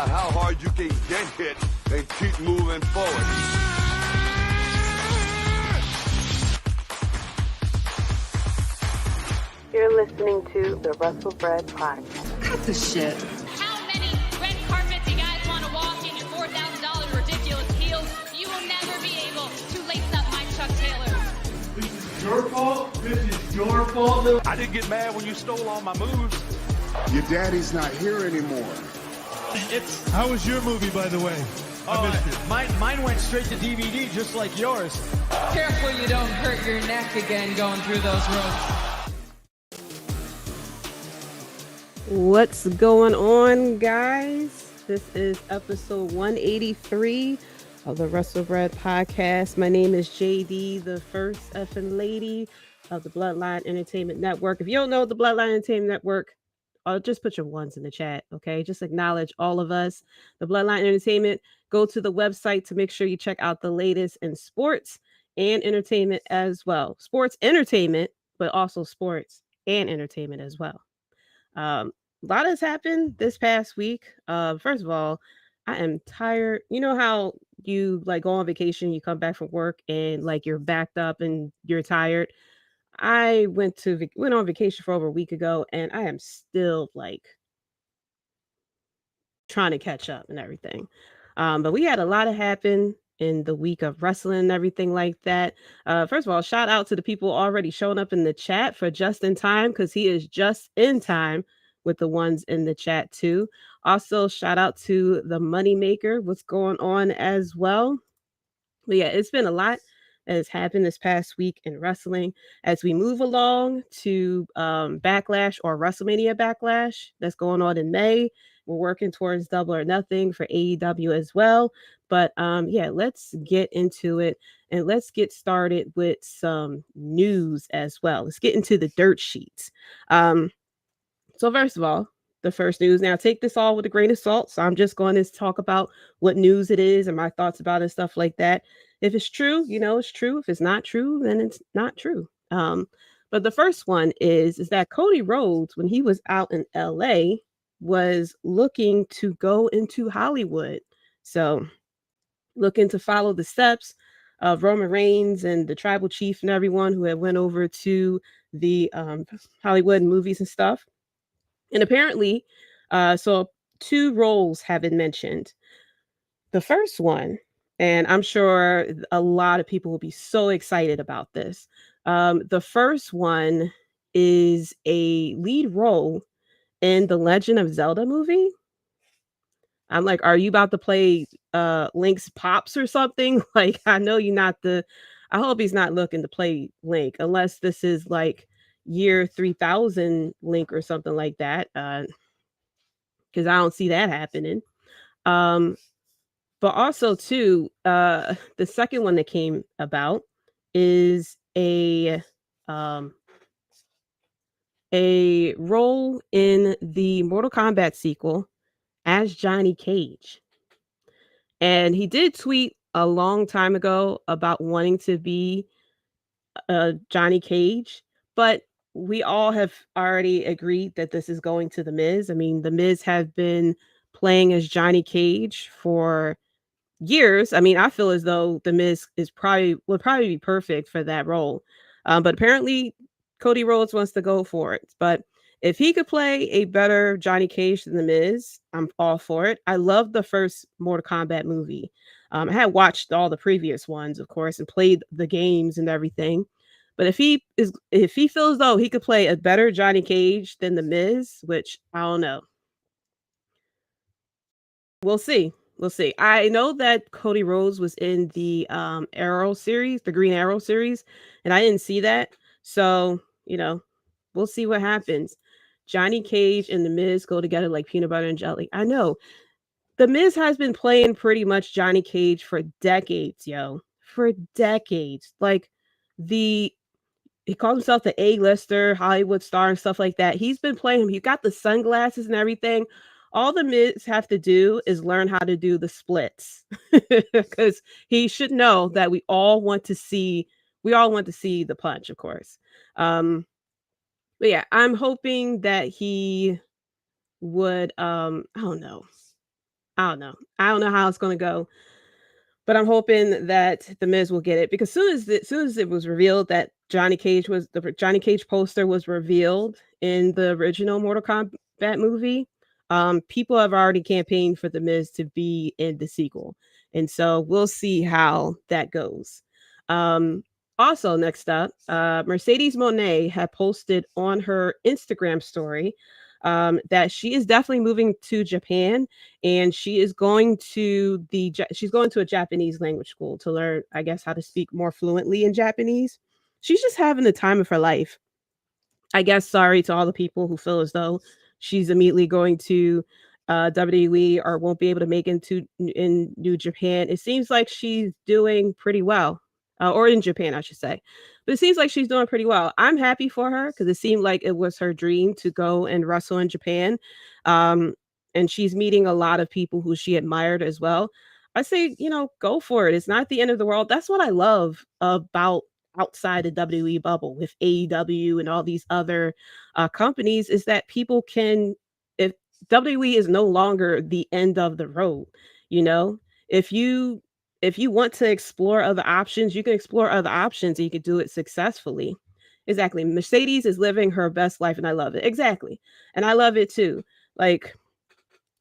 matter how hard you can get hit and keep moving forward. You're listening to the Wrestlebread podcast. Cut the shit. How many red carpets you guys want to walk in your $4,000 ridiculous heels? You will never be able to lace up my Chuck Taylors. This is your fault. This is your fault. I didn't get mad when you stole all my moves. Your daddy's not here anymore. How was your movie, by the way? I missed it. Mine went straight to DVD, just like yours. Careful you don't hurt your neck again going through those ropes. What's going on, guys? This is episode 183 of the Wrestlebread podcast. My name is Jaydee, the first effing lady of the Bloodline Entertainment Network. If you don't know the Bloodline Entertainment Network, just put your ones in the chat, okay? Just acknowledge all of us. The Bloodline Entertainment, go to the website to make sure you check out the latest in sports and entertainment as well. Sports entertainment, but also sports and entertainment as well. A lot has happened this past week. First of all, I am tired. You know how you like go on vacation, you come back from work and like you're backed up and you're tired. I went on vacation for over a week ago and I am still like trying to catch up and everything. But we had a lot of happen in the week of wrestling and everything like that. First of all, shout out to the people already showing up in the chat for just in time, because he is just in time with the ones in the chat too. Also, shout out to the Moneymaker, what's going on as well. But yeah, it's been a lot that has happened this past week in wrestling. As we move along to Backlash or WrestleMania Backlash that's going on in May, we're working towards Double or Nothing for AEW as well. But yeah, let's get into it and let's get started with some news as well. Let's get into the dirt sheets. So first of all, the first news. Now, take this all with a grain of salt. So I'm just going to talk about what news it is and my thoughts about it and stuff like that. If it's true, you know it's true. If it's not true, then it's not true. But the first one is that Cody Rhodes, when he was out in LA, was looking to go into Hollywood. So looking to follow the steps of Roman Reigns and the tribal chief and everyone who had went over to the Hollywood movies and stuff. And apparently, so two roles have been mentioned. The first one, and I'm sure a lot of people will be so excited about this. The first one is a lead role in the Legend of Zelda movie. I'm like, are you about to play Link's Pops or something? Like, I know you're not I hope he's not looking to play Link, unless this is like year 3000 Link or something like that, because I don't see that happening. But also too, the second one that came about is a role in the Mortal Kombat sequel as Johnny Cage. And he did tweet a long time ago about wanting to be Johnny Cage, but we all have already agreed that this is going to The Miz. I mean, The Miz have been playing as Johnny Cage for years. I mean, I feel as though The Miz would probably be perfect for that role. But apparently Cody Rhodes wants to go for it. But if he could play a better Johnny Cage than The Miz, I'm all for it. I love the first Mortal Kombat movie. I had watched all the previous ones, of course, and played the games and everything. But if he feels though he could play a better Johnny Cage than The Miz, which I don't know. We'll see. I know that Cody Rhodes was in the Arrow series, the Green Arrow series, and I didn't see that. So, you know, we'll see what happens. Johnny Cage and The Miz go together like peanut butter and jelly. I know. The Miz has been playing pretty much Johnny Cage for decades, yo. For decades. Like he calls himself the A-lister, Hollywood star and stuff like that. He's been playing him. He got the sunglasses and everything. All the Miz have to do is learn how to do the splits, because he should know that we all want to see the punch, of course. But yeah, I'm hoping that he would, I don't know. I don't know. I don't know how it's going to go, but I'm hoping that the Miz will get it because soon as it was revealed that the Johnny Cage poster was revealed in the original Mortal Kombat movie, people have already campaigned for the Miz to be in the sequel, and so we'll see how that goes. Um, Also, next up, Mercedes Moné had posted on her Instagram story that she is definitely moving to Japan, and she's going to a Japanese language school to learn, I guess, how to speak more fluently in Japanese. She's just having the time of her life. I guess sorry to all the people who feel as though she's immediately going to WWE or won't be able to make in New Japan. It seems like she's doing pretty well, or in Japan, I should say. But it seems like she's doing pretty well. I'm happy for her because it seemed like it was her dream to go and wrestle in Japan. Um, and she's meeting a lot of people who she admired as well. I say, go for it. It's not the end of the world. That's what I love about outside the WWE bubble with AEW and all these other companies is that people can, if WWE is no longer the end of the road, you know, if you want to explore other options, you can explore other options and you can do it successfully. Exactly. Mercedes is living her best life and I love it. Exactly. And I love it too. Like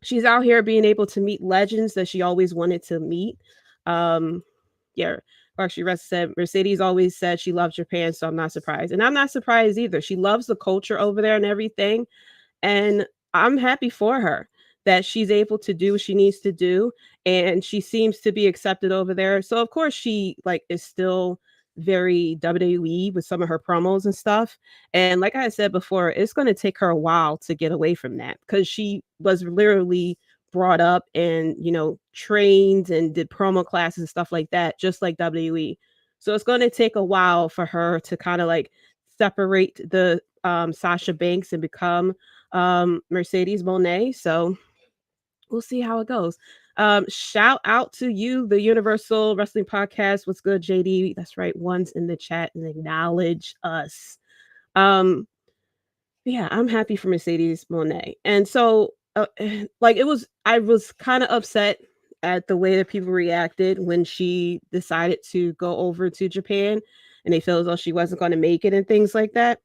she's out here being able to meet legends that she always wanted to meet. Yeah, actually, Russ said Mercedes always said she loves Japan, so I'm not surprised. And I'm not surprised either. She loves the culture over there and everything. And I'm happy for her that she's able to do what she needs to do. And she seems to be accepted over there. So of course she is still very WWE with some of her promos and stuff. And like I said before, it's going to take her a while to get away from that because she was literally brought up and trained and did promo classes and stuff like that, just like WWE. So it's going to take a while for her to kind of separate the Sasha Banks and become Mercedes Moné. So we'll see how it goes. Shout out to you, the Universal Wrestling Podcast. What's good, Jaydee? That's right. One's in the chat and acknowledge us. Yeah, I'm happy for Mercedes Moné. And so I was kind of upset at the way that people reacted when she decided to go over to Japan and they feel as though she wasn't going to make it and things like that.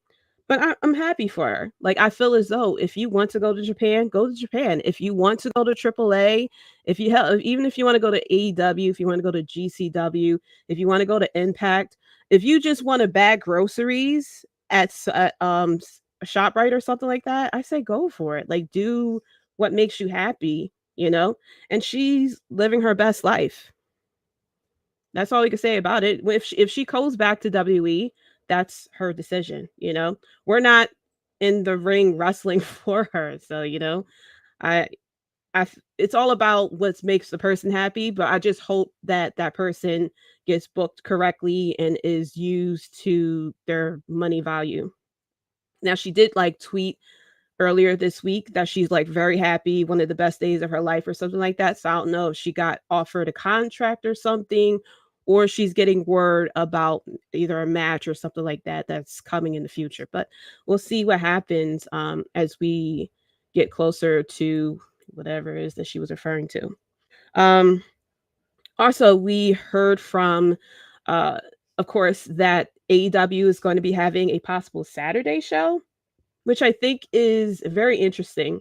But I'm happy for her. Like I feel as though if you want to go to Japan, go to Japan. If you want to go to AAA, even if you want to go to AEW, if you want to go to GCW, if you want to go to Impact, if you just want to bag groceries at a ShopRite or something like that, I say go for it. Like do what makes you happy, And she's living her best life. That's all we can say about it. If she goes back to WWE, that's her decision, We're not in the ring wrestling for her. So, I it's all about what makes the person happy, but I just hope that that person gets booked correctly and is used to their money value. Now she did tweet earlier this week that she's very happy, one of the best days of her life or something like that. So I don't know if she got offered a contract or something, or she's getting word about either a match or something like that that's coming in the future. But we'll see what happens as we get closer to whatever it is that she was referring to. Also, we heard from, of course, that AEW is going to be having a possible Saturday show, which I think is very interesting.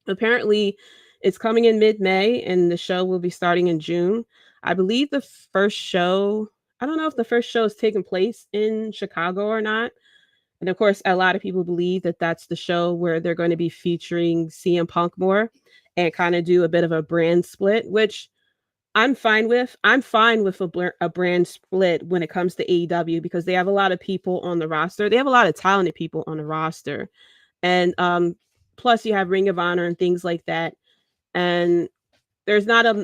Apparently, it's coming in mid-May, and the show will be starting in June. I believe the first show, I don't know if the first show is taking place in Chicago or not. And of course, a lot of people believe that that's the show where they're going to be featuring CM Punk more and kind of do a bit of a brand split, which I'm fine with. I'm fine with a brand split when it comes to AEW because they have a lot of people on the roster. They have a lot of talented people on the roster. And plus you have Ring of Honor and things like that. And there's not a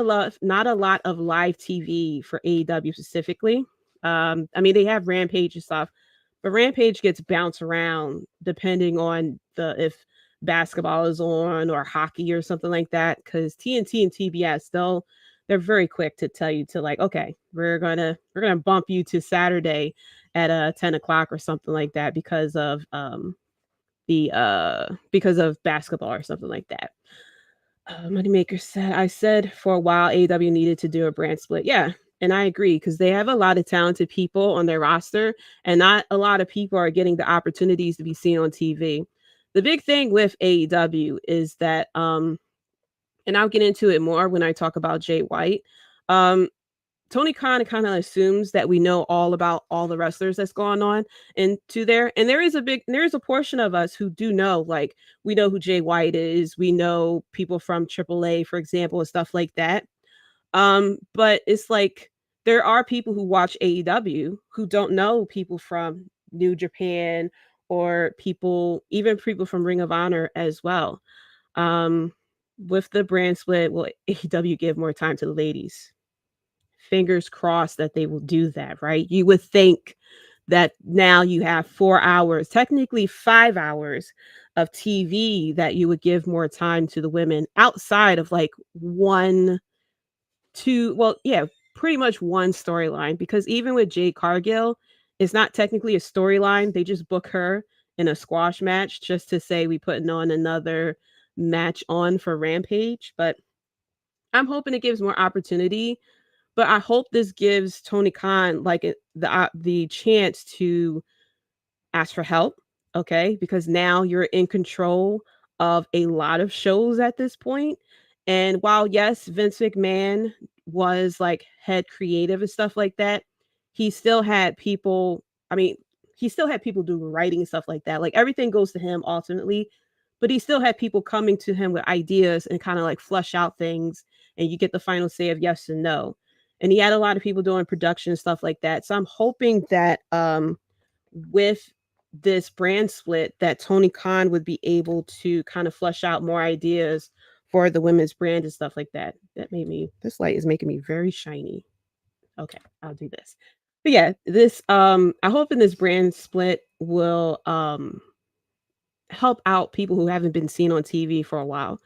lot of live TV for AEW specifically. I mean, they have Rampage and stuff, but Rampage gets bounced around depending on if basketball is on or hockey or something like that. Because TNT and TBS, they're very quick to tell you to okay, we're gonna bump you to Saturday at 10 o'clock or something like that because of basketball or something like that. Moneymaker said, I said for a while AEW needed to do a brand split. Yeah, and I agree because they have a lot of talented people on their roster, and not a lot of people are getting the opportunities to be seen on TV. The big thing with AEW is that, and I'll get into it more when I talk about Jay White. Um, Tony Khan kind of assumes that we know all about all the wrestlers that's going on into there. And there is a portion of us who do know, like, we know who Jay White is. We know people from AAA, for example, and stuff like that. But it's like there are people who watch AEW who don't know people from New Japan or even people from Ring of Honor as well. Um, with the brand split, will AEW give more time to the ladies? Fingers crossed that they will do that, right? You would think that now you have 4 hours, technically 5 hours of TV, that you would give more time to the women outside of like one, two, well, yeah, pretty much one storyline. Because even with Jade Cargill, it's not technically a storyline. They just book her in a squash match just to say we putting on another match on for Rampage. But I'm hoping it gives more opportunity, but I hope this gives Tony Khan like the chance to ask for help, okay? Because now you're in control of a lot of shows at this point. And while yes, Vince McMahon was like head creative and stuff like that, he still had people, I mean, he still had people do writing and stuff like that. Like everything goes to him ultimately, but he still had people coming to him with ideas and kind of like flush out things, and you get the final say of yes and no. And he had a lot of people doing production and stuff like that. So I'm hoping that with this brand split that Tony Khan would be able to kind of flush out more ideas for the women's brand and stuff like that. This light is making me very shiny. Okay, I'll do this. But yeah, this I hope in this brand split will help out people who haven't been seen on TV for a while.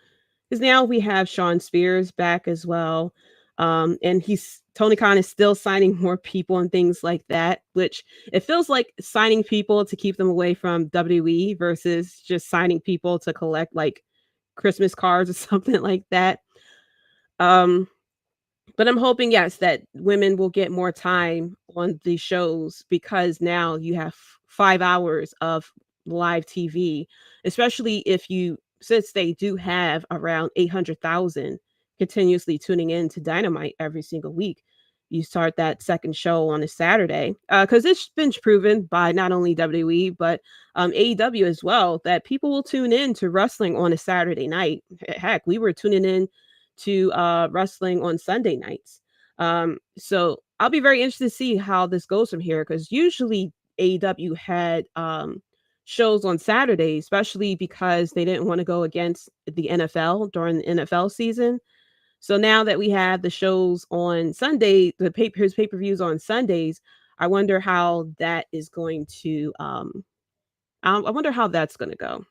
Because now we have Sean Spears back as well. And Tony Khan is still signing more people and things like that, which it feels like signing people to keep them away from WWE versus just signing people to collect like Christmas cards or something like that. But I'm hoping, yes, that women will get more time on the shows because now you have 5 hours of live TV, especially since they do have around 800,000 continuously tuning in to Dynamite every single week. You start that second show on a Saturday, because it's been proven by not only WWE but AEW as well that people will tune in to wrestling on a Saturday night. Heck, we were tuning in to wrestling on Sunday nights. So I'll be very interested to see how this goes from here, because usually AEW had shows on Saturdays, especially because they didn't want to go against the NFL during the NFL season. So now that we have the shows on Sunday, his pay-per-views on Sundays, I wonder how that is going to I wonder how that's going to go.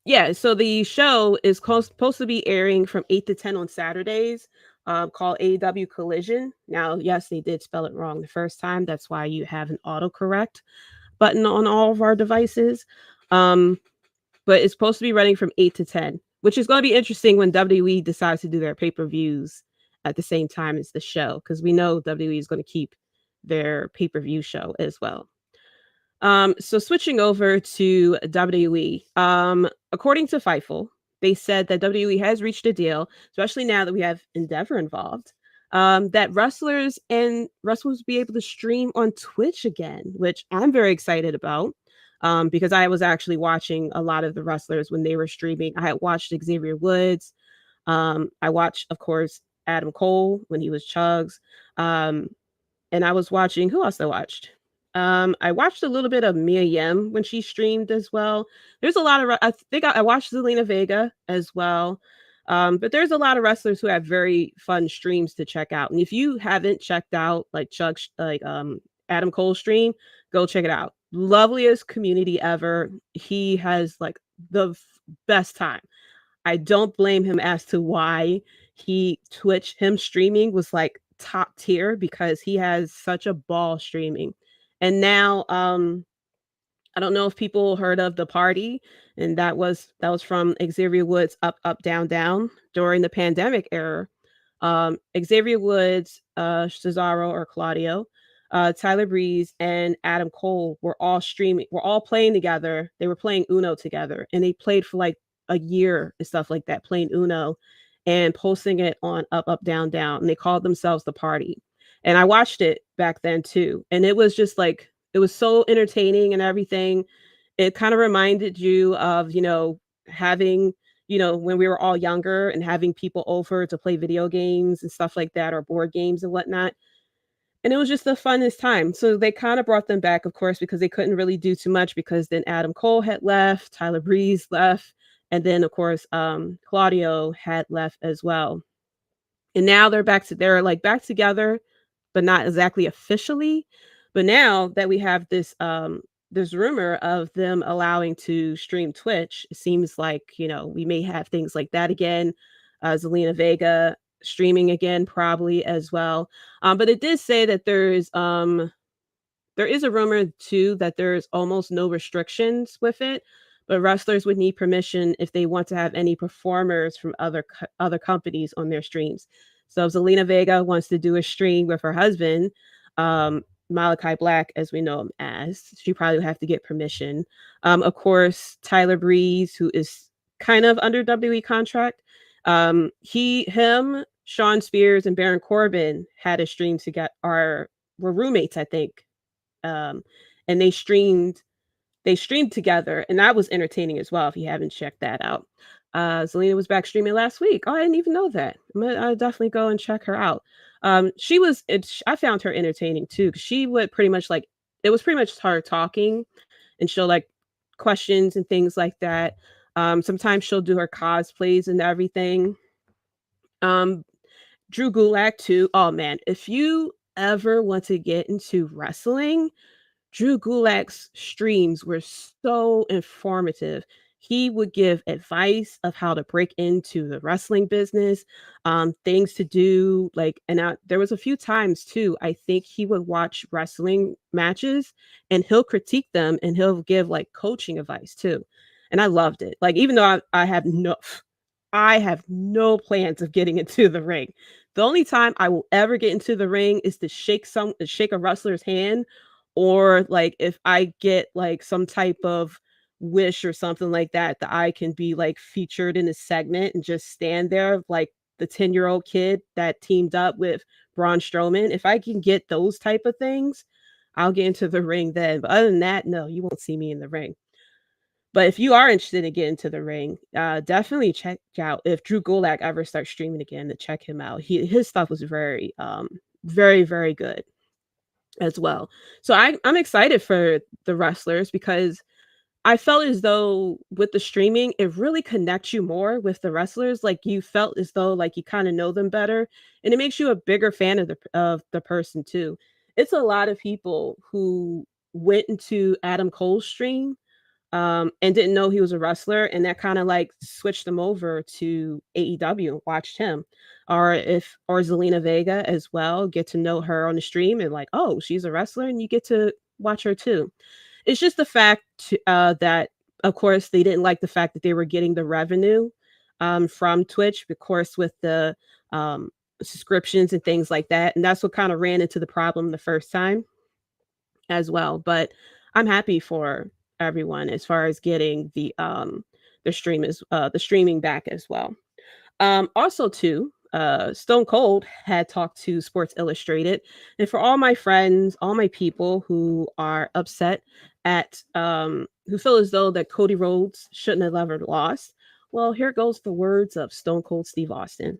Yeah, so the show is supposed to be airing from 8 to 10 on Saturdays, called AEW Collision. Now, yes, they did spell it wrong the first time. That's why you have an autocorrect button on all of our devices. But it's supposed to be running from 8 to 10, which is going to be interesting when WWE decides to do their pay-per-views at the same time as the show, because we know WWE is going to keep their pay-per-view show as well. So switching over to WWE, according to Fightful, they said that WWE has reached a deal, especially now that we have Endeavor involved, that wrestlers will be able to stream on Twitch again, which I'm very excited about, because I was actually watching a lot of the wrestlers when they were streaming. I had watched Xavier Woods. I watched, of course, Adam Cole when he was Chugs. And I was watching, who else I watched? I watched a little bit of Mia Yim when she streamed as well. There's a lot of, I think I watched Zelina Vega as well. But there's a lot of wrestlers who have very fun streams to check out. And if you haven't checked out like Adam Cole's stream, go check it out. Loveliest community ever. He has like the best time. I don't blame him as to why him streaming was like top tier, because he has such a ball streaming. And now I don't know if people heard of The Party, and that was from Xavier Woods' Up Up Down Down during the pandemic era. Xavier Woods, Cesaro or Claudio, Tyler Breeze, and Adam Cole were all playing together. They were playing Uno together, and they played for like a year and stuff like that, playing Uno and posting it on Up Up Down Down. And they called themselves The Party. And I watched it back then too, and it was just like it was so entertaining and everything. It kind of reminded you of, having, when we were all younger and having people over to play video games and stuff like that, or board games and whatnot. And it was just the funnest time. So they kind of brought them back, of course, because they couldn't really do too much because then Adam Cole had left, Tyler Breeze left, and then of course Claudio had left as well. And now they're like back together, but not exactly officially. But now that we have this rumor of them allowing to stream Twitch, it seems like, we may have things like that again. Zelina Vega streaming again, probably as well. But it did say that there is a rumor too that there's almost no restrictions with it, but wrestlers would need permission if they want to have any performers from other companies on their streams. So if Zelina Vega wants to do a stream with her husband, Malachi Black, as we know him as, she probably would have to get permission. Of course, Tyler Breeze, who is kind of under WWE contract, him, Sean Spears, and Baron Corbin had a stream together, were roommates, I think. And they streamed together, and that was entertaining as well if you haven't checked that out. Zelina was back streaming last week. Oh, I didn't even know that. I'll definitely go and check her out. I found her entertaining too, because she would pretty much it was pretty much her talking, and she'll like questions and things like that. Sometimes she'll do her cosplays and everything. Drew Gulak too. Oh man, if you ever want to get into wrestling, Drew Gulak's streams were so informative. He would give advice of how to break into the wrestling business, things to do. There was a few times too, I think he would watch wrestling matches and he'll critique them and he'll give like coaching advice too. And I loved it. Like, even though I have no plans of getting into the ring. The only time I will ever get into the ring is to shake a wrestler's hand, or like if I get like some type of wish or something like that I can be like featured in a segment and just stand there like the 10-year-old kid that teamed up with Braun Strowman. If I can get those type of things, I'll get into the ring then. But other than that, no, you won't see me in the ring. But if you are interested in getting to the ring, definitely check out if Drew Gulak ever starts streaming again, to check him out. His stuff was very, very, very good as well. So I'm excited for the wrestlers, because I felt as though with the streaming, it really connects you more with the wrestlers. Like, you felt as though like you kind of know them better, and it makes you a bigger fan of the person too. It's a lot of people who went into Adam Cole's stream and didn't know he was a wrestler, and that kind of like switched them over to AEW and watched him. Or Zelina Vega as well, get to know her on the stream and like, oh, she's a wrestler, and you get to watch her too. It's just the fact that, of course, they didn't like the fact that they were getting the revenue from Twitch, of course, with the subscriptions and things like that. And that's what kind of ran into the problem the first time as well. But I'm happy for everyone as far as getting the streaming back as well. Also too, Stone Cold had talked to Sports Illustrated, and for all my friends, all my people who are upset at who feel as though that Cody Rhodes shouldn't have ever lost, well, here goes the words of Stone Cold Steve Austin.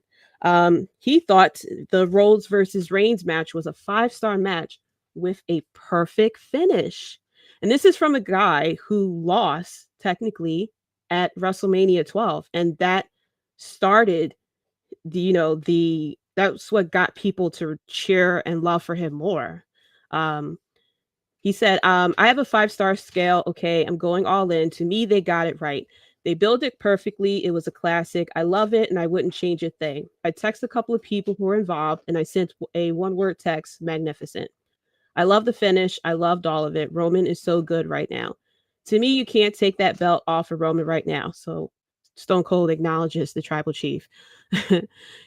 He thought the Rhodes versus Reigns match was a 5-star match with a perfect finish. And this is from a guy who lost technically at WrestleMania 12. And that started that's what got people to cheer and love for him more. He said, I have a 5-star scale. Okay, I'm going all in. To me, they got it right. They built it perfectly. It was a classic. I love it, and I wouldn't change a thing. I texted a couple of people who were involved, and I sent a 1-word text, magnificent. I love the finish. I loved all of it. Roman is so good right now. To me, you can't take that belt off of Roman right now. So Stone Cold acknowledges the tribal chief.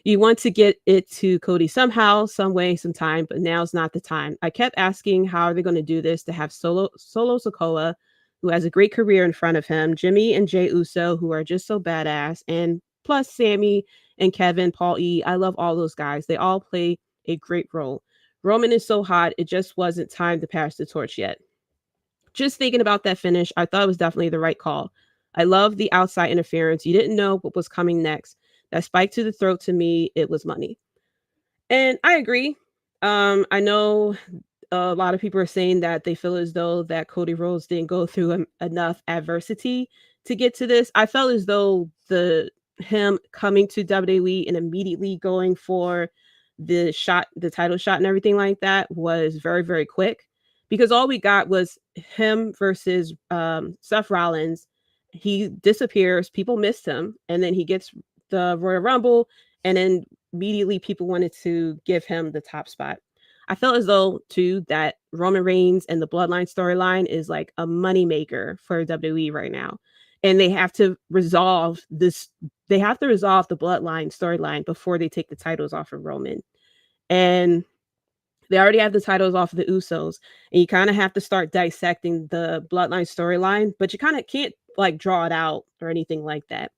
You want to get it to Cody somehow, some way, sometime, but now's not the time. I kept asking how are they going to do this to have Solo Sikoa, who has a great career in front of him, Jimmy and Jey Uso, who are just so badass, and plus Sammy and Kevin, Paul E. I love all those guys. They all play a great role. Roman is so hot, it just wasn't time to pass the torch yet. Just thinking about that finish, I thought it was definitely the right call. I love the outside interference. You didn't know what was coming next. That spike to the throat, to me, it was money. And I agree. I know a lot of people are saying that they feel as though that Cody Rhodes didn't go through enough adversity to get to this. I felt as though him coming to WWE and immediately going for the title shot and everything like that was very, very quick, because all we got was him versus Seth Rollins. He disappears, people missed him, and then he gets the Royal Rumble, and then immediately people wanted to give him the top spot. I felt as though too that Roman Reigns and the Bloodline storyline is like a moneymaker for WWE right now. And they have to resolve this. They have to resolve the Bloodline storyline before they take the titles off of Roman. And they already have the titles off of the Usos. And you kind of have to start dissecting the Bloodline storyline, but you kind of can't like draw it out or anything like that.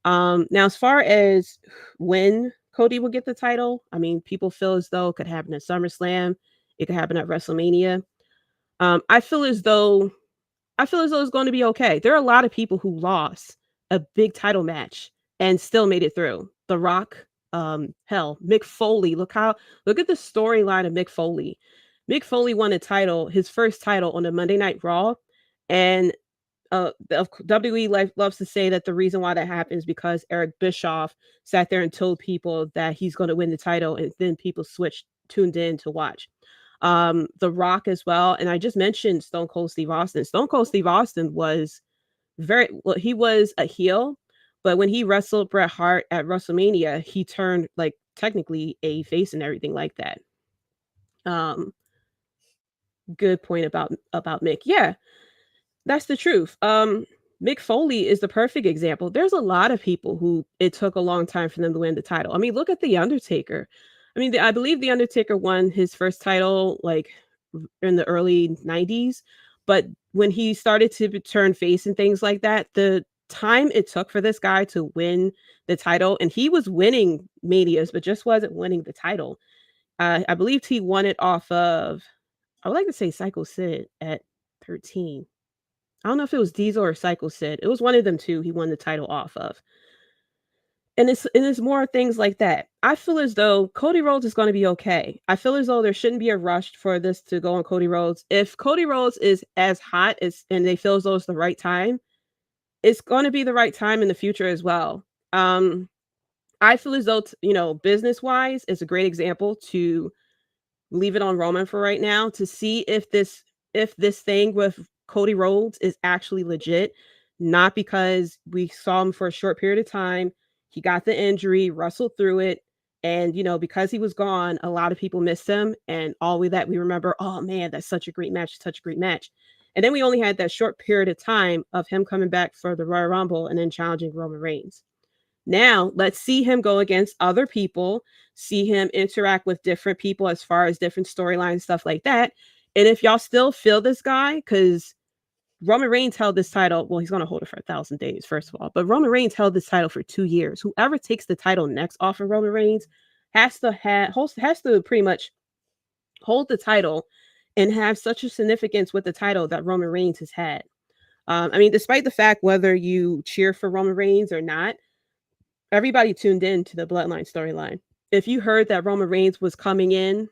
Now, as far as when Cody will get the title, I mean, people feel as though it could happen at SummerSlam. It could happen at WrestleMania. I feel as though it's going to be okay. There are a lot of people who lost a big title match and still made it through. The Rock, Mick Foley. Look at the storyline of Mick Foley. Mick Foley won his first title on the Monday Night Raw, and WWE loves to say that the reason why that happens is because Eric Bischoff sat there and told people that he's going to win the title, and then people tuned in to watch. The Rock as well, and I just mentioned Stone Cold Steve Austin. Stone Cold Steve Austin was he was a heel, but when he wrestled Bret Hart at WrestleMania, he turned like technically a face and everything like that. Good point about Mick. Yeah. That's the truth. Mick Foley is the perfect example. There's a lot of people who it took a long time for them to win the title. I mean, look at The Undertaker. I mean, I believe The Undertaker won his first title like in the early 90s. But when he started to turn face and things like that, the time it took for this guy to win the title, and he was winning Manias, but just wasn't winning the title. I believe he won it off of, I would like to say Psycho Sid at 13. I don't know if it was Diesel or Psycho Sid. It was one of them two he won the title off of. And it's more things like that. I feel as though Cody Rhodes is going to be okay. I feel as though there shouldn't be a rush for this to go on Cody Rhodes. If Cody Rhodes is as hot and they feel as though it's the right time, it's going to be the right time in the future as well. I feel as though, business-wise, it's a great example to leave it on Roman for right now to see if this thing with Cody Rhodes is actually legit, not because we saw him for a short period of time. He got the injury, wrestled through it, and because he was gone, a lot of people missed him, and all that we remember, oh man, that's such a great match, and then we only had that short period of time of him coming back for the Royal Rumble and then challenging Roman Reigns. Now let's see him go against other people, see him interact with different people as far as different storylines, stuff like that. And if y'all still feel this guy, because Roman Reigns held this title. Well, he's going to hold it for 1,000 days, first of all. But Roman Reigns held this title for 2 years. Whoever takes the title next off of Roman Reigns has to pretty much hold the title and have such a significance with the title that Roman Reigns has had. I mean, despite the fact whether you cheer for Roman Reigns or not, everybody tuned in to the Bloodline storyline. If you heard that Roman Reigns was coming in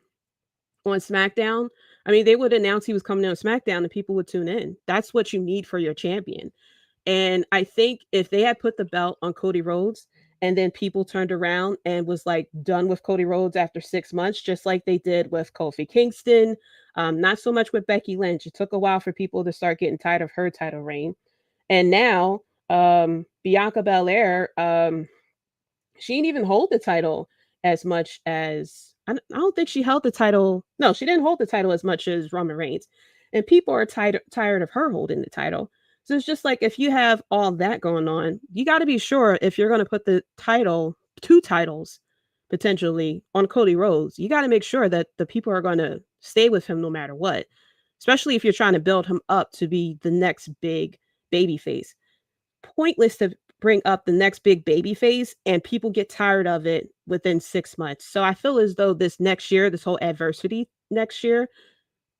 on SmackDown, I mean, they would announce he was coming on SmackDown and people would tune in. That's what you need for your champion. And I think if they had put the belt on Cody Rhodes and then people turned around and was like done with Cody Rhodes after 6 months, just like they did with Kofi Kingston, not so much with Becky Lynch. It took a while for people to start getting tired of her title reign. And now Bianca Belair, she didn't even hold the title as much as, I don't think she held the title. No, she didn't hold the title as much as Roman Reigns. And people are tired of her holding the title. So it's just like, if you have all that going on, you got to be sure, if you're going to put the title, 2 titles potentially, on Cody Rhodes, you got to make sure that the people are going to stay with him no matter what, especially if you're trying to build him up to be the next big babyface. Pointless to bring up the next big babyface and people get tired of it within 6 months. So I feel as though this next year, this whole adversity next year,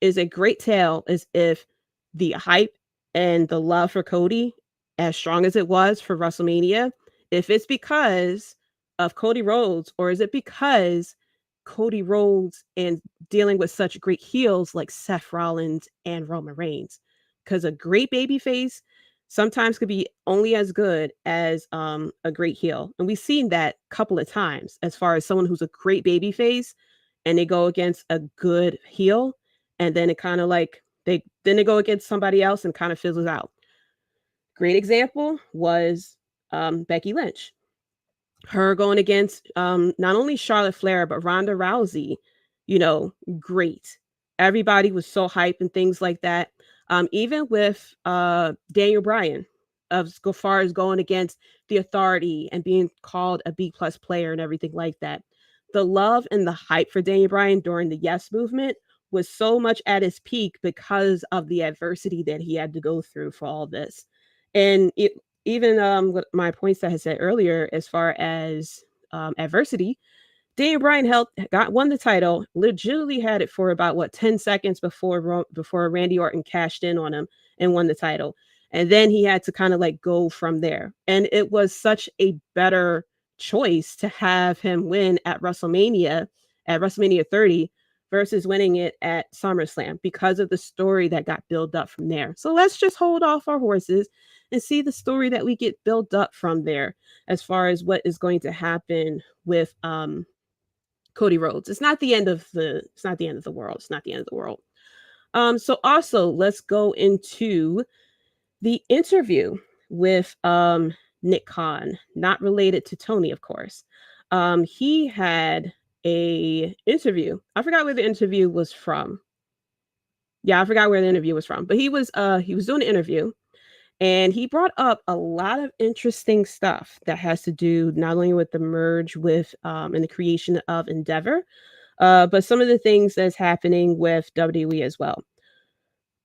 is a great tale, as if the hype and the love for Cody, as strong as it was for WrestleMania, if it's because of Cody Rhodes, or is it because Cody Rhodes and dealing with such great heels like Seth Rollins and Roman Reigns? Because a great babyface sometimes could be only as good as a great heel. And we've seen that a couple of times, as far as someone who's a great babyface and they go against a good heel, and then it kind of like they go against somebody else and kind of fizzles out. Great example was Becky Lynch. Her going against not only Charlotte Flair but Ronda Rousey, great. Everybody was so hyped and things like that. Even with Daniel Bryan, as far as going against the Authority and being called a B+ player and everything like that. The love and the hype for Daniel Bryan during the Yes Movement was so much at its peak because of the adversity that he had to go through for all this. And even what my points that I had said earlier, as far as adversity, Daniel Bryan won the title, legitimately had it for about 10 seconds before Randy Orton cashed in on him and won the title. And then he had to kind of like go from there. And it was such a better choice to have him win at WrestleMania 30 versus winning it at SummerSlam, because of the story that got built up from there. So let's just hold off our horses and see the story that we get built up from there, as far as what is going to happen with Cody Rhodes. It's not the end of the world. It's not the end of the world. So also let's go into the interview with Nick Khan, not related to Tony, of course. He had a interview. I forgot where the interview was from. Yeah, I forgot where the interview was from. But he was doing an interview, and he brought up a lot of interesting stuff that has to do not only with the merge with and the creation of Endeavor, but some of the things that's happening with WWE as well.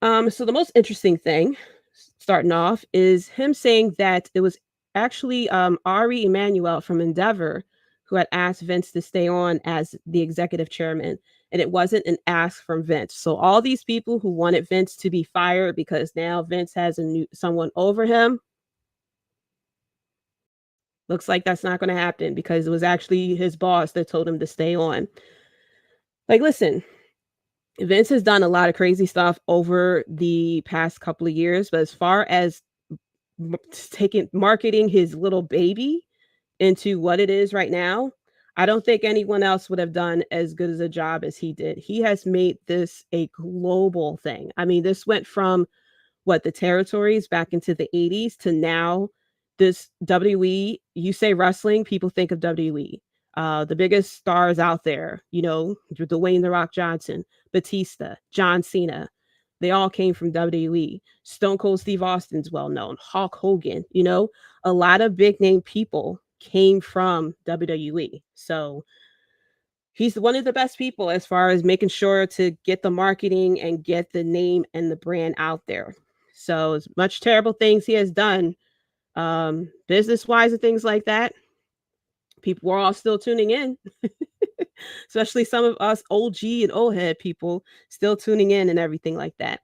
So the most interesting thing, starting off, is him saying that it was actually Ari Emanuel from Endeavor who had asked Vince to stay on as the executive chairman, and it wasn't an ask from Vince. So all these people who wanted Vince to be fired because now Vince has someone over him, looks like that's not going to happen, because it was actually his boss that told him to stay on. Like, listen, Vince has done a lot of crazy stuff over the past couple of years, but as far as marketing his little baby into what it is right now, I don't think anyone else would have done as good as a job as he did. He has made this a global thing. I mean, this went from the territories back into the 80s to now this WWE. You say wrestling, people think of WWE. The biggest stars out there, Dwayne "The Rock" Johnson, Batista, John Cena, they all came from WWE. Stone Cold Steve Austin's well known. Hulk Hogan, a lot of big name people came from WWE. So he's one of the best people as far as making sure to get the marketing and get the name and the brand out there. So as much terrible things he has done, business wise and things like that, people were all still tuning in. Especially some of us OG and old head people still tuning in and everything like that.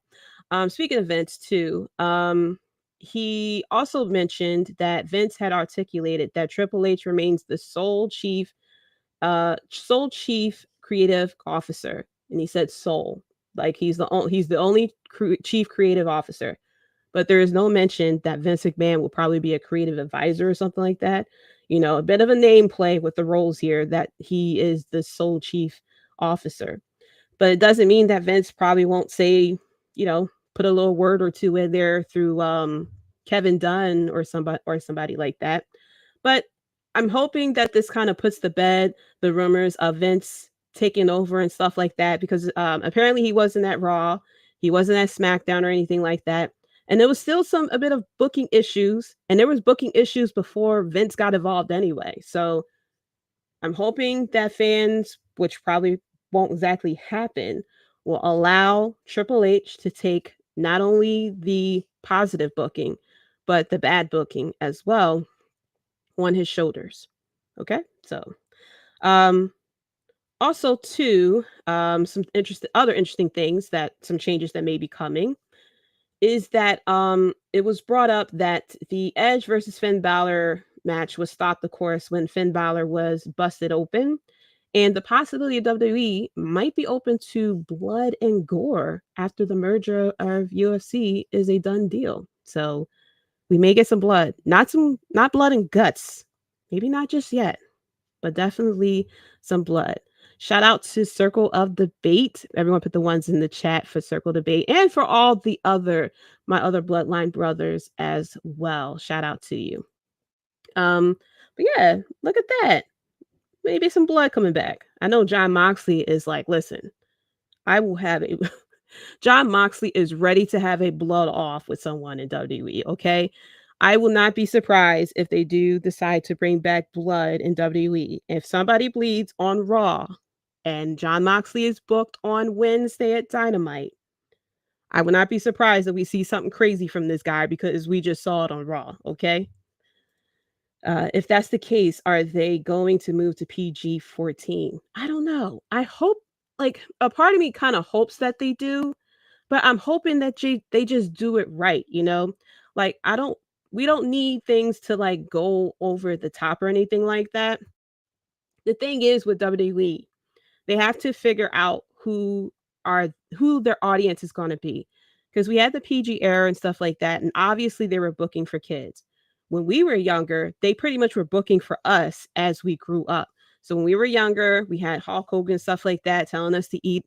Speaking of Vince too, he also mentioned that Vince had articulated that Triple H remains the sole chief creative officer, and he said sole, like he's the only chief creative officer. But there is no mention that Vince McMahon will probably be a creative advisor or something like that. A bit of a name play with the roles here, that he is the sole chief officer. But it doesn't mean that Vince probably won't say, put a little word or two in there through Kevin Dunn or somebody like that. But I'm hoping that this kind of puts to bed the rumors of Vince taking over and stuff like that, because apparently he wasn't at Raw, he wasn't at SmackDown or anything like that. And there was still a bit of booking issues, and there was booking issues before Vince got involved anyway. So I'm hoping that fans, which probably won't exactly happen, will allow Triple H to take not only the positive booking, but the bad booking as well on his shoulders. Okay, so also too, some other interesting things, that some changes that may be coming is that it was brought up that the Edge versus Finn Balor match was stopped, of course, when Finn Balor was busted open. And the possibility of WWE might be open to blood and gore after the merger of UFC is a done deal. So we may get some blood, not blood and guts, maybe not just yet, but definitely some blood. Shout out to Circle of Debate. Everyone put the ones in the chat for Circle Debate and for all the my other Bloodline brothers as well. Shout out to you. But yeah, look at that. Maybe some blood coming back. I know Jon Moxley is like, listen, I will have a Jon Moxley is ready to have a blood off with someone in WWE, okay? I will not be surprised if they do decide to bring back blood in WWE. If somebody bleeds on Raw and Jon Moxley is booked on Wednesday at Dynamite, I would not be surprised if we see something crazy from this guy because we just saw it on Raw, okay? If that's the case, are they going to move to PG-14? I don't know. I hope, like, a part of me kind of hopes that they do, but I'm hoping that they just do it right, you know? Like, we don't need things to like go over the top or anything like that. The thing is with WWE, they have to figure out who their audience is going to be. Because we had the PG era and stuff like that, and obviously they were booking for kids. When we were younger, they pretty much were booking for us as we grew up. So when we were younger, we had Hulk Hogan and stuff like that telling us to eat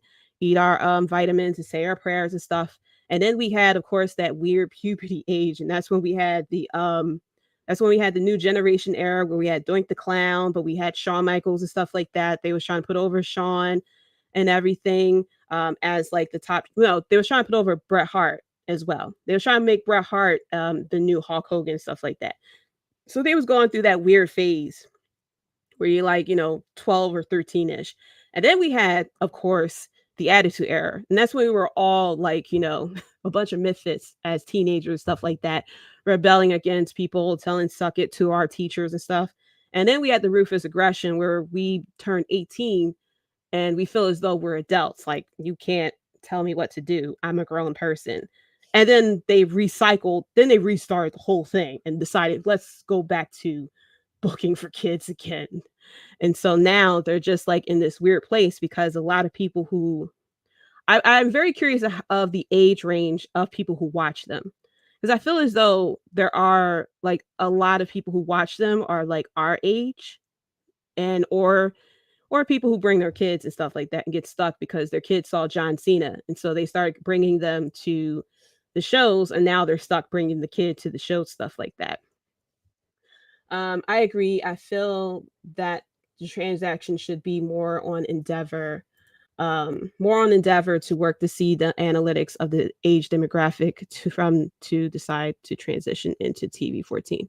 our vitamins and say our prayers and stuff. And then we had, of course, that weird puberty age, and that's when we had the new generation era where we had Doink the Clown, but we had Shawn Michaels and stuff like that. They was trying to put over Shawn and everything as like the top. No, they were trying to put over Bret Hart as well. They were trying to make Bret Hart the new Hulk Hogan and stuff like that. So they was going through that weird phase where you're like, 12 or 13-ish. And then we had, of course, the Attitude Era. And that's when we were all like, a bunch of misfits as teenagers, stuff like that, rebelling against people, telling suck it to our teachers and stuff. And then we had the Ruthless Aggression where we turned 18 and we feel as though we're adults. Like, you can't tell me what to do. I'm a grown person. And then they restarted the whole thing and decided, let's go back to booking for kids again. And so now they're just like in this weird place because a lot of people who I'm very curious of the age range of people who watch them. Because I feel as though there are like a lot of people who watch them are like our age and or people who bring their kids and stuff like that and get stuck because their kids saw John Cena. And so they start bringing them to the shows and now they're stuck bringing the kid to the show, stuff like that. I agree. I feel that the transaction should be more on Endeavor to work to see the analytics of the age demographic to decide to transition into TV-14.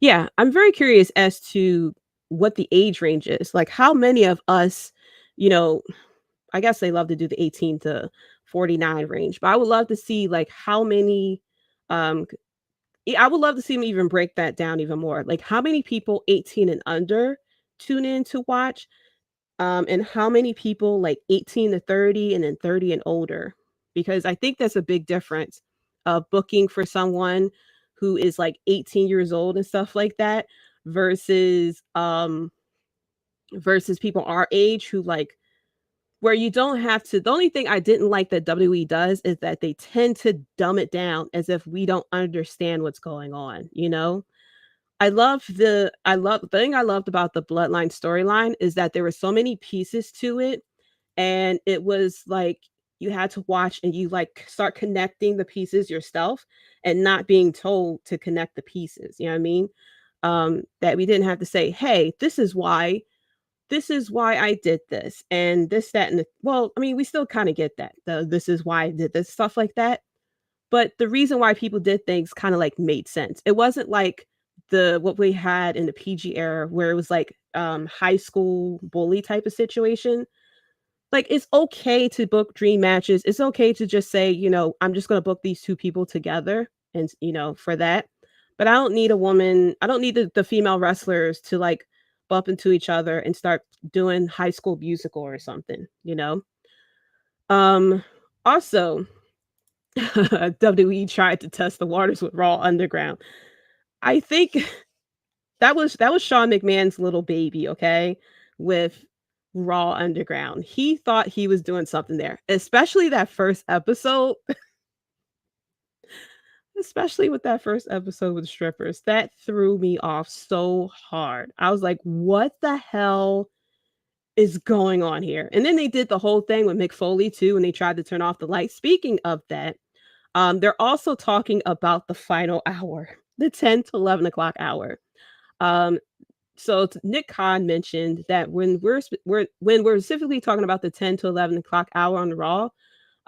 Yeah, I'm very curious as to what the age range is. Like, how many of us, I guess they love to do the 18 to 49 range, but I would love to see like how many I would love to see them even break that down even more. Like, how many people 18 and under tune in to watch, and how many people like 18 to 30 and then 30 and older? Because I think that's a big difference of booking for someone who is like 18 years old and stuff like that versus people our age who like where you don't have to. The only thing I didn't like that WWE does is that they tend to dumb it down as if we don't understand what's going on, the thing I loved about the Bloodline storyline is that there were so many pieces to it, and it was like you had to watch and you like start connecting the pieces yourself and not being told to connect the pieces. You know what I mean? That we didn't have to say, hey, this is why I did this and this, that, and well, I mean, we still kind of get that. This is why I did this, stuff like that. But the reason why people did things kind of like made sense. It wasn't like what we had in the PG era where it was like high school bully type of situation. Like, it's okay to book dream matches. It's okay to just say, I'm just going to book these two people together and, for that. But I don't need I don't need the female wrestlers to like bump into each other and start doing High School Musical or something. Also, WWE tried to test the waters with Raw Underground. I think that was Sean McMahon's little baby, okay, with Raw Underground. He thought he was doing something there, especially that first episode. Especially with that first episode with strippers. That threw me off so hard. I was like, what the hell is going on here? And then they did the whole thing with Mick Foley too, and they tried to turn off the lights. Speaking of that, they're also talking about the final hour, the 10 to 11 o'clock hour. So Nick Khan mentioned that when we're specifically talking about the 10 to 11 o'clock hour on Raw,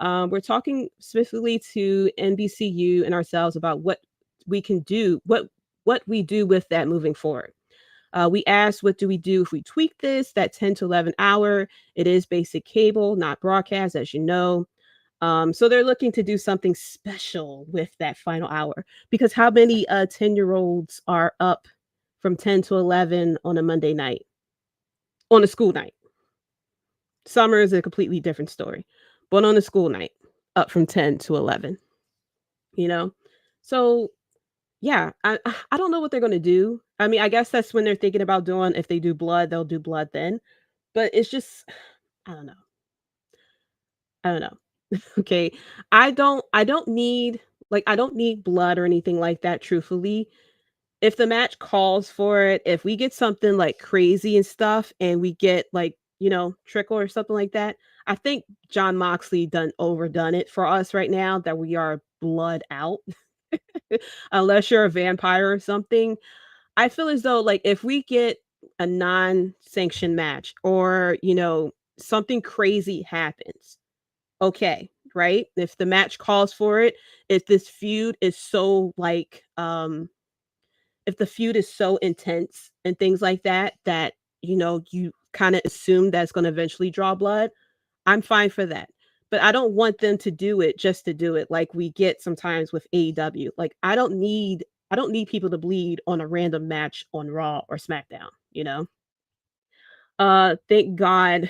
we're talking specifically to NBCU and ourselves about what we can do, what we do with that moving forward. We asked, what do we do if we tweak this? That 10 to 11 hour, it is basic cable, not broadcast, as you know. So they're looking to do something special with that final hour, because how many 10-year-olds are up from 10 to 11 on a Monday night, on a school night? Summer is a completely different story, but on a school night, up from 10 to 11, So yeah, I don't know what they're going to do. I mean, I guess that's when they're thinking about doing, if they do blood, they'll do blood then. But it's just, I don't know. Okay. I don't need blood or anything like that, truthfully. If the match calls for it, if we get something like crazy and stuff and we get like, trickle or something like that, I think John Moxley overdone it for us right now, that we are blood out. Unless you're a vampire or something. I feel as though, like, if we get a non-sanctioned match or, something crazy happens, okay, right? If the match calls for it, if this feud is so like, if the feud is so intense and things like that, you kind of assume that's going to eventually draw blood, I'm fine for that. But I don't want them to do it just to do it, like we get sometimes with AEW. Like, I don't need people to bleed on a random match on Raw or SmackDown. Thank God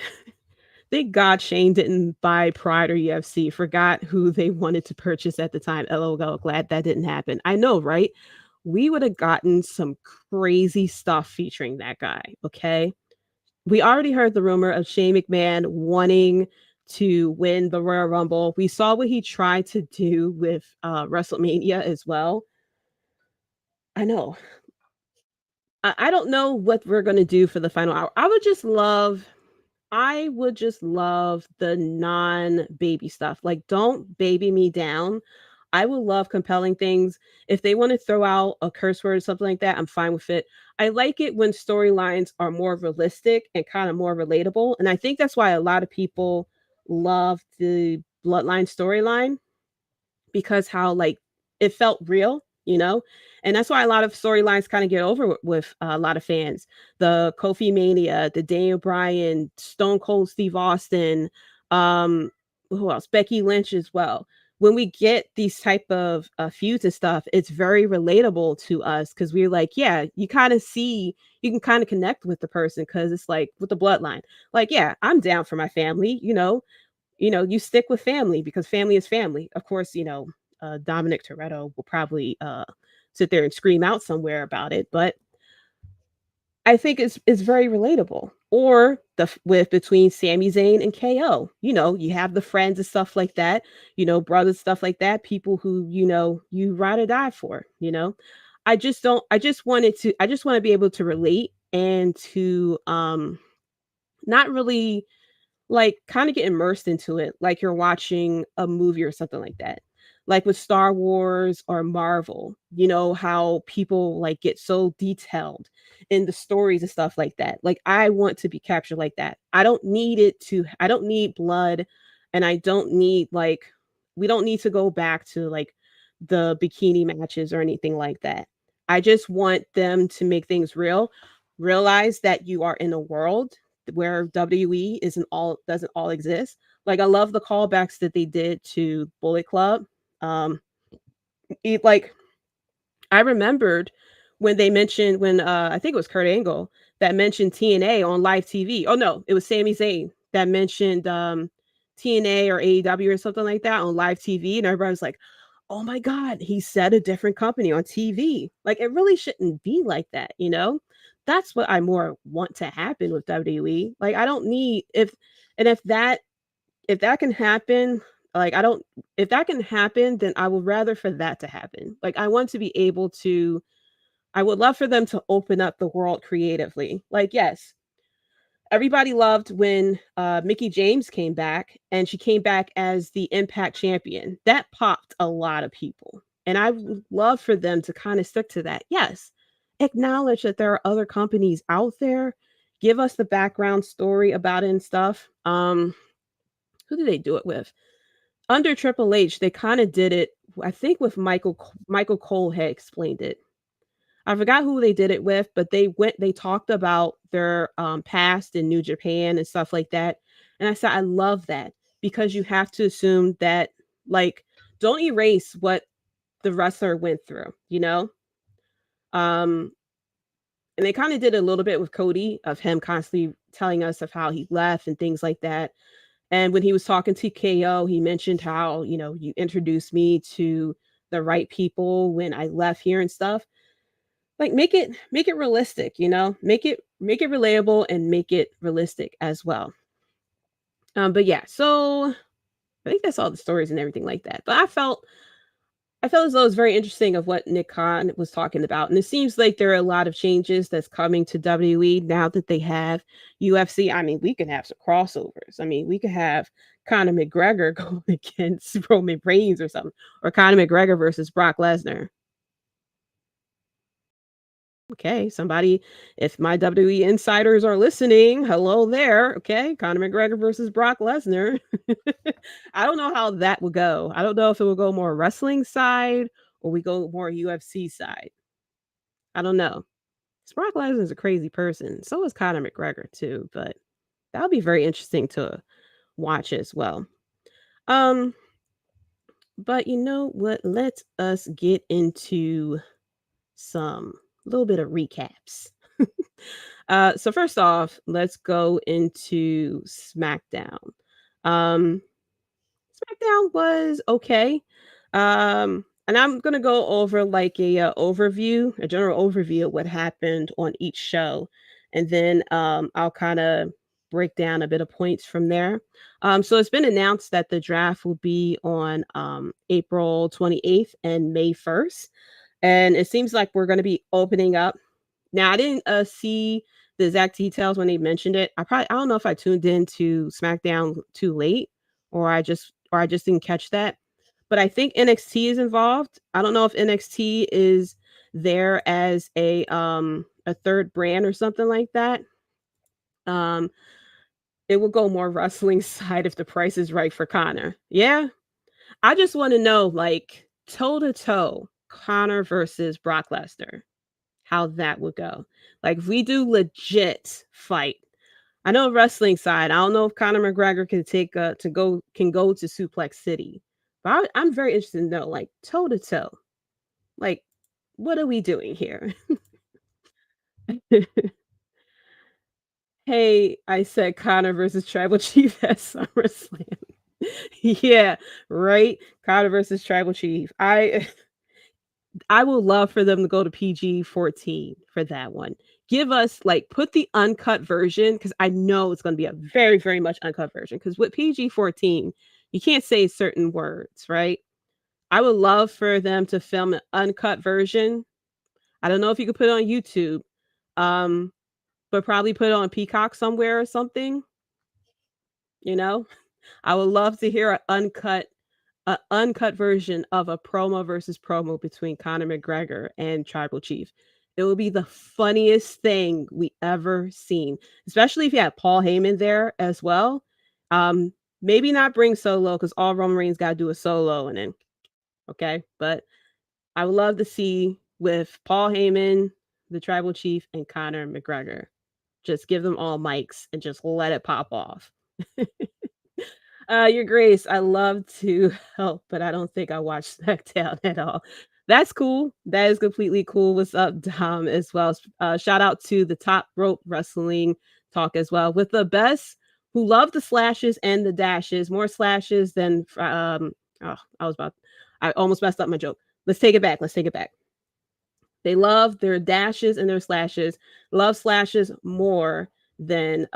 thank God Shane didn't buy Pride or UFC. Forgot who they wanted to purchase at the time. LOL, glad that didn't happen. I know, right? We would have gotten some crazy stuff featuring that guy, okay? We already heard the rumor of Shane McMahon wanting to win the Royal Rumble. We saw what he tried to do with WrestleMania as well. I know. I don't know what we're going to do for the final hour. I would just love the non-baby stuff. Like, don't baby me down. I would love compelling things. If they want to throw out a curse word or something like that, I'm fine with it. I like it when storylines are more realistic and kind of more relatable. And I think that's why a lot of people love the Bloodline storyline, because how, like, it felt real. And that's why a lot of storylines kind of get over with a lot of fans. The Kofi Mania, the Daniel Bryan, Stone Cold Steve Austin, who else? Becky Lynch as well. When we get these type of feuds and stuff, it's very relatable to us, because we're like, yeah, you can kind of connect with the person, because it's like with the Bloodline, like, yeah, I'm down for my family. You stick with family because family is family. Of course, Dominic Toretto will probably sit there and scream out somewhere about it, but I think it's very relatable. Or between Sami Zayn and KO, you have the friends and stuff like that, brothers, stuff like that, people who you ride or die for. I just want to be able to relate and to not really, like, kind of get immersed into it, like you're watching a movie or something like that. Like with Star Wars or Marvel, how people like get so detailed in the stories and stuff like that. Like, I want to be captured like that. I don't need blood, and I don't need, like, we don't need to go back to like the bikini matches or anything like that. I just want them to make things real. Realize that you are in a world where WWE doesn't all exist. Like I love the callbacks that they did to Bullet Club. Um, like I remembered when they mentioned when I think it was Kurt Angle that mentioned TNA on live TV. Oh no, it was Sami Zayn that mentioned TNA or AEW or something like that on live TV, and everybody was like, "Oh my god, he said a different company on TV." Like it really shouldn't be like that, you know? That's what I more want to happen with WWE. Like I don't need if that can happen, like I don't if that can happen, then I would rather for that to happen. Like I want to be able to I would love for them to open up the world creatively. Like yes, everybody loved when Mickey James came back and she came back as the Impact champion. That popped a lot of people. And I would love for them to kind of stick to that. Yes, acknowledge that there are other companies out there. Give us the background story about it and stuff. Who did they do it with? Under Triple H, they kind of did it, I think, with Michael Cole had explained it. I forgot who they did it with, but they talked about their past in New Japan and stuff like that. And I said, I love that because you have to assume that, like, don't erase what the wrestler went through, you know? And they kind of did a little bit with Cody of him constantly telling us of how he left and things like that. And when he was talking to KO, he mentioned how, you know, you introduced me to the right people when I left here and stuff. Like make it realistic, you know? Make it relatable and make it realistic as well. But yeah, so I think that's all the stories and everything like that. But I felt as though it was very interesting of what Nick Khan was talking about. And it seems like there are a lot of changes that's coming to WWE now that they have UFC. I mean, we can have some crossovers. I mean, we could have Conor McGregor going against Roman Reigns or something, or Conor McGregor versus Brock Lesnar. Okay, somebody, if my WWE insiders are listening, hello there. Okay, Conor McGregor versus Brock Lesnar. I don't know how that would go. I don't know if it will go more wrestling side or we go more UFC side. I don't know. Brock Lesnar is a crazy person. So is Conor McGregor too, but that would be very interesting to watch as well. But you know what? Let us get into some little bit of recaps. So first off, let's go into SmackDown. SmackDown was okay. And I'm gonna go over like a overview, a general overview of what happened on each show, and then I'll kind of break down a bit of points from there. So it's been announced that the draft will be on April 28th and May 1st, and it seems like we're going to be opening up. Now I didn't see the exact details when they mentioned it. I don't know if I tuned in to SmackDown too late or I just didn't catch that. But I think NXT is involved. I don't know if NXT is there as a third brand or something like that. It will go more wrestling side if the price is right for Connor. Yeah. I just want to know, like, toe to toe, Connor versus Brock Lesnar, how that would go. Like, if we do legit fight, I know wrestling side. I don't know if Conor McGregor can go to Suplex City, but I'm very interested to know, like, toe to toe, like, what are we doing here? Hey, I said Conor versus Tribal Chief at SummerSlam. Yeah, right. Conor versus Tribal Chief. I would love for them to go to PG-14 for that one. Give us like put the uncut version because I know it's going to be a very, very much uncut version. Because with PG-14, you can't say certain words, right? I would love for them to film an uncut version. I don't know if you could put it on YouTube, but probably put it on Peacock somewhere or something. You know, I would love to hear an uncut version of a promo versus promo between Conor McGregor and Tribal Chief. It would be the funniest thing we ever seen, especially if you had Paul Heyman there as well. Maybe not bring Solo because all Roman Reigns got to do a solo and then Okay, but I would love to see with Paul Heyman, the Tribal Chief, and Conor McGregor. Just give them all mics and just let it pop off. Your Grace, I love to help, but I don't think I watch SmackDown at all. That's cool. That is completely cool. What's up, Dom, as well? Shout out to the Top Rope Wrestling Talk as well, with the best who love the slashes and the dashes. More slashes than I almost messed up my joke. Let's take it back. They love their dashes and their slashes. Love slashes more than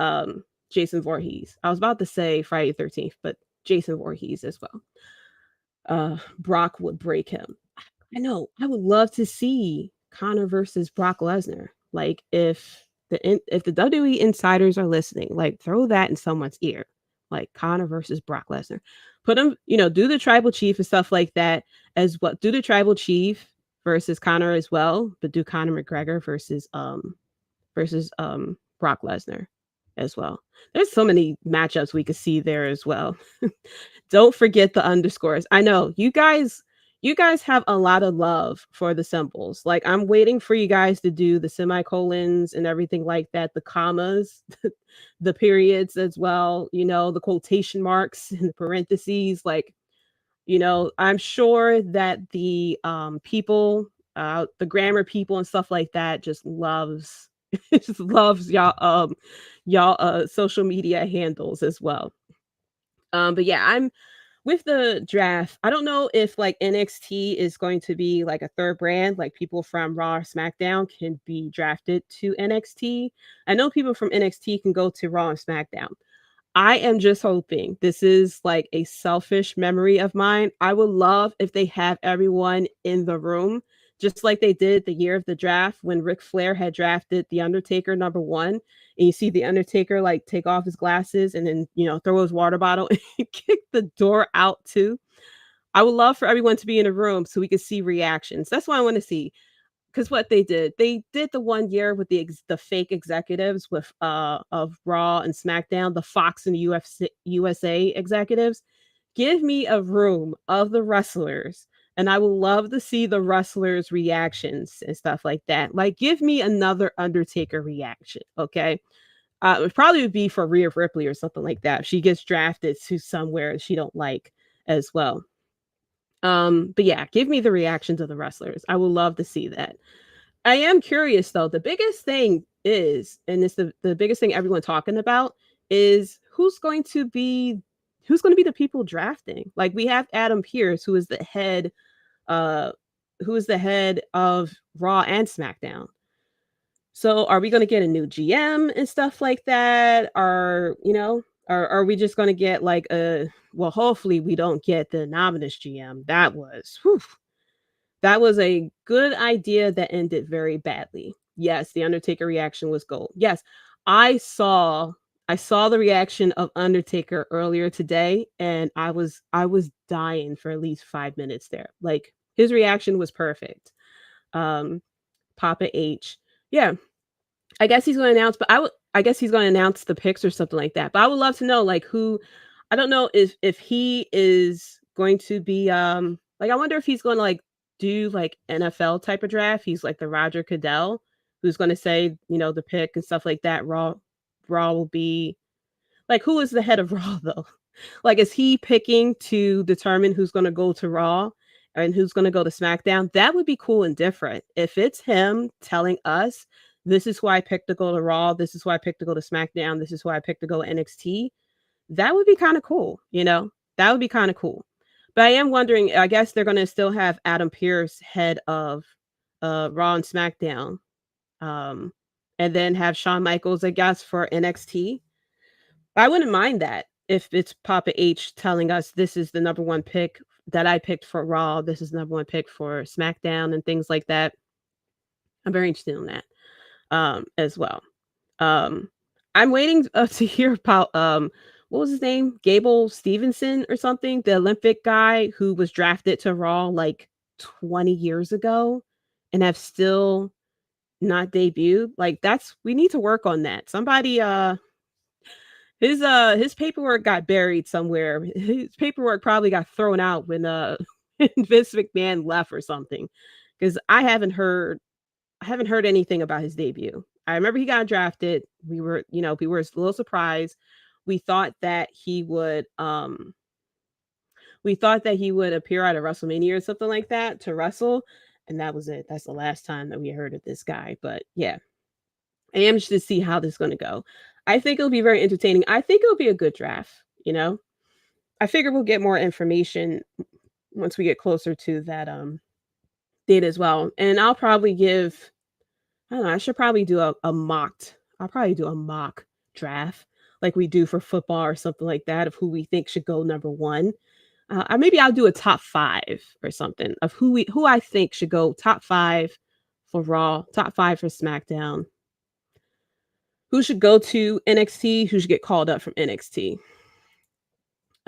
Jason Voorhees. I was about to say Friday the 13th, but Jason Voorhees as well. Brock would break him. I know. I would love to see Conor versus Brock Lesnar. Like if the WWE insiders are listening, like throw that in someone's ear. Like Conor versus Brock Lesnar. Put him, do the Tribal Chief and stuff like that as well. Do the Tribal Chief versus Conor as well, but do Conor McGregor versus Brock Lesnar as well. There's so many matchups we could see there as well. Don't forget the underscores. I know you guys have a lot of love for the symbols. Like I'm waiting for you guys to do the semicolons and everything like that, the commas, the periods as well, the quotation marks and the parentheses. Like, I'm sure that the people, the grammar people and stuff like that just loves y'all social media handles as well. But yeah, I'm with the draft. I don't know if like NXT is going to be like a third brand, like people from Raw or SmackDown can be drafted to NXT. I know people from NXT can go to Raw and SmackDown. I am just hoping, this is like a selfish memory of mine. I would love if they have everyone in the room, just like they did the year of the draft when Ric Flair had drafted The Undertaker #1. And you see The Undertaker like take off his glasses and then, throw his water bottle and kick the door out too. I would love for everyone to be in a room so we could see reactions. That's what I want to see. Because what they did the 1 year with the fake executives with of Raw and SmackDown, the Fox and USA executives. Give me a room of the wrestlers, and I would love to see the wrestlers' reactions and stuff like that. Like, give me another Undertaker reaction, okay? It would probably be for Rhea Ripley or something like that. If she gets drafted to somewhere she don't like as well. But yeah, give me the reactions of the wrestlers. I would love to see that. I am curious though. The biggest thing is, and it's the biggest thing everyone talking about is who's going to be the people drafting. Like we have Adam Pearce, who is the head of Raw and SmackDown. So are we going to get a new GM and stuff like that? Are we just going to get like hopefully we don't get the anonymous GM. That was a good idea that ended very badly. Yes, the Undertaker reaction was gold. Yes, I saw the reaction of Undertaker earlier today, and I was dying for at least 5 minutes there. Like his reaction was perfect. Papa H. Yeah. I guess he's going to announce, but I guess he's going to announce the picks or something like that. But I would love to know like who. I don't know if he is going to be like I wonder if he's going to like do like NFL type of draft. He's like the Roger Goodell who's going to say, the pick and stuff like that. Raw will be like, who is the head of Raw though? Like, is he picking to determine who's going to go to Raw and who's going to go to SmackDown? That would be cool and different. If it's him telling us, this is who I picked to go to Raw, this is who I picked to go to SmackDown, this is who I picked to go to NXT, that would be kind of cool, That would be kind of cool. But I am wondering, I guess they're going to still have Adam Pearce head of Raw and SmackDown. And then have Shawn Michaels, I guess, for NXT. I wouldn't mind that if it's Papa H telling us this is the #1 pick that I picked for Raw. This is the #1 pick for SmackDown and things like that. I'm very interested in that as well. I'm waiting to hear about what was his name? Gable Stevenson or something, the Olympic guy who was drafted to Raw like 20 years ago and have still not debuted. Like we need to work on that. Somebody his paperwork got buried somewhere. His paperwork probably got thrown out when Vince McMahon left or something, because I haven't heard anything about his debut. I remember he got drafted. We were a little surprised. We thought that he would appear at a WrestleMania or something like that to wrestle, and that was it. That's the last time that we heard of this guy. But yeah, I am interested to see how this is going to go. I think it'll be very entertaining. I think it'll be a good draft. I figure we'll get more information once we get closer to that date as well. And I'll probably give, I don't know, I should probably do I'll probably do a mock draft like we do for football or something like that, of who we think should go number one. Or maybe I'll do a top 5 or something of who I think should go top 5 for Raw, top 5 for SmackDown. Who should go to NXT? Who should get called up from NXT?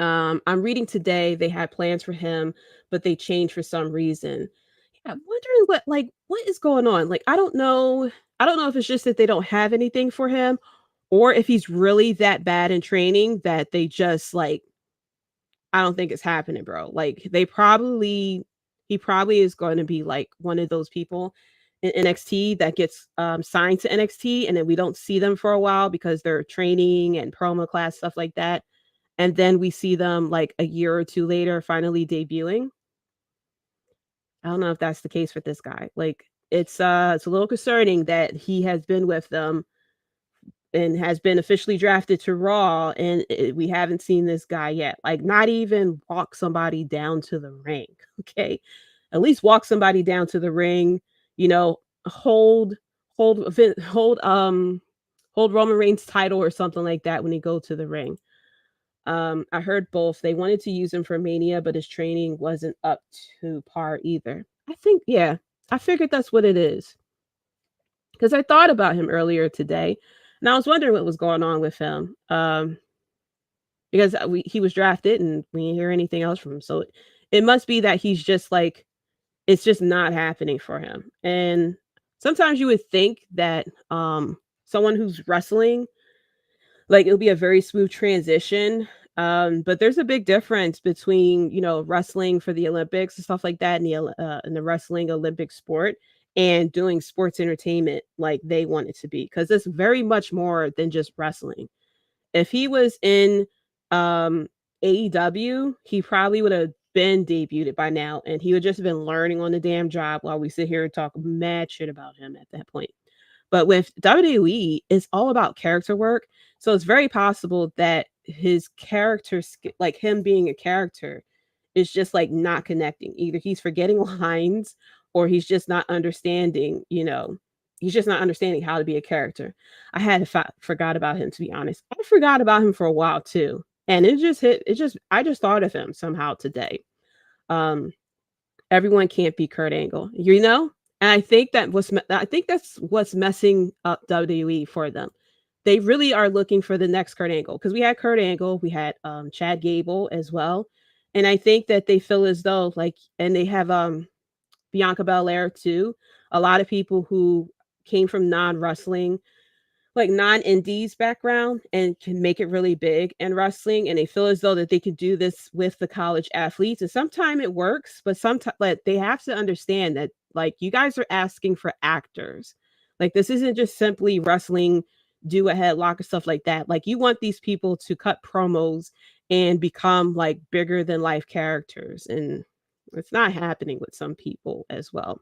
I'm reading today they had plans for him, but they changed for some reason. Yeah, I'm wondering what is going on. Like, I don't know. I don't know if it's just that they don't have anything for him, or if he's really that bad in training that they just I don't think it's happening, bro. Like, he probably is going to be like one of those people in NXT that gets signed to NXT, and then we don't see them for a while because they're training and promo class, stuff like that. And then we see them like a year or two later finally debuting. I don't know if that's the case with this guy. Like, it's a little concerning that he has been with them and has been officially drafted to Raw, and we haven't seen this guy yet. Like, not even walk somebody down to the ring. Okay, at least walk somebody down to the ring. Hold Roman Reigns' title or something like that when he go to the ring. I heard both. They wanted to use him for Mania, but his training wasn't up to par either. I think, yeah, I figured that's what it is. Because I thought about him earlier today, and I was wondering what was going on with him. Because he was drafted, and we didn't hear anything else from him. So it must be that he's just like, it's just not happening for him. And sometimes you would think that someone who's wrestling, like, it'll be a very smooth transition. But there's a big difference between, wrestling for the Olympics and stuff like that, in the wrestling Olympic sport, and doing sports entertainment like they want it to be, because it's very much more than just wrestling. If he was in AEW, he probably would have been debuted by now, and he would just have been learning on the damn job while we sit here and talk mad shit about him at that point. But with WWE, it's all about character work. So it's very possible that his character, like him being a character, is just like not connecting. Either he's forgetting lines, or he's just not understanding, he's just not understanding how to be a character. I had forgot about him, to be honest. I forgot about him for a while too. And I just thought of him somehow today. Everyone can't be Kurt Angle, And I think that's what's messing up WWE for them. They really are looking for the next Kurt Angle, because we had Kurt Angle, we had Chad Gable as well, and I think that they feel as though and they have Bianca Belair too. A lot of people who came from non-wrestling, like non-indies background, and can make it really big in wrestling, and they feel as though that they could do this with the college athletes, and sometimes it works, but sometimes they have to understand that you guys are asking for actors. Like, this isn't just simply wrestling, do a headlock or stuff like that. Like, you want these people to cut promos and become like bigger than life characters, and it's not happening with some people as well.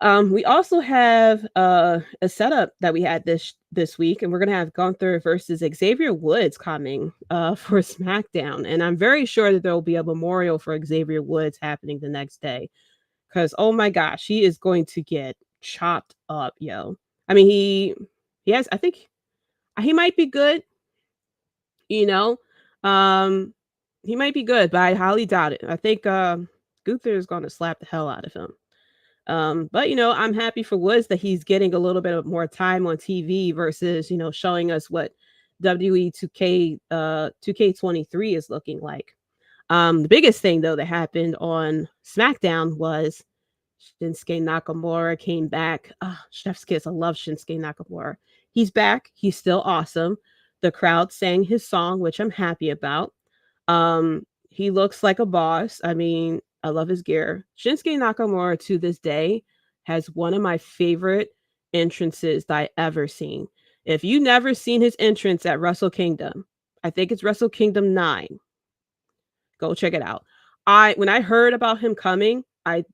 We also have a setup that we had this week, and we're gonna have Gunther versus Xavier Woods coming for SmackDown, and I'm very sure that there will be a memorial for Xavier Woods happening the next day, because oh my gosh, he is going to get chopped up, yo. I mean, he has, I think he might be good, he might be good, but I highly doubt it. I think Gunther is going to slap the hell out of him. But I'm happy for Woods that he's getting a little bit of more time on TV versus, showing us what WWE 2K23 is looking like. The biggest thing though that happened on SmackDown was Shinsuke Nakamura came back. Chef's kiss. I love Shinsuke Nakamura. He's back. He's still awesome. The crowd sang his song, which I'm happy about. He looks like a boss. I mean, I love his gear. Shinsuke Nakamura to this day has one of my favorite entrances that I ever seen. If you never seen his entrance at Wrestle Kingdom, I think it's Wrestle Kingdom 9. Go check it out. When I heard about him coming, I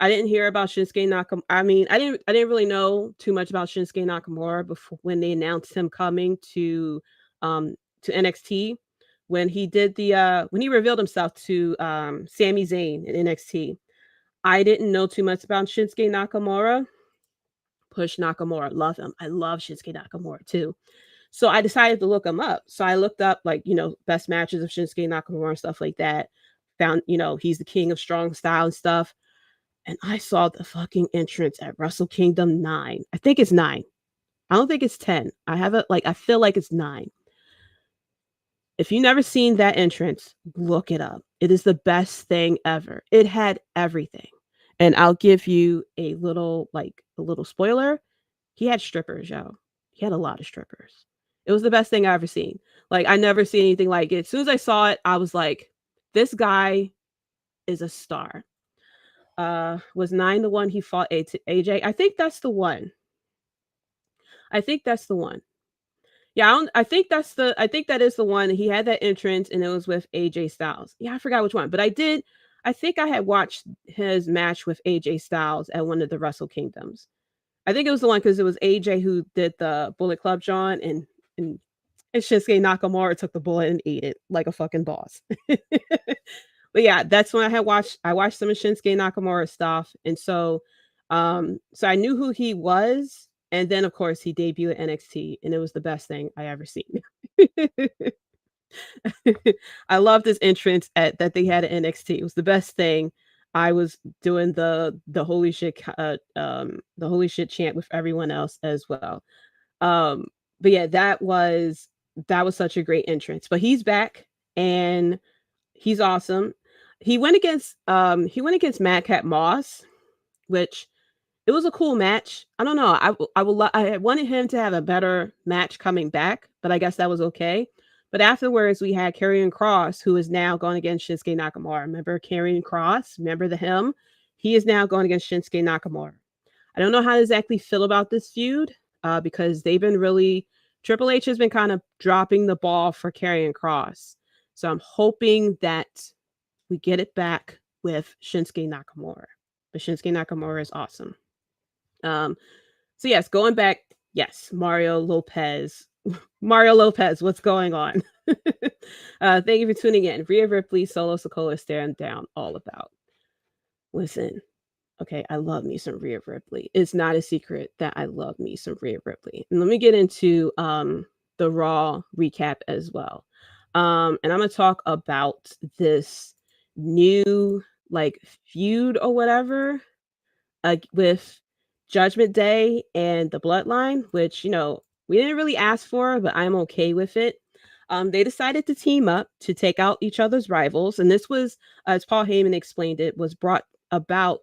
didn't hear about Shinsuke Nakamura. I mean, I didn't really know too much about Shinsuke Nakamura before when they announced him coming to NXT. When he did when he revealed himself to Sami Zayn in NXT. I didn't know too much about Shinsuke Nakamura. Push Nakamura, love him. I love Shinsuke Nakamura too. So I decided to look him up. So I looked up best matches of Shinsuke Nakamura and stuff like that. Found, he's the king of strong style and stuff. And I saw the fucking entrance at Wrestle Kingdom 9. I think it's 9. I don't think it's 10. I feel like it's 9. If you've never seen that entrance, look it up. It is the best thing ever. It had everything. And I'll give you a little spoiler. He had strippers, yo. He had a lot of strippers. It was the best thing I ever seen. Like, I never seen anything like it. As soon as I saw it, I was like, this guy is a star. Was 9 the one he fought AJ? I think that's the one. Yeah, I think that is the one. He had that entrance and it was with AJ Styles. Yeah, I forgot which one, but I think I had watched his match with AJ Styles at one of the Wrestle Kingdoms. I think it was the one because it was AJ who did the Bullet Club John and Shinsuke Nakamura took the bullet and ate it like a fucking boss. But yeah, that's when I watched some of Shinsuke Nakamura stuff. And so I knew who he was. And then, of course, he debuted at NXT, and it was the best thing I ever seen. I loved this entrance that they had at NXT. It was the best thing. I was doing the holy shit chant with everyone else as well. But yeah, that was such a great entrance. But he's back and he's awesome. He went against Madcap Moss, which it was a cool match. I don't know. I wanted him to have a better match coming back, but I guess that was okay. But afterwards, we had Karrion Kross, who is now going against Shinsuke Nakamura. Remember Karrion Kross? Remember him? He is now going against Shinsuke Nakamura. I don't know how to exactly feel about this feud because Triple H has been kind of dropping the ball for Karrion Kross. So I'm hoping that we get it back with Shinsuke Nakamura. But Shinsuke Nakamura is awesome. So yes, going back, yes, Mario Lopez, what's going on? Thank you for tuning in. Rhea Ripley, Solo Sikoa, staring down all about. Listen, okay, I love me some Rhea Ripley. It's not a secret that I love me some Rhea Ripley. And let me get into the Raw recap as well. And I'm gonna talk about this new feud or whatever with Judgment Day and the Bloodline, which we didn't really ask for, but I'm okay with it. They decided to team up to take out each other's rivals, and this was, as Paul Heyman explained it, was brought about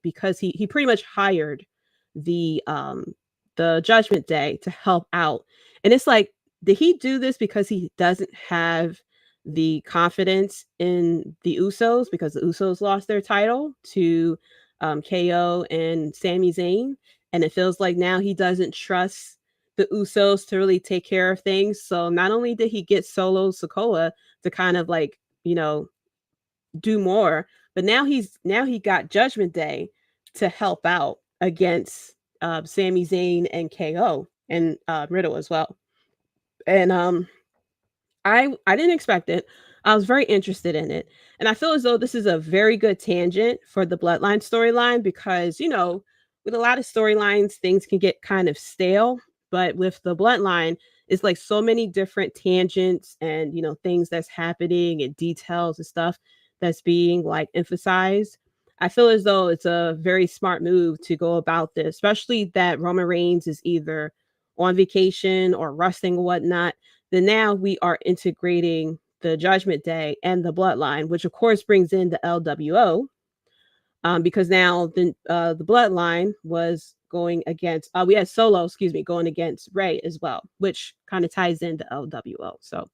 because he pretty much hired the Judgment Day to help out. And it's like, did he do this because he doesn't have the confidence in the Usos because the Usos lost their title to KO and Sami Zayn, and it feels like now he doesn't trust the Usos to really take care of things. So not only did he get Solo Sikoa to kind of do more, but now he got Judgment Day to help out against Sami Zayn and KO and Riddle as well. And I didn't expect it. I was very interested in it. And I feel as though this is a very good tangent for the Bloodline storyline because, with a lot of storylines, things can get kind of stale. But with the Bloodline, it's like so many different tangents and, things that's happening and details and stuff that's being emphasized. I feel as though it's a very smart move to go about this, especially that Roman Reigns is either on vacation or resting or whatnot. Then now we are integrating the Judgment Day and the Bloodline, which of course brings in the LWO, because now the Bloodline was going against we had Solo, going against Rey as well, which kind of ties into LWO. So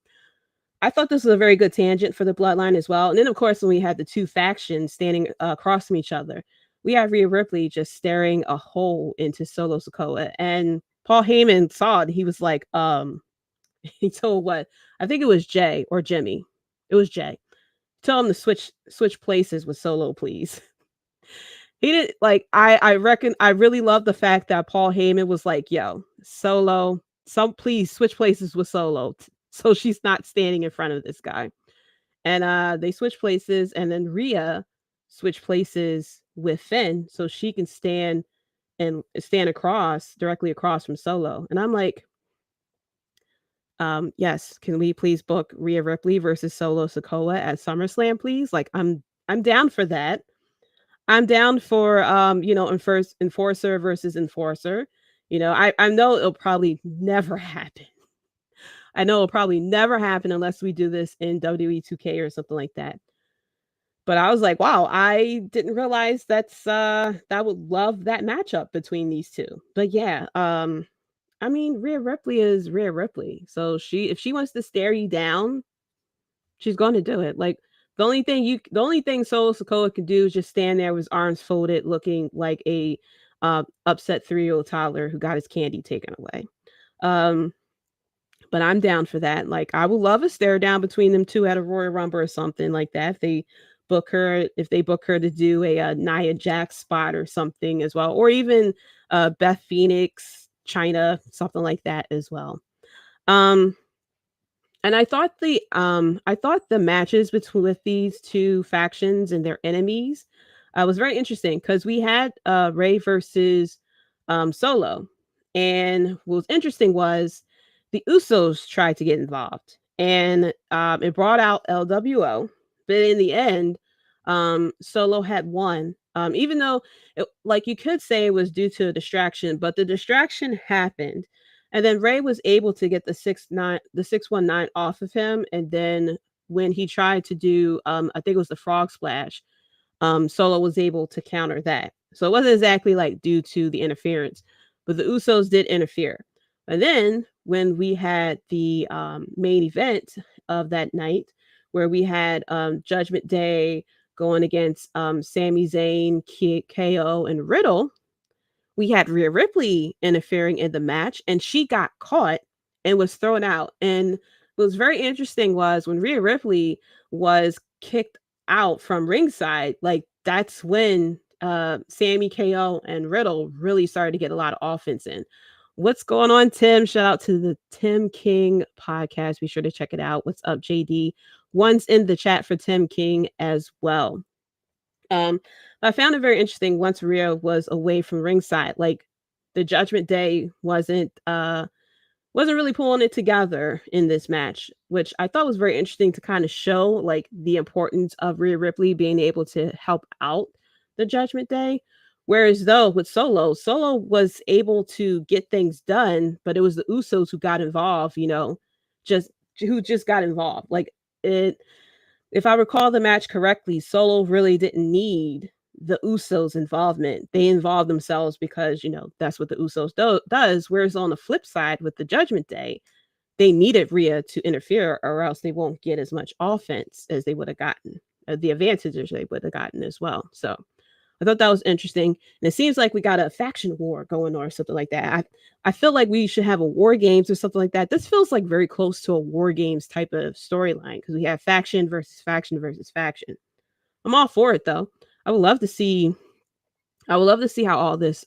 I thought this was a very good tangent for the Bloodline as well. And then, of course, when we had the two factions standing across from each other, we had Rhea Ripley just staring a hole into Solo Sikoa. And Paul Heyman saw it. He was like, he told what? I think it was Jay or Jimmy. It was Jay. Tell him to switch places with Solo, please. He didn't like. I reckon I really love the fact that Paul Heyman was like, "Yo, Solo, please switch places with Solo, so she's not standing in front of this guy." And they switch places, and then Rhea switched places with Finn, so she can stand directly across from Solo. And I'm like, yes, can we please book Rhea Ripley versus Solo Sikoa at SummerSlam, please? Like, I'm down for that. I'm down for enforcer versus enforcer. I know it'll probably never happen. I know it'll probably never happen unless we do this in WWE 2K or something like that. But I was like, wow, I didn't realize that would love that matchup between these two. But yeah, I mean, Rhea Ripley is Rhea Ripley. So if she wants to stare you down, she's going to do it. Like, the only thing Solo Sikoa can do is just stand there with his arms folded, looking like a upset 3-year-old toddler who got his candy taken away. But I'm down for that. Like, I would love a stare down between them two at a Royal Rumble or something like that. If they book her to do a Nia Jax spot or something as well, or even Beth Phoenix, China, something like that as well. And I thought the matches with these two factions and their enemies was very interesting because we had Rey versus Solo, and what was interesting was the Usos tried to get involved, and it brought out LWO, but in the end, Solo had won. Even though, you could say it was due to a distraction, but the distraction happened. And then Rey was able to get the 619 off of him. And then when he tried to do, I think it was the frog splash, Solo was able to counter that. So it wasn't exactly like due to the interference, but the Usos did interfere. And then when we had the main event of that night, where we had Judgment Day going against Sami Zayn, KO, and Riddle, we had Rhea Ripley interfering in the match, and she got caught and was thrown out. And what was very interesting was when Rhea Ripley was kicked out from ringside, like, that's when Sammy, KO, and Riddle really started to get a lot of offense in. What's going on, Tim? Shout out to the Tim King podcast. Be sure to check it out. What's up, Jaydee? One's in the chat for Tim King as well. I found it very interesting once Rhea was away from ringside. Like, the Judgment Day wasn't really pulling it together in this match, which I thought was very interesting to kind of show like the importance of Rhea Ripley being able to help out the Judgment Day. Whereas though with Solo was able to get things done, but it was the Usos who got involved, who just got involved. Like, if I recall the match correctly, Solo really didn't need the Usos' involvement. They involved themselves because, that's what the Usos does. Whereas on the flip side with the Judgment Day, they needed Rhea to interfere or else they won't get as much offense as they would have gotten, the advantages they would have gotten as well. So I thought that was interesting. And it seems like we got a faction war going on or something like that. I feel like we should have a War Games or something like that. This feels like very close to a War Games type of storyline because we have faction versus faction versus faction. I'm all for it though. I would love to see how all this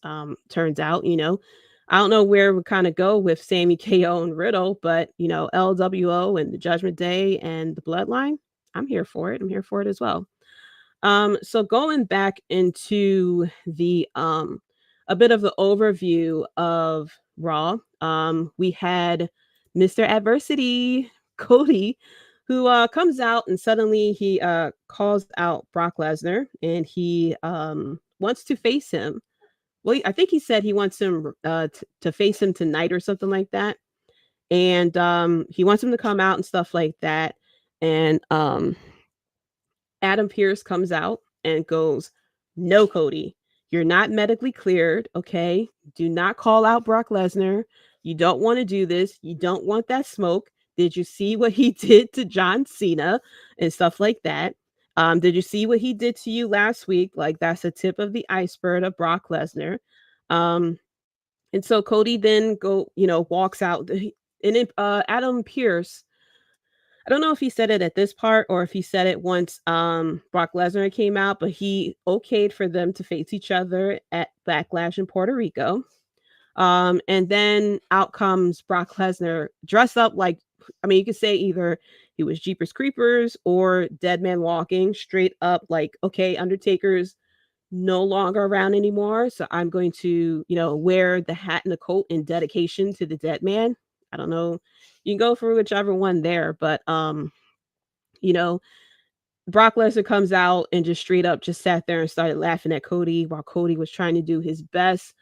turns out. I don't know where we kind of go with Sammy, KO, and Riddle, but LWO and the Judgment Day and the Bloodline, I'm here for it. I'm here for it as well. So going back into the a bit of the overview of Raw, we had Mr. Adversity, Cody, who comes out and suddenly he calls out Brock Lesnar and he wants to face him. Well, I think he said he wants him to face him tonight or something like that. And he wants him to come out and stuff like that. And Adam Pearce comes out and goes, "No, Cody, you're not medically cleared. Okay. Do not call out Brock Lesnar. You don't want to do this. You don't want that smoke. Did you see what he did to John Cena and stuff like that? Did you see what he did to you last week? Like, that's the tip of the iceberg of Brock Lesnar. And so Cody then walks out. Adam Pierce, I don't know if he said it at this part or if he said it once Brock Lesnar came out, but he okayed for them to face each other at Backlash in Puerto Rico. And then out comes Brock Lesnar dressed up like, I mean, you could say either he was Jeepers Creepers or Dead Man Walking, straight up like, okay, Undertaker's no longer around anymore. So I'm going to, wear the hat and the coat in dedication to the dead man. I don't know. You can go for whichever one there, but you know, Brock Lesnar comes out and just straight up just sat there and started laughing at Cody while Cody was trying to do his best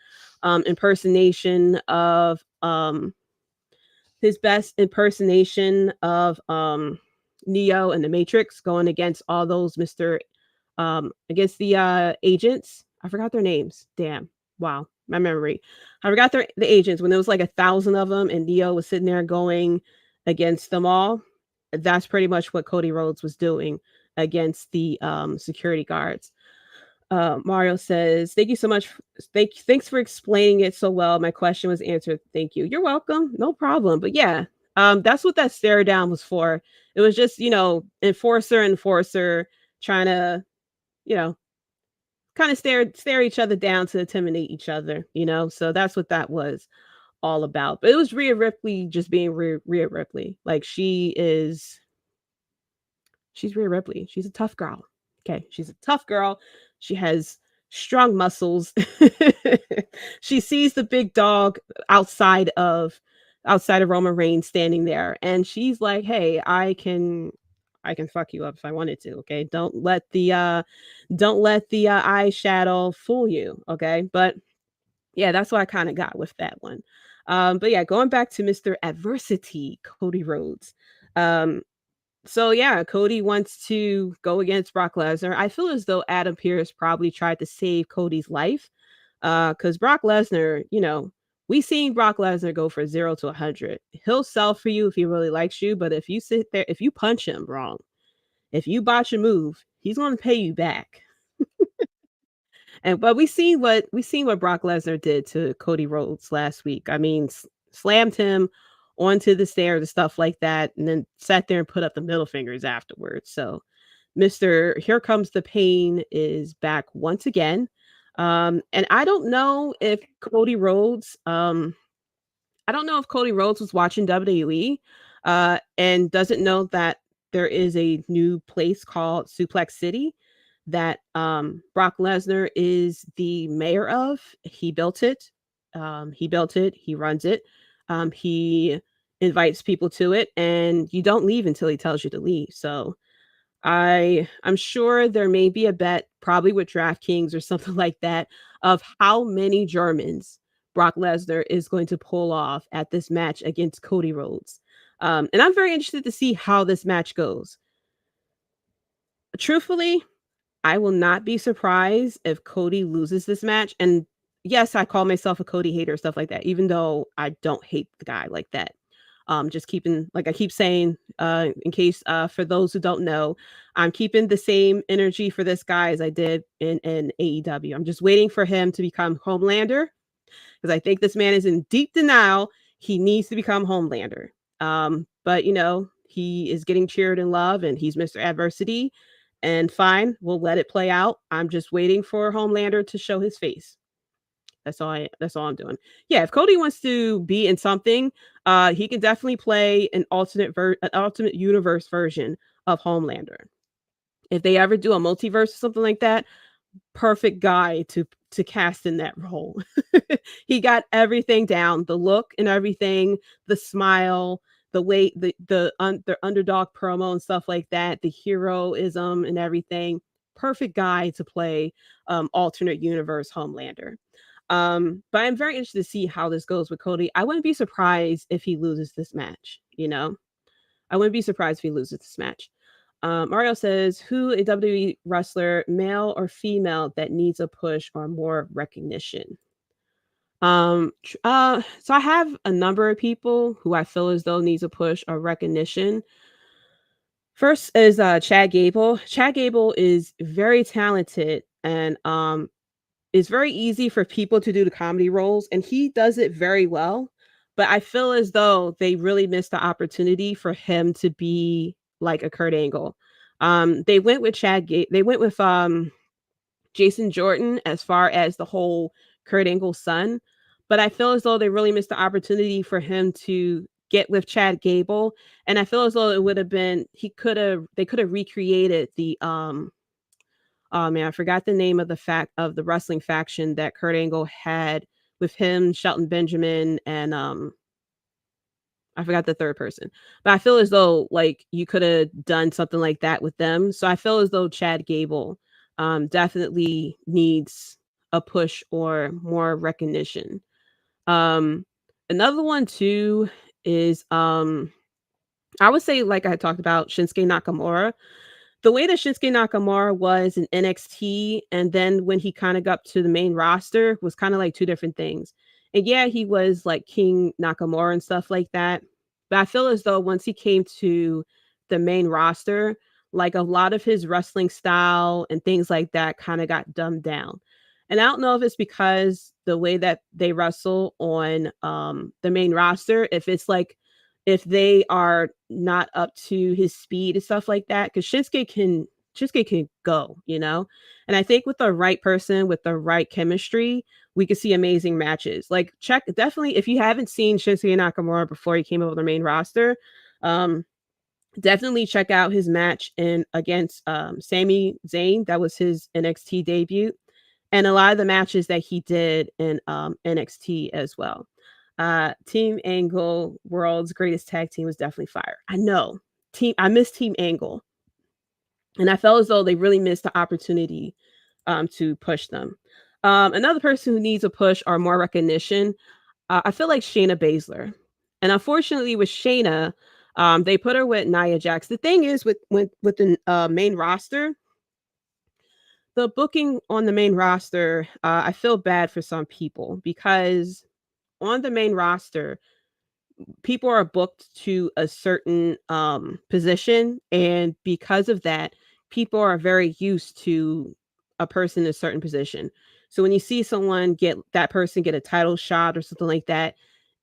impersonation of Neo and the Matrix, going against all those against the agents. I forgot their names. Damn. Wow. My memory. I forgot the agents when there was like 1,000 of them and Neo was sitting there going against them all. That's pretty much what Cody Rhodes was doing against the security guards. Mario says, thank you so much. Thanks for explaining it so well. My question was answered. Thank you. You're welcome. No problem. But yeah, that's what that stare down was for. It was just, enforcer trying to, kind of stare each other down to intimidate each other, so that's what that was all about. But it was Rhea Ripley just being Rhea Ripley. Like, she's Rhea Ripley. She's a tough girl. Okay, she's a tough girl. She has strong muscles. She sees the big dog outside of Roman Reigns standing there, and she's like, hey, I can fuck you up if I wanted to. Okay, don't let the eyeshadow fool you. Okay, but yeah, that's what I kind of got with that one. But yeah, going back to Mr. Adversity, Cody Rhodes. So yeah, Cody wants to go against Brock Lesnar. I feel as though Adam Pearce probably tried to save Cody's life. Because Brock Lesnar, we've seen Brock Lesnar go from 0 to 100. He'll sell for you if he really likes you, but if you sit there, if you punch him wrong, if you botch a move, he's going to pay you back. But we seen what Brock Lesnar did to Cody Rhodes last week. I mean, slammed him onto the stairs and stuff like that, and then sat there and put up the middle fingers afterwards. So Mr. Here Comes the Pain is back once again. And I don't know if Cody Rhodes was watching WWE and doesn't know that there is a new place called Suplex City that Brock Lesnar is the mayor of. He built it. He runs it. He invites people to it, and you don't leave until he tells you to leave. So I'm sure there may be a bet, probably with DraftKings or something like that, of how many Germans Brock Lesnar is going to pull off at this match against Cody Rhodes. And I'm very interested to see how this match goes. Truthfully, I will not be surprised if Cody loses this match. And yes, I call myself a Cody hater, stuff like that, even though I don't hate the guy like that. Just keeping, like I keep saying, in case for those who don't know, I'm keeping the same energy for this guy as I did in AEW. I'm just waiting for him to become Homelander, because I think this man is in deep denial. He needs to become Homelander. But he is getting cheered and love, and he's Mr. Adversity. And fine, we'll let it play out. I'm just waiting for Homelander to show his face. That's all I'm doing. Yeah, if Cody wants to be in something, he can definitely play an alternate universe version of Homelander. If they ever do a multiverse or something like that, perfect guy to cast in that role. He got everything down, the look and everything, the smile, the way the underdog promo and stuff like that, the heroism and everything. Perfect guy to play alternate universe Homelander. But I'm very interested to see how this goes with Cody. I wouldn't be surprised if he loses this match. I wouldn't be surprised if he loses this match. Mario says, who a WWE wrestler, male or female, that needs a push or more recognition? So I have a number of people who I feel as though needs a push or recognition. First is Chad Gable. Chad Gable is very talented and it's very easy for people to do the comedy roles and he does it very well. But I feel as though they really missed the opportunity for him to be like a Kurt Angle. They went with they went with Jason Jordan as far as the whole Kurt Angle son, but I feel as though they really missed the opportunity for him to get with Chad Gable, and I feel as though it would have been they could have recreated the oh man, I forgot the name of the wrestling faction that Kurt Angle had with him, Shelton Benjamin, and I forgot the third person. But I feel as though like you could have done something like that with them. So I feel as though Chad Gable definitely needs a push or more recognition. Um Another one too is I would say like I talked about Shinsuke Nakamura. The way that Shinsuke Nakamura was in NXT and then when he kind of got to the main roster was kind of like two different things. And yeah, he was like King Nakamura and stuff like that. But I feel as though once he came to the main roster, like a lot of his wrestling style and things like that kind of got dumbed down. And I don't know if it's because the way that they wrestle on the main roster, if it's like if they are not up to his speed and stuff like that, because Shinsuke can go, you know? And I think with the right person, with the right chemistry, we could see amazing matches. Like check definitely if you haven't seen Shinsuke Nakamura before he came over the main roster, um, definitely check out his match in against Sami Zayn. That was his NXT debut. And a lot of the matches that he did in NXT as well. Team Angle, world's greatest tag team was definitely fire. I know. I miss Team Angle. And I felt as though they really missed the opportunity to push them. Another person who needs a push or more recognition, I feel like Shayna Baszler. And unfortunately with Shayna, they put her with Nia Jax. The thing is with the main roster, the booking on the main roster, I feel bad for some people because on the main roster, people are booked to a certain position, and because of that, people are very used to a person in a certain position. So when you see someone get a title shot or something like that,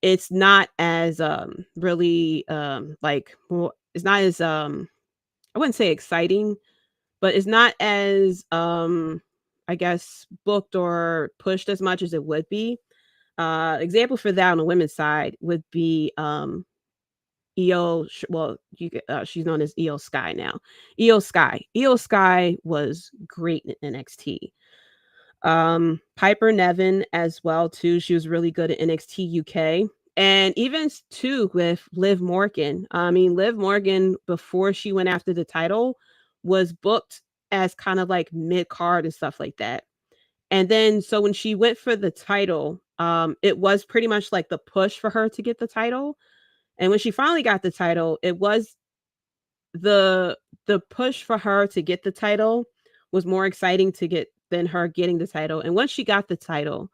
it's not as really like well, it's not as I wouldn't say exciting, but it's not as I guess booked or pushed as much as it would be. Example for that on the women's side would be she's known as Io Sky now. Io Sky was great in NXT. Piper Niven as well too. She was really good at NXT UK. And even too with Liv Morgan. I mean, Liv Morgan before she went after the title was booked as kind of like mid card and stuff like that. And then so when she went for the title, it was pretty much like the push for her to get the title. And when she finally got the title, it was the push for her to get the title was more exciting to get than her getting the title. And once she got the title,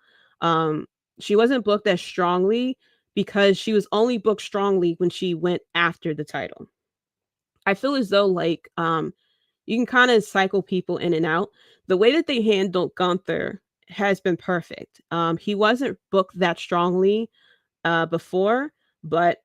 she wasn't booked as strongly because she was only booked strongly when she went after the title. I feel as though like you can kind of cycle people in and out. The way that they handled Gunther has been perfect. He wasn't booked that strongly before, but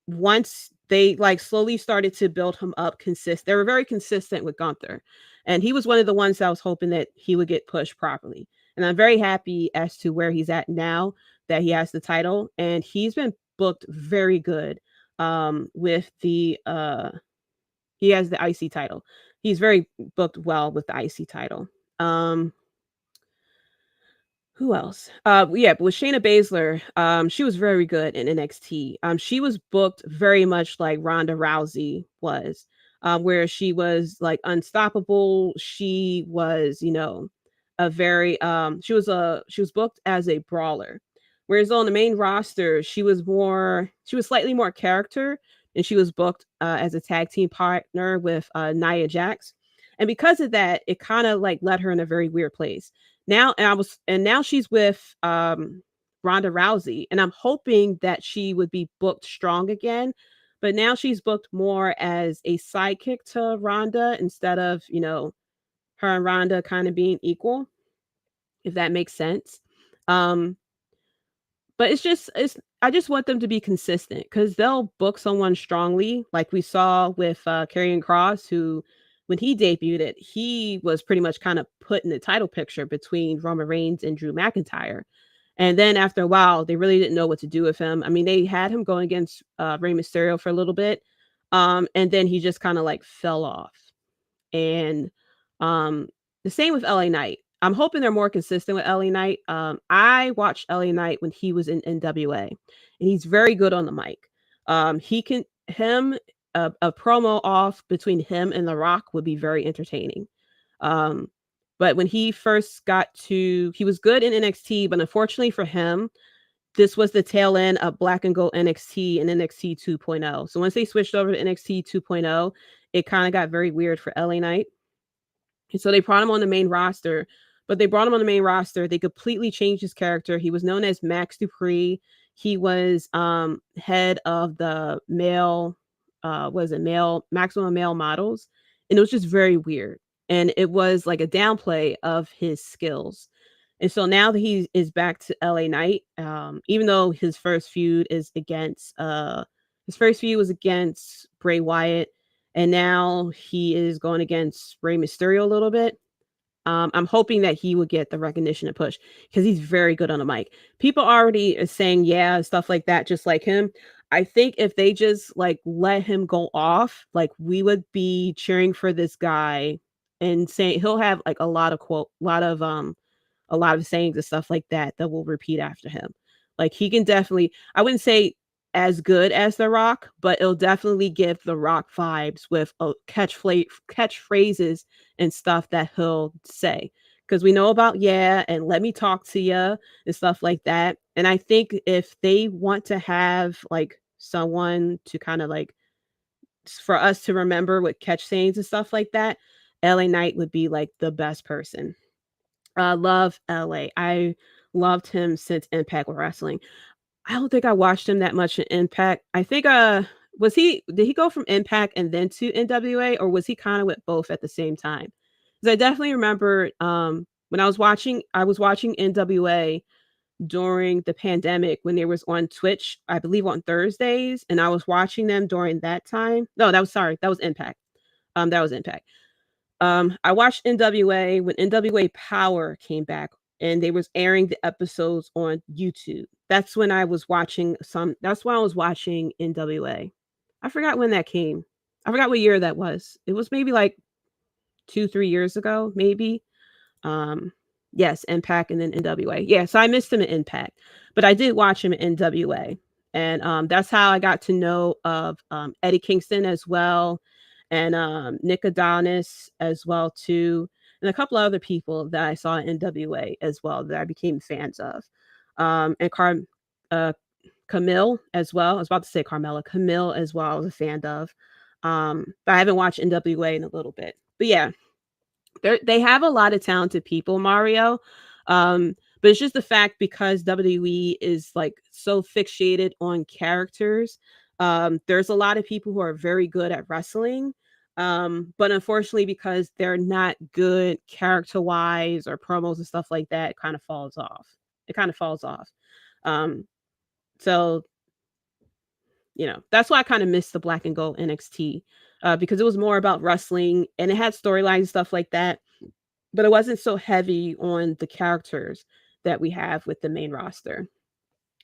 once they like slowly started to build him up they were very consistent with Gunther. And he was one of the ones that I was hoping that he would get pushed properly. And I'm very happy as to where he's at now that he has the title. And he's been booked very good with the he has the IC title. He's very booked well with the IC title. Who else? Yeah, but with Shayna Baszler, she was very good in NXT. She was booked very much like Ronda Rousey was, where she was like unstoppable. She was, you know, a very she was booked as a brawler. Whereas on the main roster, she was slightly more character, and she was booked as a tag team partner with Nia Jax. And because of that, it kind of like led her in a very weird place. Now she's with Ronda Rousey, and I'm hoping that she would be booked strong again. But now she's booked more as a sidekick to Ronda instead of, her and Ronda kind of being equal, if that makes sense. Um, but I just want them to be consistent because they'll book someone strongly, like we saw with Karrion Kross, who when he debuted, he was pretty much kind of put in the title picture between Roman Reigns and Drew McIntyre. And then after a while, they really didn't know what to do with him. I mean, they had him going against Rey Mysterio for a little bit, and then he just kind of like fell off. And the same with LA Knight. I'm hoping they're more consistent with LA Knight. I watched LA Knight when he was in NWA, and he's very good on the mic. He can a promo off between him and The Rock would be very entertaining. But when he first he was good in NXT, but unfortunately for him, this was the tail end of Black and Gold NXT and NXT 2.0. So once they switched over to NXT 2.0, it kind of got very weird for LA Knight. And so they brought him on the main roster, but they brought him on the main roster. They completely changed his character. He was known as Max Dupree. He was head of the male maximum male models. And it was just very weird. And it was like a downplay of his skills. And so now that he is back to LA Knight, even though his first feud was against Bray Wyatt, and now he is going against Rey Mysterio a little bit. I'm hoping that he would get the recognition and push because he's very good on the mic. People already are saying yeah and stuff like that, just like him. I think if they just like let him go off, like we would be cheering for this guy and saying he'll have like a lot of sayings and stuff like that will repeat after him. Like he can definitely, I wouldn't say as good as The Rock, but it'll definitely give The Rock vibes with catchphrases and stuff that he'll say. Because we know about and let me talk to you and stuff like that. And I think if they want to have like someone to kind of like for us to remember with catch sayings and stuff like that, LA Knight would be like the best person. Love LA. I loved him since Impact Wrestling. I don't think I watched him that much in Impact. I think did he go from Impact and then to NWA, or was he kind of with both at the same time? Because I definitely remember when I was watching NWA during the pandemic when they was on Twitch, I believe on Thursdays, and I was watching them during that time. No, that was Impact. That was Impact. I watched NWA when NWA Power came back and they was airing the episodes on YouTube. That's when I was watching NWA. I forgot when that came. I forgot what year that was. It was maybe like 2-3 years ago, maybe. Yes, Impact and then NWA. Yeah, so I missed him in Impact, but I did watch him in NWA. And that's how I got to know of Eddie Kingston as well, and Nick Adonis as well too, and a couple of other people that I saw in NWA as well that I became fans of. And Camille as well. I was about to say Carmella. Camille as well, I was a fan of. But I haven't watched NWA in a little bit. But yeah, they have a lot of talented people, Mario. But it's just the fact because WWE is like so fixated on characters. There's a lot of people who are very good at wrestling. But unfortunately, because they're not good character-wise or promos and stuff like that, it kind of falls off. So, that's why I kind of missed the Black and Gold NXT, because it was more about wrestling and it had storylines and stuff like that, but it wasn't so heavy on the characters that we have with the main roster.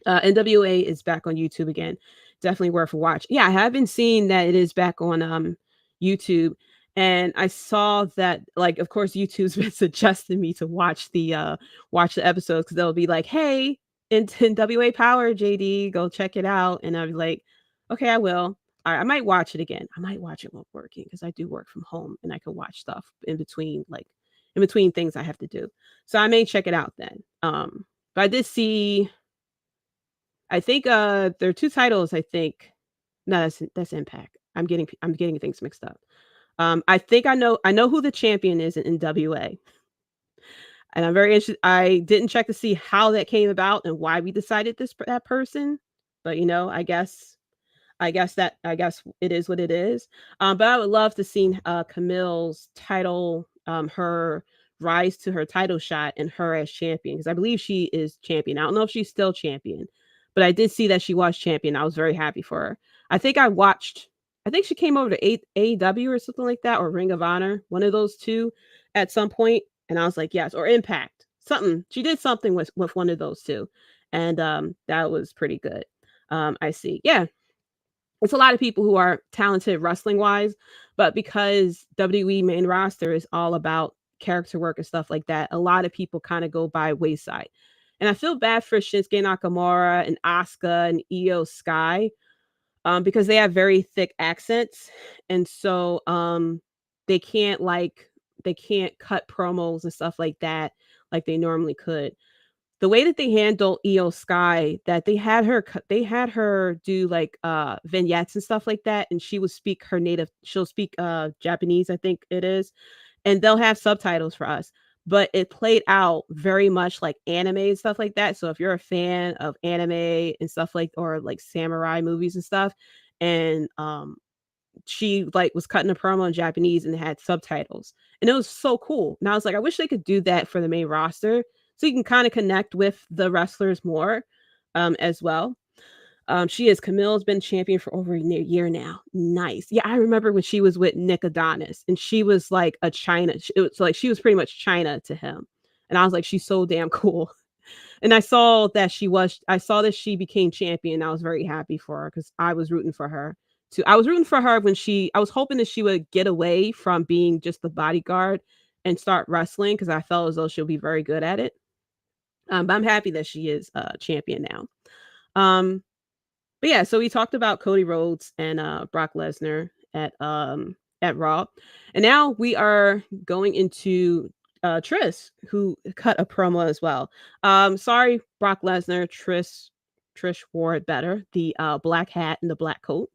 NWA is back on YouTube again. Definitely worth a watch. Yeah, I have been seeing that it is back on YouTube, and I saw that, like, of course, YouTube's been suggesting me to watch the episodes because they'll be like, "Hey, in NWA Power, Jaydee, go check it out," and I'll be like, "Okay, I will." I might watch it again. I might watch it while working because I do work from home and I can watch stuff in between things I have to do. So I may check it out then. But I did see. I think there are two titles. I think no, that's Impact. I'm getting things mixed up. I think I know who the champion is in NWA. And I'm very interested. I didn't check to see how that came about and why we decided that person, but I guess it is what it is. But I would love to see Camille's title, her rise to her title shot and her as champion, because I believe she is champion. I don't know if she's still champion, but I did see that she was champion. I was very happy for her. I think she came over to AEW or something like that, or Ring of Honor, one of those two at some point. And I was like, yes, or Impact, something. She did something with one of those two. And that was pretty good. I see. Yeah. It's a lot of people who are talented wrestling wise, but because WWE main roster is all about character work and stuff like that, a lot of people kind of go by wayside. And I feel bad for Shinsuke Nakamura and Asuka and Io Sky, because they have very thick accents, and so they can't cut promos and stuff like that like they normally could. The way that they handled Io Sky, that they had her do like vignettes and stuff like that, and she'll speak Japanese, I think it is, and they'll have subtitles for us. But it played out very much like anime and stuff like that. So if you're a fan of anime and stuff or like samurai movies and stuff, and she like was cutting a promo in Japanese and had subtitles, and it was so cool. And I was like, I wish they could do that for the main roster, so you can kind of connect with the wrestlers more, as well. Camille's been champion for over a year now. Nice. Yeah, I remember when she was with Nick Adonis, and she was like it was like she was pretty much China to him, and I was like, she's so damn cool. And I saw that she became champion. I was very happy for her because I was rooting for her too. I was rooting for her I was hoping that she would get away from being just the bodyguard and start wrestling, because I felt as though she'll be very good at it. But I'm happy that she is champion now. But yeah, so we talked about Cody Rhodes and Brock Lesnar at Raw, and now we are going into Trish, who cut a promo as well. Sorry, Brock Lesnar. Trish wore it better. The black hat and the black coat.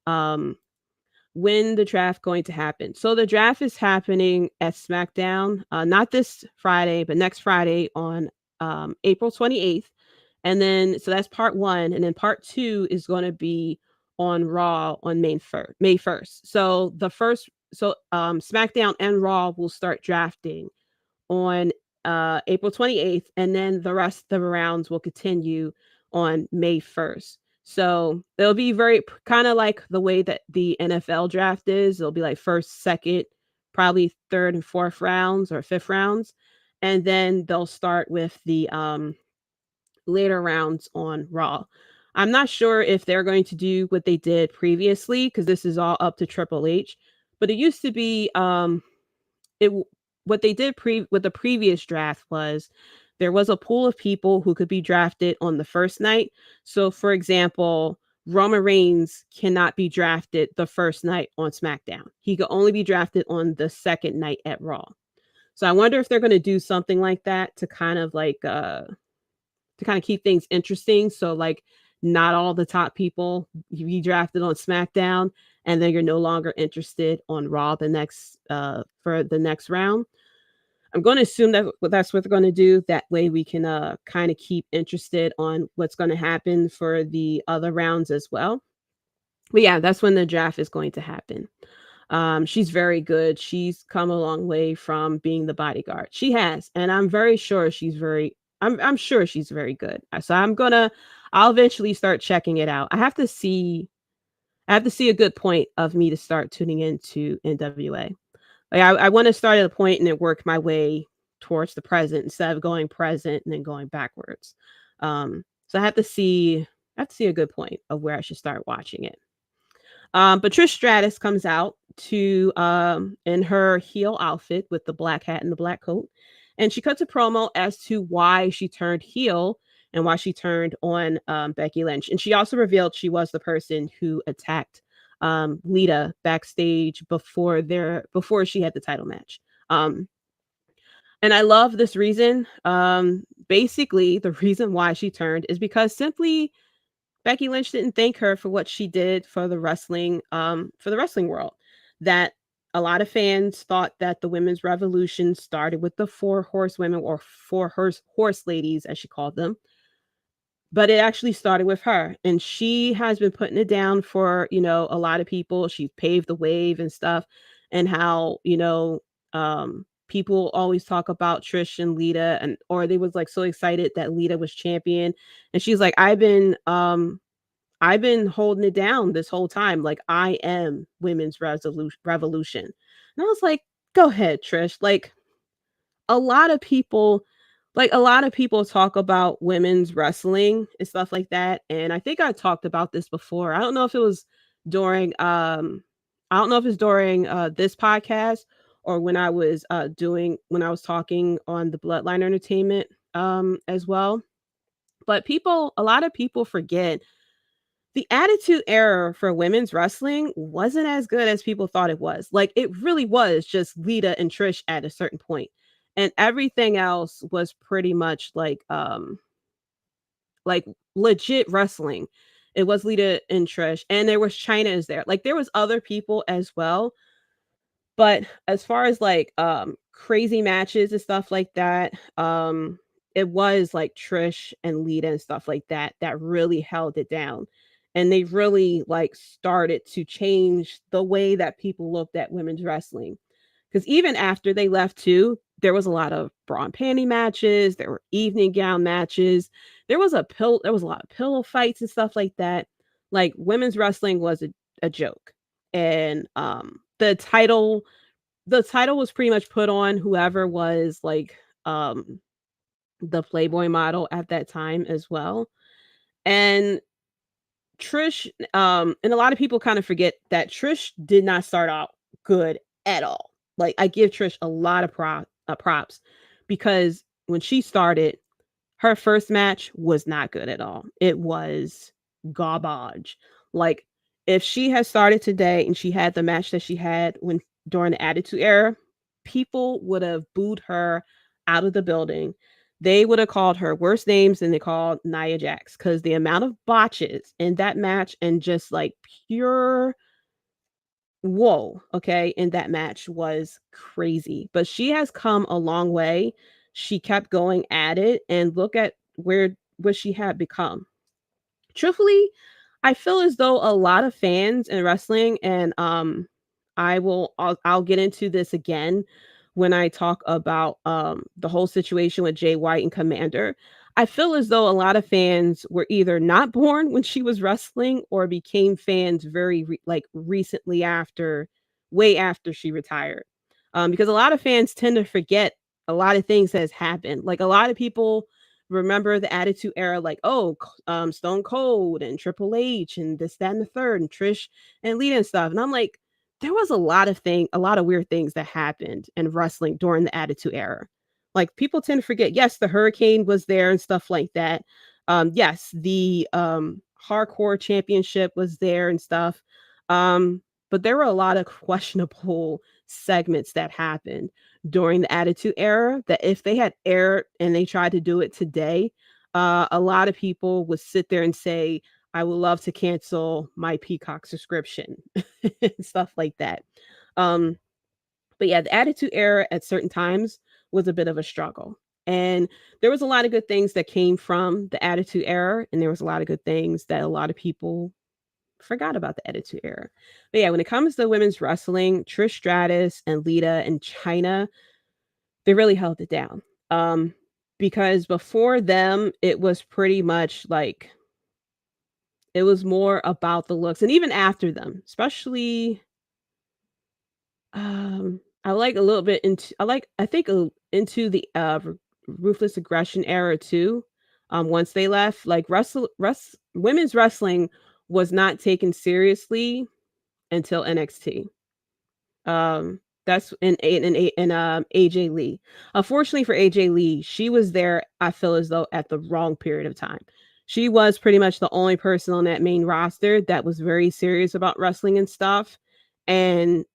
When the draft going to happen? So the draft is happening at Smackdown, not this Friday, but next Friday on April 28th. And then, so that's part 1. And then part 2 is going to be on Raw on May 1st. So SmackDown and Raw will start drafting on April 28th. And then the rest of the rounds will continue on May 1st. So it'll be very kind of like the way that the NFL draft is. It'll be like first, second, probably third and fourth rounds or fifth rounds. And then they'll start with the later rounds on Raw. I'm not sure if they're going to do what they did previously, because this is all up to Triple H. But it used to be what they did with the previous draft was there was a pool of people who could be drafted on the first night. So, for example, Roman Reigns cannot be drafted the first night on SmackDown. He could only be drafted on the second night at Raw. So I wonder if they're going to do something like that to kind of keep things interesting. So like not all the top people you be drafted on SmackDown, and then you're no longer interested on Raw for the next round. I'm going to assume that's what they're going to do. That way we can kind of keep interested on what's going to happen for the other rounds as well. But yeah, that's when the draft is going to happen. She's very good. She's come a long way from being the bodyguard. She has, and I'm very sure I'm sure she's very good. So I'll eventually start checking it out. I have to see a good point of me to start tuning into NWA. Like I want to start at a point and then work my way towards the present instead of going present and then going backwards. So I have to see a good point of where I should start watching it. But Trish Stratus comes out in her heel outfit with the black hat and the black coat. And she cuts a promo as to why she turned heel and why she turned on Becky Lynch. And she also revealed she was the person who attacked Lita backstage before she had the title match. And I love this reason. Basically, the reason why she turned is because simply Becky Lynch didn't thank her for what she did for the wrestling world. That a lot of fans thought that the women's revolution started with the four horsewomen, or four horse ladies, as she called them. But it actually started with her, and she has been putting it down for, a lot of people. She's paved the wave and stuff, and how, people always talk about Trish and Lita, or they was like so excited that Lita was champion, and she's like, I've been holding it down this whole time. Like, I am women's revolution. And I was like, go ahead, Trish. Like, a lot of people talk about women's wrestling and stuff like that. And I think I talked about this before. I don't know if it was during this podcast, or when I was talking on the Bloodline Entertainment as well. But a lot of people forget the Attitude Era for women's wrestling wasn't as good as people thought it was. Like, it really was just Lita and Trish at a certain point. And everything else was pretty much like legit wrestling. It was Lita and Trish, and there was China is there. Like, there was other people as well. But as far as like crazy matches and stuff like that, it was like Trish and Lita and stuff like that that really held it down. And they really like started to change the way that people looked at women's wrestling. Because even after they left too, there was a lot of bra and panty matches, there were evening gown matches, there was a lot of pillow fights and stuff like that. Like, women's wrestling was a joke. And the title was pretty much put on whoever was like the Playboy model at that time as well. And Trish, and a lot of people kind of forget that Trish did not start out good at all. Like, I give Trish a lot of props, because when she started, her first match was not good at all. It was garbage. Like, if she had started today and she had the match that she had during the Attitude Era, people would have booed her out of the building. They would have called her worse names than they called Nia Jax, because the amount of botches in that match, and just like pure whoa, okay, in that match was crazy. But she has come a long way. She kept going at it, and look at where she had become. Truthfully, I feel as though a lot of fans in wrestling, and I'll get into this again when I talk about the whole situation with Jay White and Commander. I feel as though a lot of fans were either not born when she was wrestling, or became fans very recently, way after she retired. Because a lot of fans tend to forget a lot of things that has happened. Like, a lot of people remember the Attitude Era, like, Stone Cold and Triple H and this, that, and the third, and Trish and Lita and stuff. And I'm like, there was a lot of weird things that happened in wrestling during the Attitude Era. Like, people tend to forget, yes, the Hurricane was there and stuff like that. Yes, the Hardcore Championship was there and stuff. But there were a lot of questionable segments that happened during the Attitude Era that, if they had aired and they tried to do it today, a lot of people would sit there and say, I would love to cancel my Peacock subscription and stuff like that. But yeah, the Attitude Era at certain times was a bit of a struggle. And there was a lot of good things that came from the Attitude Era, and there was a lot of good things that a lot of people forgot about the Attitude Era. But yeah, when it comes to women's wrestling, Trish Stratus and Lita and Chyna, they really held it down. Because before them, it was pretty much like, it was more about the looks. And even after them, especially, I like a little bit into, I think into the Ruthless Aggression Era too. Once they left, like, women's wrestling was not taken seriously until NXT. That's in AJ Lee. Unfortunately for AJ Lee, she was there, I feel as though, at the wrong period of time. She was pretty much the only person on that main roster that was very serious about wrestling and stuff. And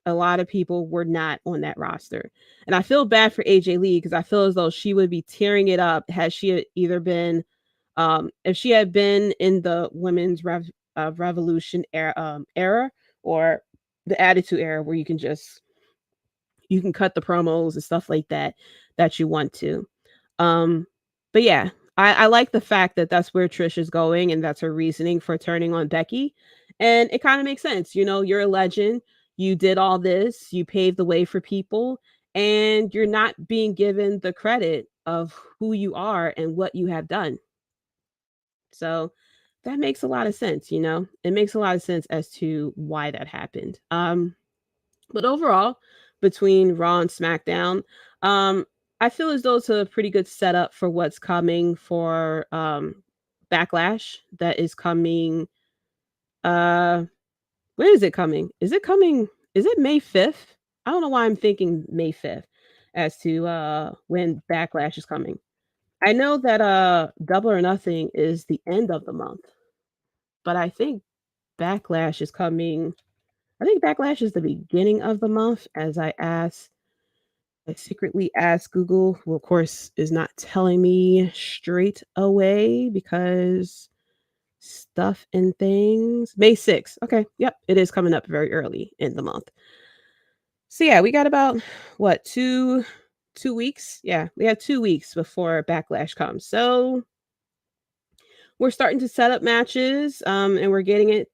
a lot of people were not on that roster. And I feel bad for AJ Lee, because I feel as though she would be tearing it up had she either been, if she had been in the women's revolution era, or the Attitude Era, where you can cut the promos and stuff like that you want to. But yeah, I like the fact that that's where Trish is going, and that's her reasoning for turning on Becky. And it kind of makes sense. You're a legend. You did all this. You paved the way for people, and you're not being given the credit of who you are and what you have done. So that makes a lot of sense. It makes a lot of sense as to why that happened. But overall, between Raw and SmackDown, I feel as though it's a pretty good setup for what's coming for Backlash. That is coming. When is it coming? Is it May 5th? I don't know why I'm thinking May 5th as to when Backlash is coming. I know that Double or Nothing is the end of the month, but I think Backlash is coming. I think Backlash is the beginning of the month, as I secretly asked Google, who of course is not telling me straight away because stuff and things. May 6th. Okay. Yep. It is coming up very early in the month. So yeah, we got about what, 2 weeks? Yeah, we have 2 weeks before Backlash comes. So we're starting to set up matches, and we're getting it,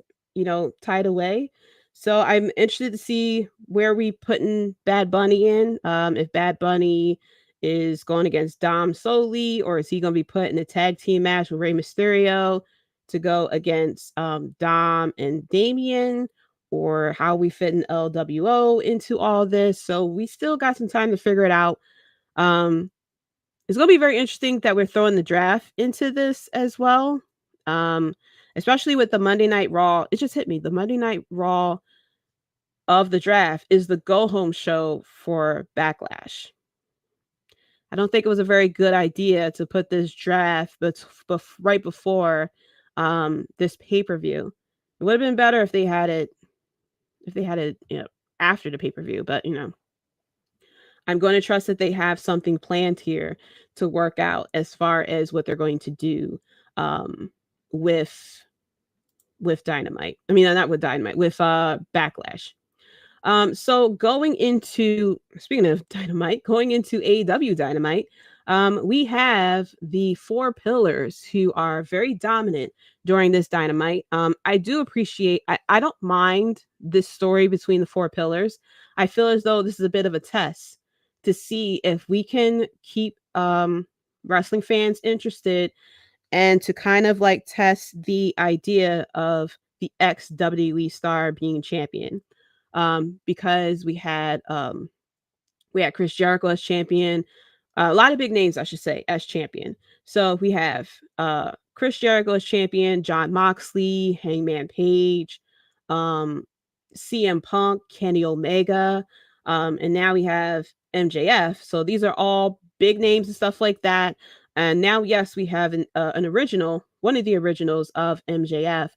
tied away. So I'm interested to see where we putting Bad Bunny in. If Bad Bunny is going against Dom solely, or is he going to be put in a tag team match with Rey Mysterio to go against Dom and Damian, or how we fit an LWO into all this. So we still got some time to figure it out. It's going to be very interesting that we're throwing the draft into this as well. Especially with the Monday Night Raw. It just hit me. The Monday Night Raw of the draft is the go home show for Backlash. I don't think it was a very good idea to put this draft right before this pay-per-view. It would have been better if they had it after the pay-per-view, but I'm going to trust that they have something planned here to work out as far as what they're going to do with Dynamite. I mean, not with Dynamite, with Backlash. So speaking of Dynamite, going into AEW Dynamite, we have the Four Pillars who are very dominant during this Dynamite. I do appreciate, I don't mind this story between the Four Pillars. I feel as though this is a bit of a test to see if we can keep wrestling fans interested, and to kind of like test the idea of the ex-WWE star being champion. Because we had Chris Jericho as champion, a lot of big names, I should say, as champion. So we have Chris Jericho as champion, Jon Moxley, Hangman Page, CM Punk, Kenny Omega, and now we have MJF. So these are all big names and stuff like that. And now, yes, we have an original, one of the originals of MJF,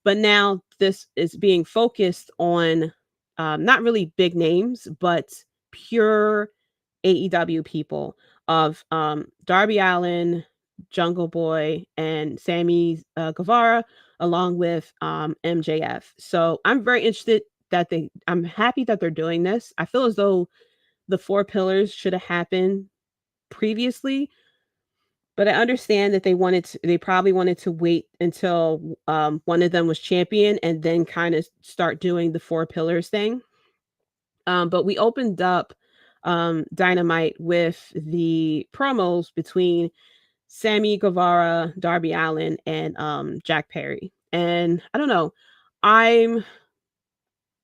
but now this is being focused on not really big names, but pure AEW people of Darby Allin, Jungle Boy, and Sammy Guevara, along with MJF. So I'm very interested I'm happy that they're doing this. I feel as though the Four Pillars should have happened previously, but I understand that they probably wanted to wait until one of them was champion and then kind of start doing the Four Pillars thing. But we opened up Dynamite with the promos between Sammy Guevara, Darby Allin, and Jack Perry. And I don't know, I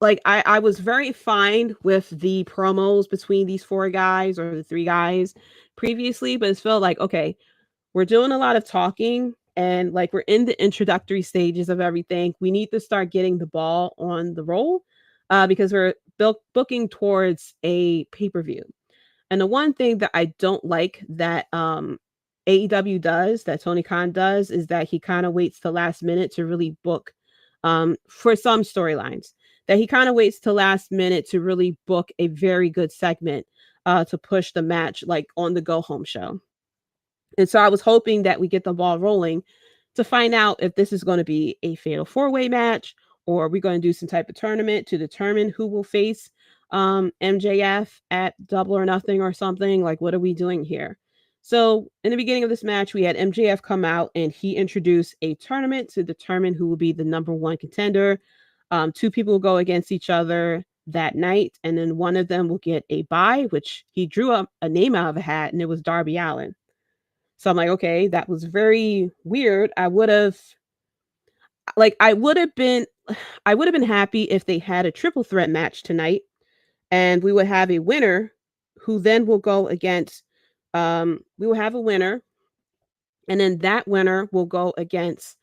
was very fine with the promos between these four guys, or the three guys previously, but it felt like, okay, we're doing a lot of talking, and like we're in the introductory stages of everything. We need to start getting the ball on the roll because we're booking towards a pay-per-view. And the one thing that I don't like that AEW does, that Tony Khan does, is that he kind of waits till last minute to really book for some storylines. That he kind of waits till last minute to really book a very good segment to push the match, like on the go home show. And so I was hoping that we get the ball rolling to find out if this is going to be a fatal 4-way match, or are we going to do some type of tournament to determine who will face MJF at Double or Nothing or something? Like, what are we doing here? So in the beginning of this match, we had MJF come out and he introduced a tournament to determine who will be the number one contender. Two people will go against each other that night, and then one of them will get a bye, which he drew up a name out of a hat, and it was Darby Allin. So I'm like, okay, that was very weird. I would have been happy if they had a triple threat match tonight, and we would have a winner who then will go against we will have a winner, and then that winner will go against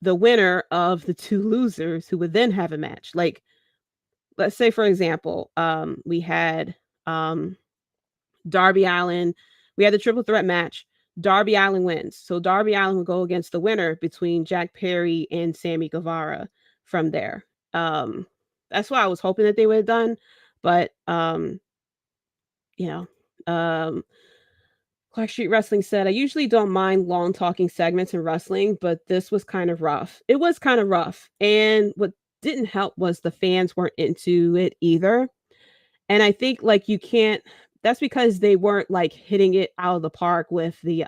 the winner of the two losers, who would then have a match. Like, let's say, for example, we had Darby Allin. We had the triple threat match. Darby Allin wins. So Darby Allin will go against the winner between Jack Perry and Sammy Guevara from there. That's what I was hoping that they would have done. But, Clark Street Wrestling said, I usually don't mind long talking segments in wrestling, but this was kind of rough. It was kind of rough. And what didn't help was the fans weren't into it either. And I think like that's because they weren't like hitting it out of the park with the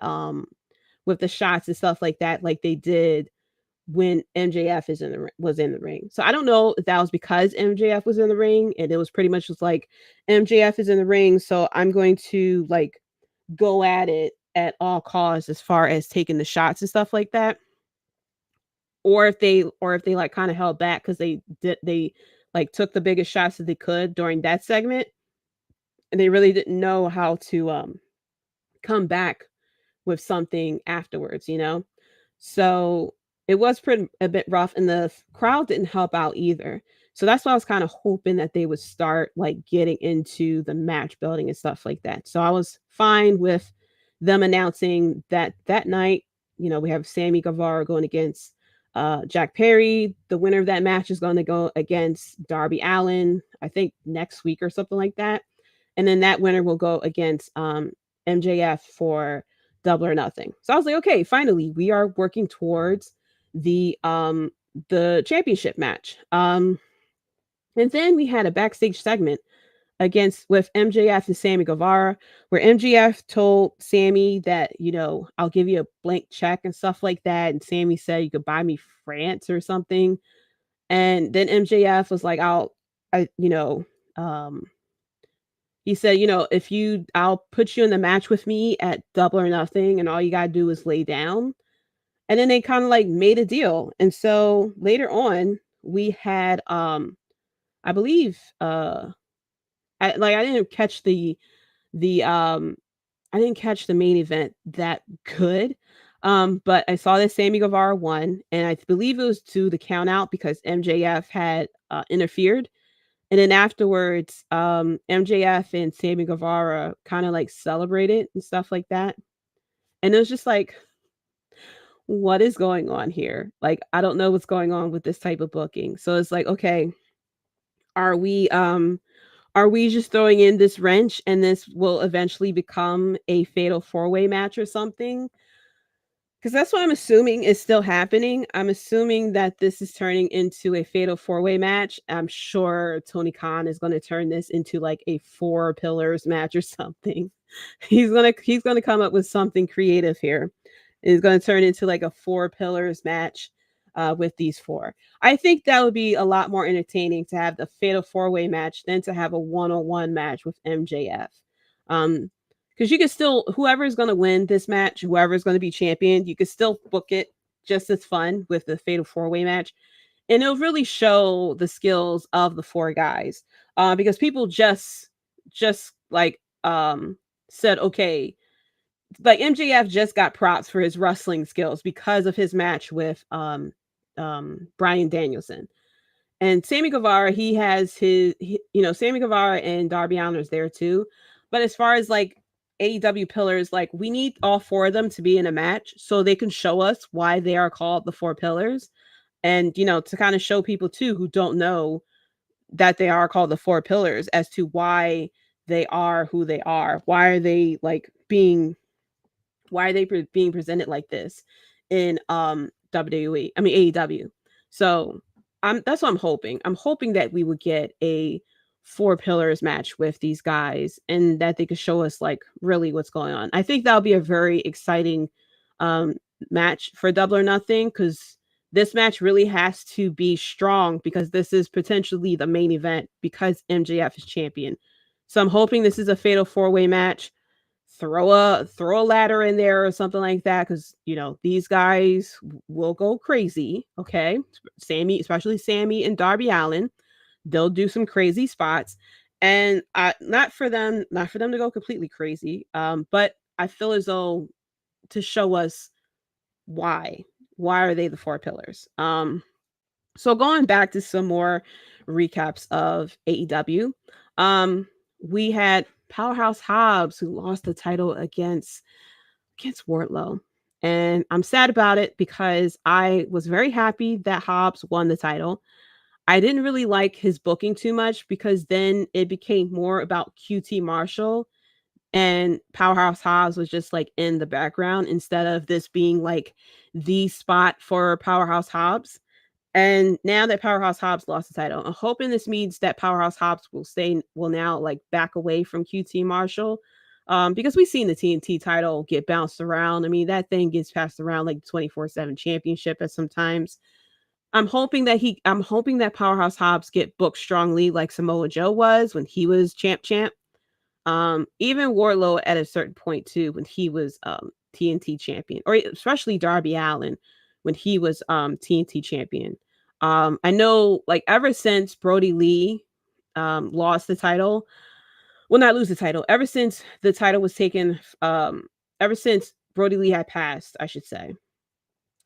shots and stuff like that, like they did when MJF was in the ring. So I don't know if that was because MJF was in the ring and it was pretty much just like MJF is in the ring, so I'm going to like go at it at all costs as far as taking the shots and stuff like that. Or if they like kind of held back because they like took the biggest shots that they could during that segment, and they really didn't know how to come back with something afterwards, So it was a bit rough, and the crowd didn't help out either. So that's why I was kind of hoping that they would start like getting into the match building and stuff like that. So I was fine with them announcing that night, we have Sammy Guevara going against Jack Perry. The winner of that match is going to go against Darby Allin, I think next week or something like that. And then that winner will go against MJF for Double or Nothing. So I was like, okay, finally, we are working towards the championship match. And then we had a backstage segment with MJF and Sammy Guevara, where MJF told Sammy that, I'll give you a blank check and stuff like that. And Sammy said you could buy me France or something. And then MJF was like, he said, I'll put you in the match with me at Double or Nothing, and all you gotta do is lay down. And then they kind of like made a deal. And so later on, we had I believe I didn't catch the main event that good. But I saw that Sammy Guevara won, and I believe it was to the count out because MJF had interfered. And then afterwards, MJF and Sammy Guevara kind of like celebrated and stuff like that. And it was just like, what is going on here? Like, I don't know what's going on with this type of booking. So it's like, okay, are we just throwing in this wrench and this will eventually become a fatal 4-way match or something? Because that's what I'm assuming is still happening. I'm assuming that this is turning into a fatal 4-way match. I'm sure Tony Khan is going to turn this into like a 4 pillars match or something. He's gonna come up with something creative here. It's going to turn into like a 4 pillars match with these 4. I think that would be a lot more entertaining to have the fatal 4-way match than to have a 1-on-1 match with MJF. Because you can still, whoever is going to win this match, whoever is going to be champion, you can still book it just as fun with the fatal 4-way match. And it'll really show the skills of the 4 guys. Because people just like said, okay, like MJF just got props for his wrestling skills because of his match with Bryan Danielson. And Sammy Guevara, he has Sammy Guevara and Darby Allin is there too. But as far as like AEW pillars, like we need all 4 of them to be in a match so they can show us why they are called the 4 pillars. And, to kind of show people too who don't know that they are called the 4 pillars as to why they are who they are. Why are they being presented like this in AEW? So that's what I'm hoping. I'm hoping that we would get a four pillars match with these guys and that they could show us like really what's going on. I think that'll be a very exciting um match for Double or Nothing, because this match really has to be strong because this is potentially the main event because MJF is champion. So I'm hoping this is a fatal four-way match. Throw a ladder in there or something like that, because these guys will go crazy. Okay, Sammy, especially Sammy and Darby Allin, they'll do some crazy spots, and not for them to go completely crazy. But I feel as though to show us why are they the four pillars. So going back to some more recaps of AEW, we had Powerhouse Hobbs, who lost the title against Wardlow. And I'm sad about it because I was very happy that Hobbs won the title. I didn't really like his booking too much because then it became more about QT Marshall, and Powerhouse Hobbs was just like in the background instead of this being like the spot for Powerhouse Hobbs. And now that Powerhouse Hobbs lost the title, I'm hoping this means that Powerhouse Hobbs will now like back away from QT Marshall. Because we've seen the TNT title get bounced around. I mean, that thing gets passed around like 24/7 championship at sometimes. I'm hoping that Powerhouse Hobbs get booked strongly like Samoa Joe was when he was champ. Even Wardlow at a certain point too, when he was TNT champion, or especially Darby Allin when he was TNT champion. I know like ever since Brody Lee lost the title, well, not lose the title, ever since the title was taken, ever since Brody Lee had passed, I should say,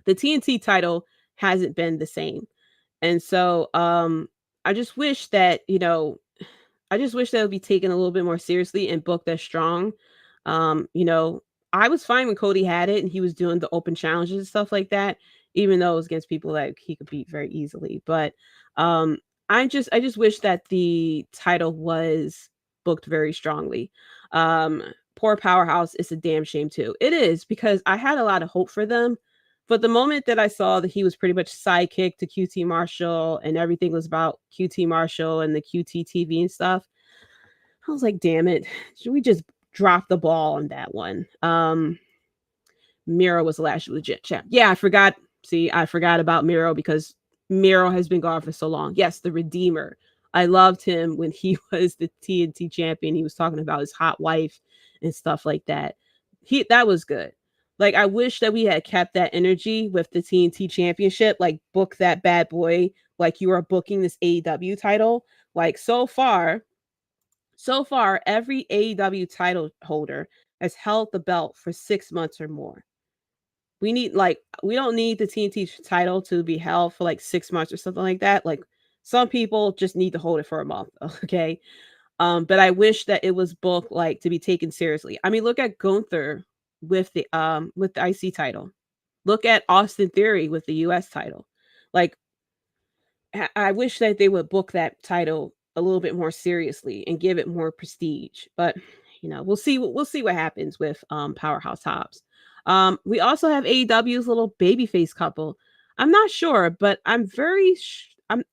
the TNT title hasn't been the same. And so I just wish that it would be taken a little bit more seriously and booked as strong. I was fine when Cody had it and he was doing the open challenges and stuff like that, even though it was against people that he could beat very easily. But I just wish that the title was booked very strongly. Poor Powerhouse is a damn shame too. It is, because I had a lot of hope for them. But the moment that I saw that he was pretty much sidekick to QT Marshall and everything was about QT Marshall and the QT TV and stuff, I was like, damn it. Should we just drop the ball on that one? Miro was the last legit champ. Yeah, I forgot. See, I forgot about Miro because Miro has been gone for so long. Yes, the Redeemer. I loved him when he was the TNT champion. He was talking about his hot wife and stuff like that. That was good. Like, I wish that we had kept that energy with the TNT championship, like book that bad boy like you are booking this AEW title. Like so far, every AEW title holder has held the belt for 6 months or more. We don't need the TNT title to be held for like 6 months or something like that. Like some people just need to hold it for a month. Okay. But I wish that it was booked like to be taken seriously. I mean, look at Gunther with the IC title. Look at Austin Theory with the US title. Like, I wish that they would book that title a little bit more seriously and give it more prestige. But we'll see what happens with Powerhouse Hobbs. We also have AEW's little babyface couple. I'm not sure, but I'm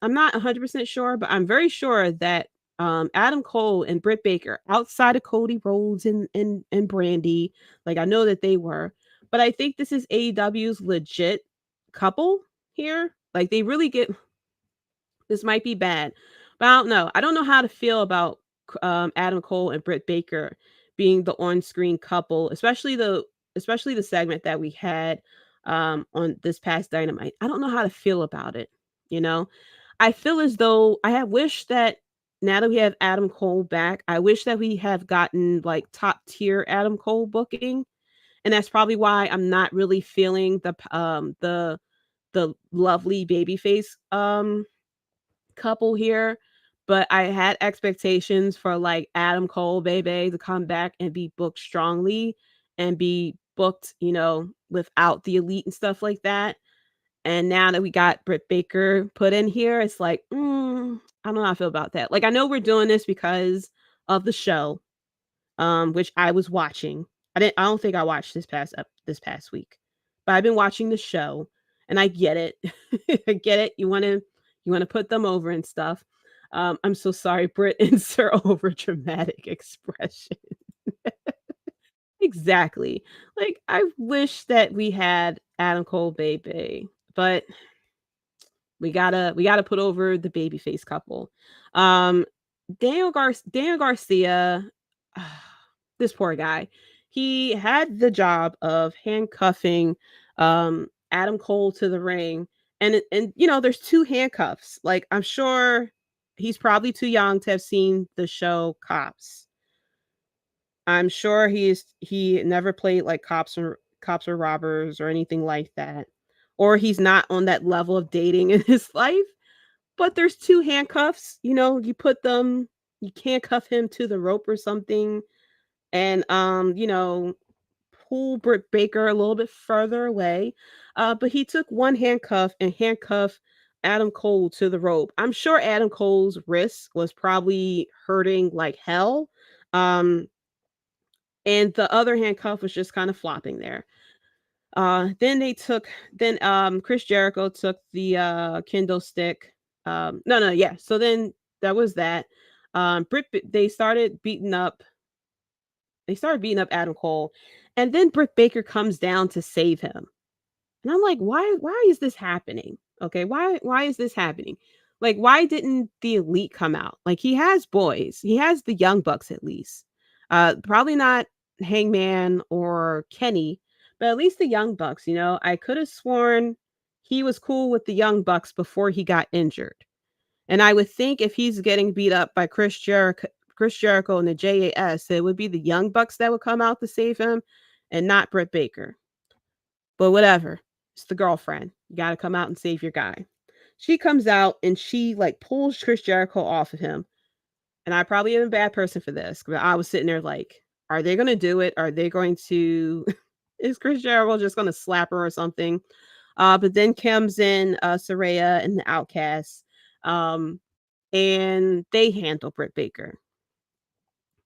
not 100% sure, but I'm very sure that Adam Cole and Britt Baker, outside of Cody Rhodes and Brandy, like I know that they were, but I think this is AEW's legit couple here. Like they really get. This might be bad, but I don't know. I don't know how to feel about Adam Cole and Britt Baker being the on-screen couple, especially the segment that we had on this past Dynamite. I don't know how to feel about it. I feel as though I have wished that now that we have Adam Cole back, I wish that we have gotten like top tier Adam Cole booking, and that's probably why I'm not really feeling the lovely babyface couple here. But I had expectations for like Adam Cole baby to come back and be booked strongly and be booked without the elite and stuff like that. And now that we got Britt Baker put in here, it's like I don't know how I feel about that. Like I know we're doing this because of the show, which I was watching. I don't think I watched this past week, but I've been watching the show. And I get it. I get it. You want to put them over and stuff. I'm so sorry, Britt. Insert over dramatic expression. Exactly. Like, I wish that we had Adam Cole baby, but we gotta put over the babyface couple. Um, Daniel Garcia, this poor guy. He had the job of handcuffing Adam Cole to the ring, and there's two handcuffs. Like, I'm sure he's probably too young to have seen the show Cops. I'm sure he never played like cops or robbers or anything like that. Or he's not on that level of dating in his life. But there's two handcuffs, you can't cuff him to the rope or something. And pull Britt Baker a little bit further away. But he took one handcuff and handcuffed Adam Cole to the rope. I'm sure Adam Cole's wrist was probably hurting like hell. Um, and the other handcuff was just kind of flopping there. Then Chris Jericho took the Kindle stick. No, yeah. So then that was that. They started beating up Adam Cole, and then Britt Baker comes down to save him. And I'm like, why is this happening? Okay, why is this happening? Like, why didn't the Elite come out? Like, he has boys. He has the Young Bucks at least. Probably not Hangman or Kenny, but at least the Young Bucks, I could have sworn he was cool with the Young Bucks before he got injured. And I would think if he's getting beat up by Chris Jericho and the JAS, it would be the Young Bucks that would come out to save him and not Britt Baker. But whatever. It's the girlfriend. You got to come out and save your guy. She comes out and she like pulls Chris Jericho off of him. And I probably am a bad person for this, but I was sitting there like, are they going to do it? Are they going to is Chris Jericho just going to slap her or something? But then comes in Saraya and the Outcasts. And they handle Britt Baker.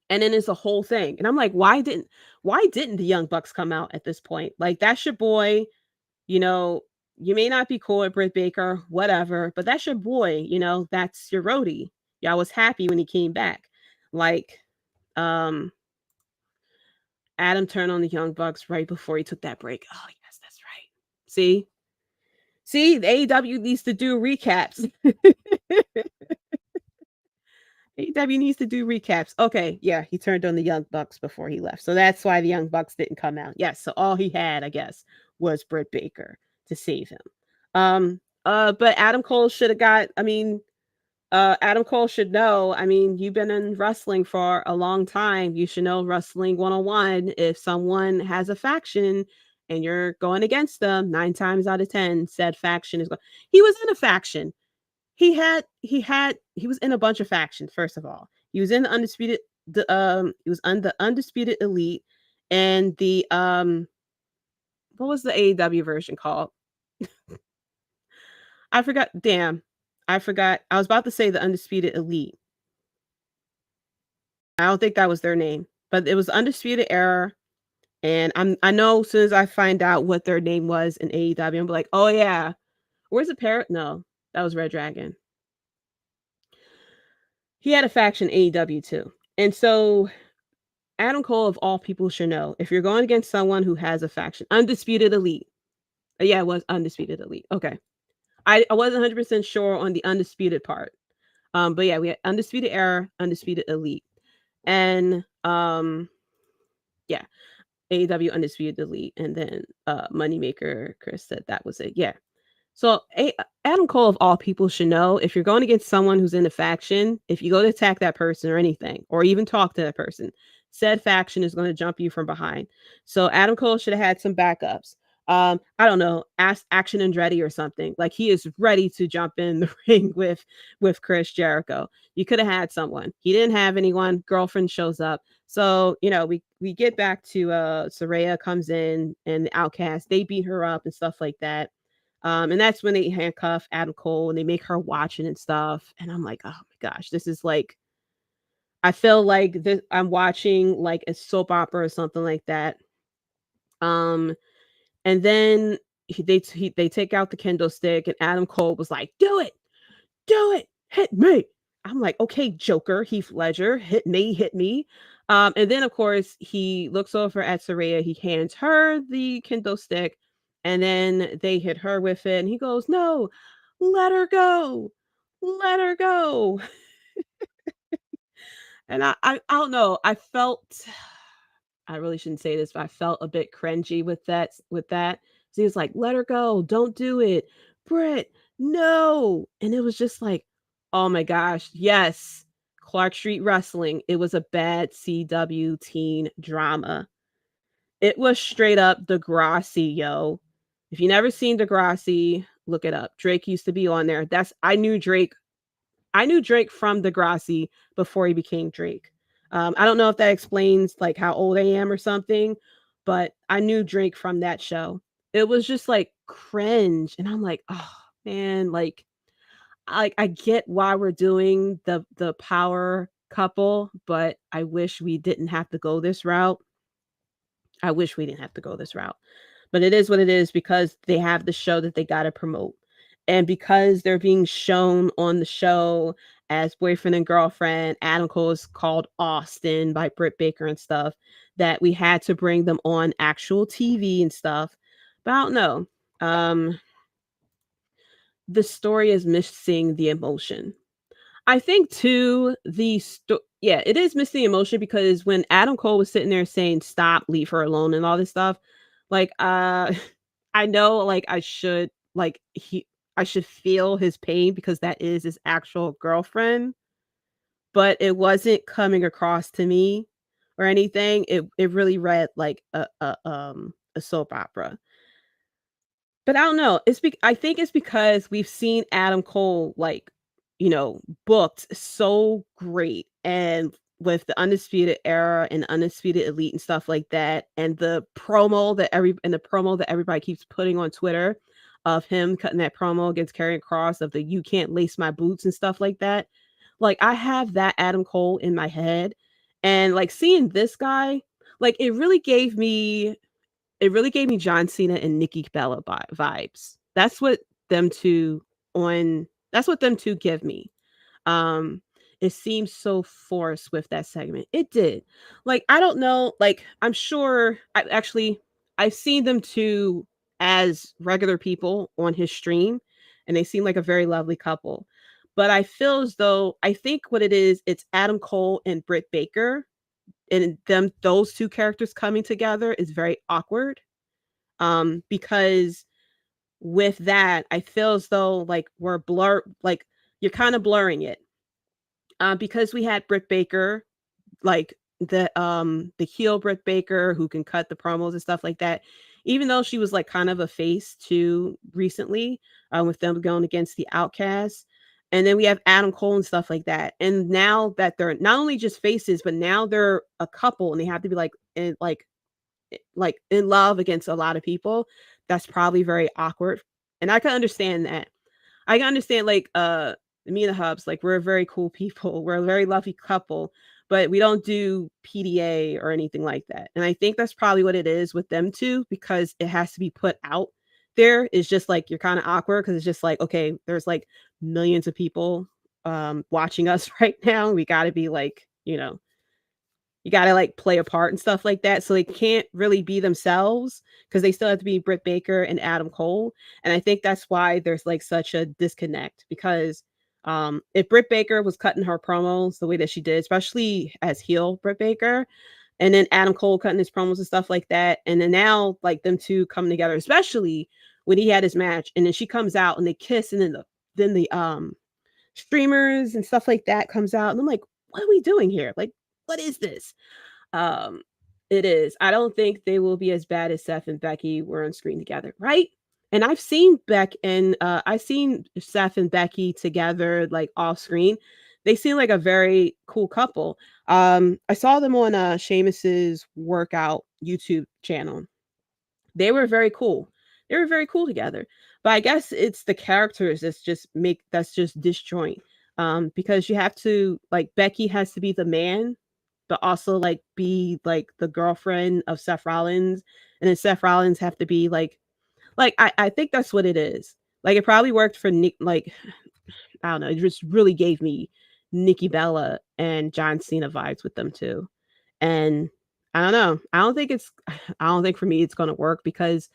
And then it's a whole thing. And I'm like, why didn't the Young Bucks come out at this point? Like, that's your boy. You may not be cool with Britt Baker, whatever, but that's your boy. That's your roadie. Y'all was happy when he came back. Like, Adam turned on the Young Bucks right before he took that break. Oh, yes, that's right. See, the AEW needs to do recaps. AEW needs to do recaps. Okay, yeah, he turned on the Young Bucks before he left. So that's why the Young Bucks didn't come out. Yes, so all he had, I guess, was Britt Baker to save him. But Adam Cole should have Adam Cole should know. I mean, you've been in wrestling for a long time. You should know wrestling 101. If someone has a faction and you're going against them, 9 times out of 10, said faction is going. He was in a faction. He was in a bunch of factions. First of all, he was in the undisputed. He was on the undisputed elite, and the what was the AEW version called? I forgot. Damn, I forgot. I was about to say the undisputed elite. I don't think that was their name, but it was Undisputed Era. And I know as soon as I find out what their name was in AEW, I'm like, oh yeah, where's the parrot? No, that was Red Dragon. He had a faction AEW too. And so Adam Cole, of all people, should know if you're going against someone who has a faction, Undisputed Elite. Yeah, it was Undisputed Elite. Okay. I wasn't 100% sure on the Undisputed part. But yeah, we had Undisputed Era, Undisputed Elite. And yeah, AEW Undisputed Elite. And then Moneymaker Chris said that was it. Yeah. So Adam Cole, of all people, should know if you're going against someone who's in a faction, if you go to attack that person or anything, or even talk to that person, said faction is going to jump you from behind. So Adam Cole should have had some backups. I don't know, ask Action Andretti or something. Like, he is ready to jump in the ring with Chris Jericho. You could have had someone. He didn't have anyone. Girlfriend shows up. So, we get back to Saraya comes in and the Outcast. They beat her up and stuff like that. And that's when they handcuff Adam Cole and they make her watch it and stuff. And I'm like, oh my gosh, this is like, I feel like I'm watching like a soap opera or something like that. And then they take out the kendo stick, and Adam Cole was like, do it, hit me. I'm like, okay, Joker, Heath Ledger, hit me. And then of course he looks over at Saraya, he hands her the kendo stick, and then they hit her with it, and he goes, no, let her go, let her go. And I don't know, I felt, I really shouldn't say this, but I felt a bit cringy with that. So he was like, let her go, don't do it, Britt, no. And it was just like, oh my gosh, yes, Clark Street Wrestling. It was a bad CW teen drama. It was straight up Degrassi, yo. If you never seen Degrassi, look it up. Drake used to be on there. I knew Drake from Degrassi before he became Drake. I don't know if that explains like how old I am or something, but I knew Drake from that show. It was just like cringe, and I'm like, oh man, like I get why we're doing the power couple, but I wish we didn't have to go this route. I wish we didn't have to go this route. But it is what it is because they have the show that they got to promote. And because they're being shown on the show as boyfriend and girlfriend, Adam Cole is called Austin by Britt Baker and stuff, that we had to bring them on actual TV and stuff. But I don't know. The story is missing the emotion. I think too, yeah, it is missing emotion because when Adam Cole was sitting there saying stop, leave her alone and all this stuff, like I know like I should feel his pain because that is his actual girlfriend, but it wasn't coming across to me or anything. It really read like a soap opera. But I don't know. I think it's because we've seen Adam Cole like, booked so great, and with the Undisputed Era and Undisputed Elite and stuff like that, and the promo that everybody keeps putting on Twitter of him cutting that promo against Karrion Kross of the "you can't lace my boots" and stuff like that. Like I have that Adam Cole in my head, and like seeing this guy, like it really gave me John Cena and Nikki Bella vibes. That's what them two give me. Um, it seems so forced with that segment. It did. Like, I don't know, like, I'm sure I've seen them two as regular people on his stream, and they seem like a very lovely couple. But I feel as though I think what it is, it's Adam Cole and Britt Baker, and those two characters coming together is very awkward. Because with that, I feel as though like you're kind of blurring it. Because we had Britt Baker, like the heel Britt Baker who can cut the promos and stuff like that. Even though she was like kind of a face too recently, with them going against the Outcasts. And then we have Adam Cole and stuff like that. And now that they're not only just faces, but now they're a couple and they have to be like in love against a lot of people. That's probably very awkward. And I can understand that. I can understand like me and the Hubs, like we're very cool people. We're a very lovely couple, but we don't do PDA or anything like that. And I think that's probably what it is with them two, because it has to be put out there. It's just like you're kind of awkward because it's just like, okay, there's like millions of people watching us right now. We got to be like, you got to like play a part and stuff like that. So they can't really be themselves because they still have to be Britt Baker and Adam Cole. And I think that's why there's like such a disconnect, because if Britt Baker was cutting her promos the way that she did, especially as heel Britt Baker, and then Adam Cole cutting his promos and stuff like that, and then now like them two coming together, especially when he had his match, and then she comes out and they kiss, and then the streamers and stuff like that comes out, and I'm like, what are we doing here? Like, what is this? It is. I don't think they will be as bad as Seth and Becky were on screen together, right? And I've seen I've seen Seth and Becky together like off screen. They seem like a very cool couple. I saw them on Sheamus's workout YouTube channel. They were very cool. They were very cool together. But I guess it's the characters that's just disjoint. Because you have to, like, Becky has to be the man, but also like be like the girlfriend of Seth Rollins, and then Seth Rollins have to be like Like I think that's what it is. Like it probably worked for Nick. Like I don't know. It just really gave me Nikki Bella and John Cena vibes with them too. And I don't know. I don't think it's. I don't think for me it's gonna work because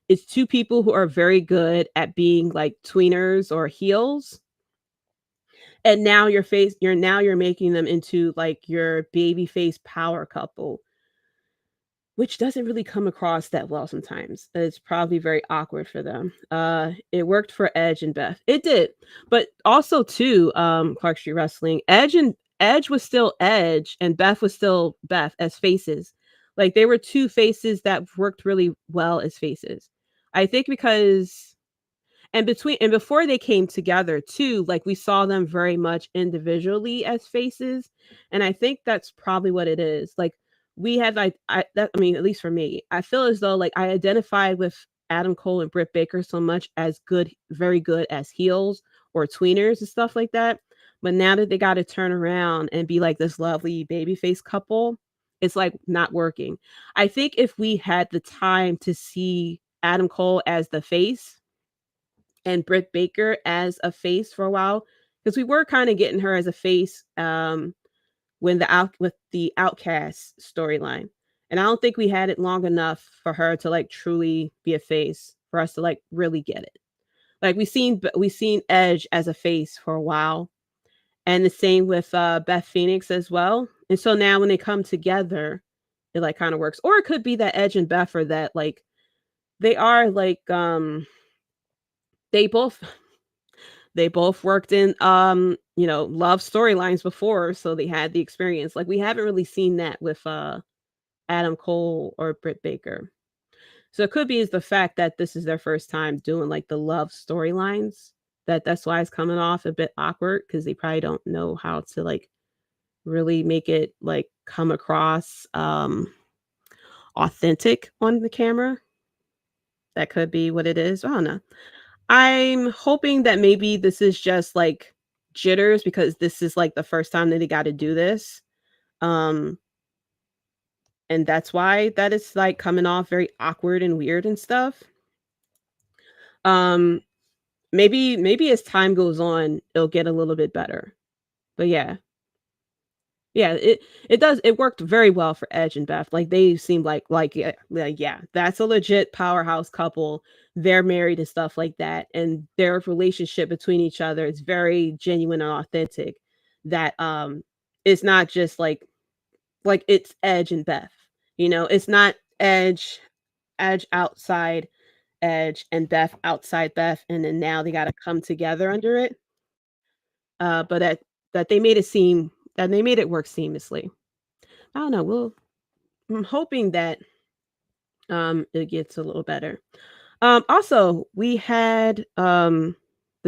it's two people who are very good at being like tweeners or heels, and now you're making them into like your baby face power couple, which doesn't really come across that well sometimes. It's probably very awkward for them. It worked for Edge and Beth. It did. But also too, Clark Street Wrestling, Edge was still Edge and Beth was still Beth as faces. Like they were two faces that worked really well as faces. I think because and before they came together too, like we saw them very much individually as faces, and I think that's probably what it is. Like we had like I mean, at least for me, I feel as though like I identified with Adam Cole and Britt Baker so much as good, very good as heels or tweeners and stuff like that. But now that they got to turn around and be like this lovely babyface couple, it's like not working. I think if we had the time to see Adam Cole as the face and Britt Baker as a face for a while, because we were kind of getting her as a face when with the Outcast storyline, and I don't think we had it long enough for her to like truly be a face for us to like really get it. Like we seen Edge as a face for a while, and the same with Beth Phoenix as well. And so now when they come together, it like kind of works. Or it could be that Edge and Beth are that like they are like they both they both worked in love storylines before, so they had the experience. Like we haven't really seen that with Adam Cole or Britt Baker. So it could be is the fact that this is their first time doing like the love storylines, that's why it's coming off a bit awkward, because they probably don't know how to like really make it like come across authentic on the camera. That could be what it is. I don't know. I'm hoping that maybe this is just like jitters because this is like the first time that they got to do this. Um and that's why that is like coming off very awkward and weird and stuff. Um maybe as time goes on it'll get a little bit better. But yeah. Yeah, it worked very well for Edge and Beth. Like they seemed yeah, that's a legit powerhouse couple. They're married and stuff like that, and their relationship between each other is very genuine and authentic. That it's not just like it's Edge and Beth. It's not Edge outside Edge and Beth outside Beth, and then now they got to come together under it. But that they made it seem that they made it work seamlessly. I don't know. I'm hoping that it gets a little better. Also, we had the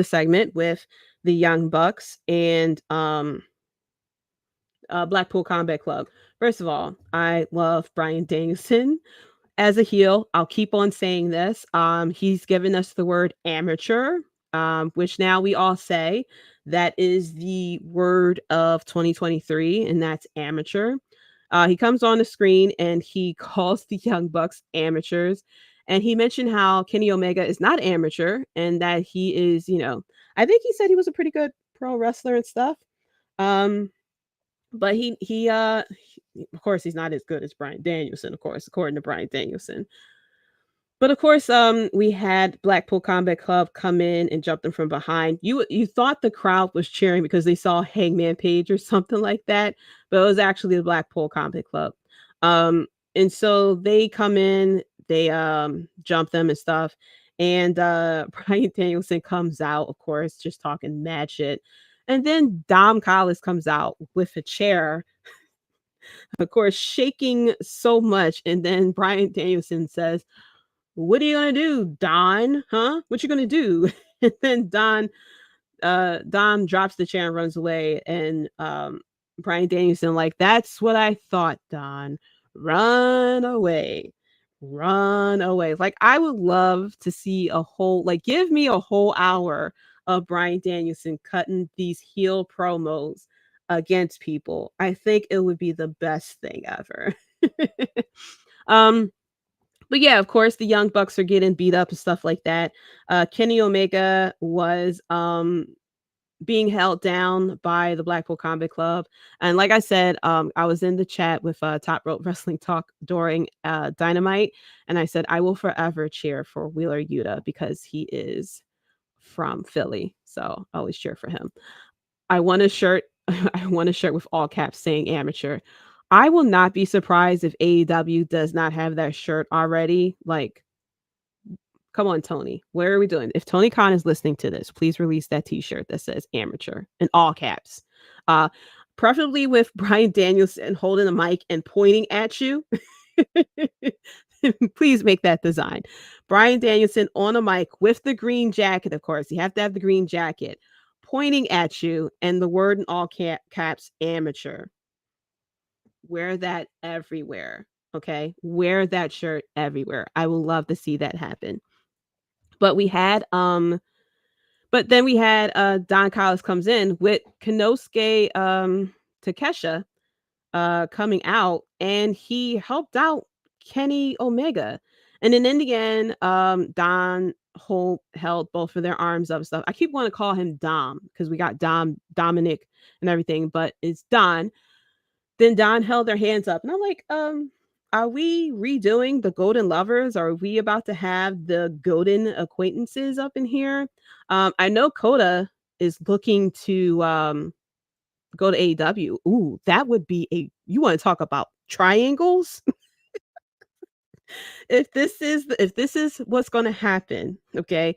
segment with the Young Bucks and Blackpool Combat Club. First of all, I love Bryan Danielson as a heel. I'll keep on saying this. He's given us the word amateur, which now we all say that is the word of 2023, and that's amateur. He comes on the screen and he calls the Young Bucks amateurs. And he mentioned how Kenny Omega is not amateur and that he is, I think he said he was a pretty good pro wrestler and stuff. But he of course he's not as good as Bryan Danielson, of course, according to Bryan Danielson. But of course, we had Blackpool Combat Club come in and jump them from behind. You thought the crowd was cheering because they saw Hangman Page or something like that, but it was actually the Blackpool Combat Club. And so they come in, they jump them and stuff, and Bryan Danielson comes out, of course, just talking mad shit. And then Dom Collis comes out with a chair, of course, shaking so much. And then Bryan Danielson says, "What are you gonna do, Don? Huh? What you gonna do?" And then Don drops the chair and runs away. And Bryan Danielson, like, "That's what I thought, Don. Run away. Run away." Like, I would love to see give me a whole hour of Bryan Danielson cutting these heel promos against people. I think it would be the best thing ever. But But yeah, of course, the Young Bucks are getting beat up and stuff like that. Kenny Omega was being held down by the Blackpool Combat Club. And like I said, I was in the chat with Top Rope Wrestling Talk during Dynamite, and I said I will forever cheer for Wheeler Yuta because he is from Philly, so I always cheer for him. I want a shirt. I want a shirt with all caps saying amateur. I will not be surprised if AEW does not have that shirt already. Like, come on, Tony. What are we doing? If Tony Khan is listening to this, please release that t-shirt that says amateur in all caps. Preferably with Bryan Danielson holding the mic and pointing at you. Please make that design. Bryan Danielson on a mic with the green jacket, of course. You have to have the green jacket pointing at you and the word in all caps, amateur. Wear that everywhere. Okay. Wear that shirt everywhere. I will love to see that happen. But then we had Don Callis comes in with Konosuke Takesha coming out, and he helped out Kenny Omega. And then in the end, Don held both of their arms up and stuff. I keep wanting to call him Dom because we got Dominic and everything, but it's Don. Then Don held their hands up, and I'm like, are we redoing the Golden Lovers? Are we about to have the Golden Acquaintances up in here? I know Coda is looking to go to AEW. Ooh, that would be you want to talk about triangles? If this is what's going to happen, okay?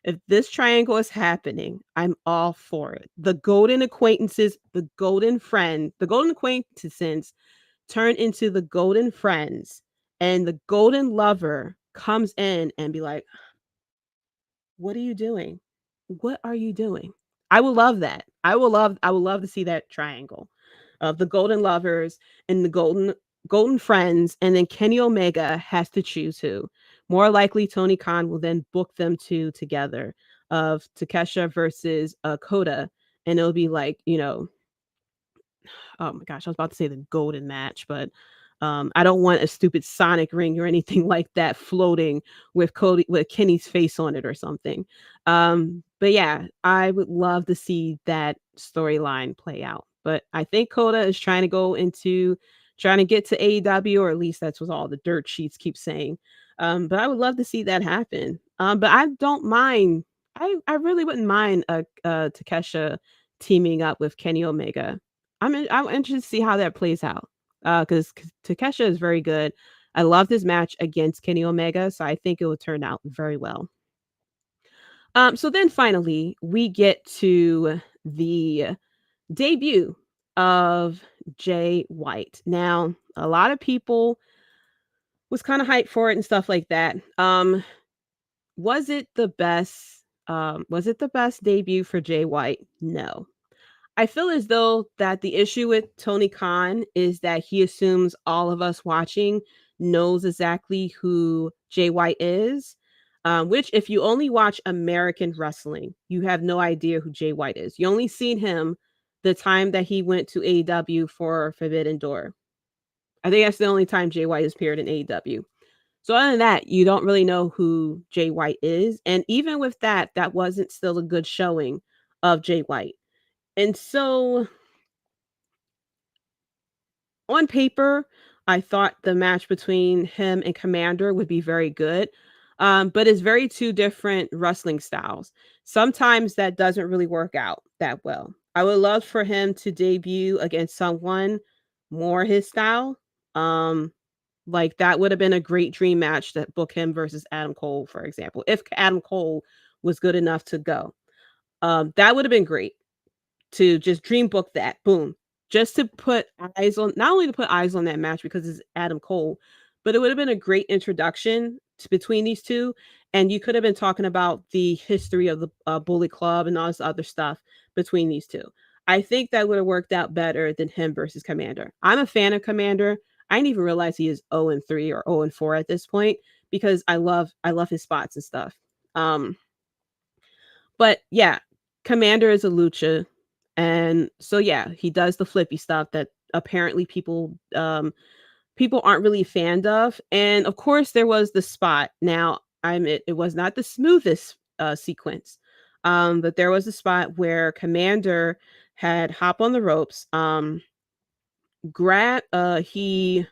If this triangle is happening, I'm all for it. The Golden Acquaintances, the Golden Friend, the Golden Acquaintances turn into the Golden Friends, and the Golden Lover comes in and be like, what are you doing? What are you doing? I will love that. I would love to see that triangle of the Golden Lovers and the Golden Friends, and then Kenny Omega has to choose who. More likely, Tony Khan will then book them two together of Takesha versus Coda, and it'll be like, oh my gosh, I was about to say the golden match, but I don't want a stupid Sonic ring or anything like that floating with Kenny's face on it or something. But yeah, I would love to see that storyline play out. But I think Coda is trying to get to AEW, or at least that's what all the dirt sheets keep saying. But I would love to see that happen. But I don't mind. I really wouldn't mind Takesha teaming up with Kenny Omega. I'm interested to see how that plays out. Because Takesha is very good. I love this match against Kenny Omega, so I think it will turn out very well. So then finally, we get to the debut of Jay White. Now, a lot of people was kind of hyped for it and stuff like that. Was it the best? Was it the best debut for Jay White? No. I feel as though that the issue with Tony Khan is that he assumes all of us watching knows exactly who Jay White is, which if you only watch American wrestling, you have no idea who Jay White is. You only seen him the time that he went to AEW for Forbidden Door. I think that's the only time Jay White has appeared in AEW. So other than that, you don't really know who Jay White is. And even with that, that wasn't still a good showing of Jay White. And so on paper, I thought the match between him and Commander would be very good. But it's very two different wrestling styles. Sometimes that doesn't really work out that well. I would love for him to debut against someone more his style. Like that would have been a great dream match that book him versus Adam Cole, for example. If Adam Cole was good enough to go, that would have been great. To just dream book that, boom, just to put eyes on, not only to put eyes on that match because it's Adam Cole, but it would have been a great introduction between these two. And you could have been talking about the history of the Bullet Club and all this other stuff between these two. I think that would have worked out better than him versus Commander. I'm a fan of Commander. I didn't even realize he is 0-3 or 0-4 at this point because I love his spots and stuff. But yeah, Commander is a lucha. And so, yeah, he does the flippy stuff that apparently people people aren't really fanned of. And of course, there was the spot. Now, I admit it was not the smoothest sequence, but there was a spot where Commander had hop on the ropes, he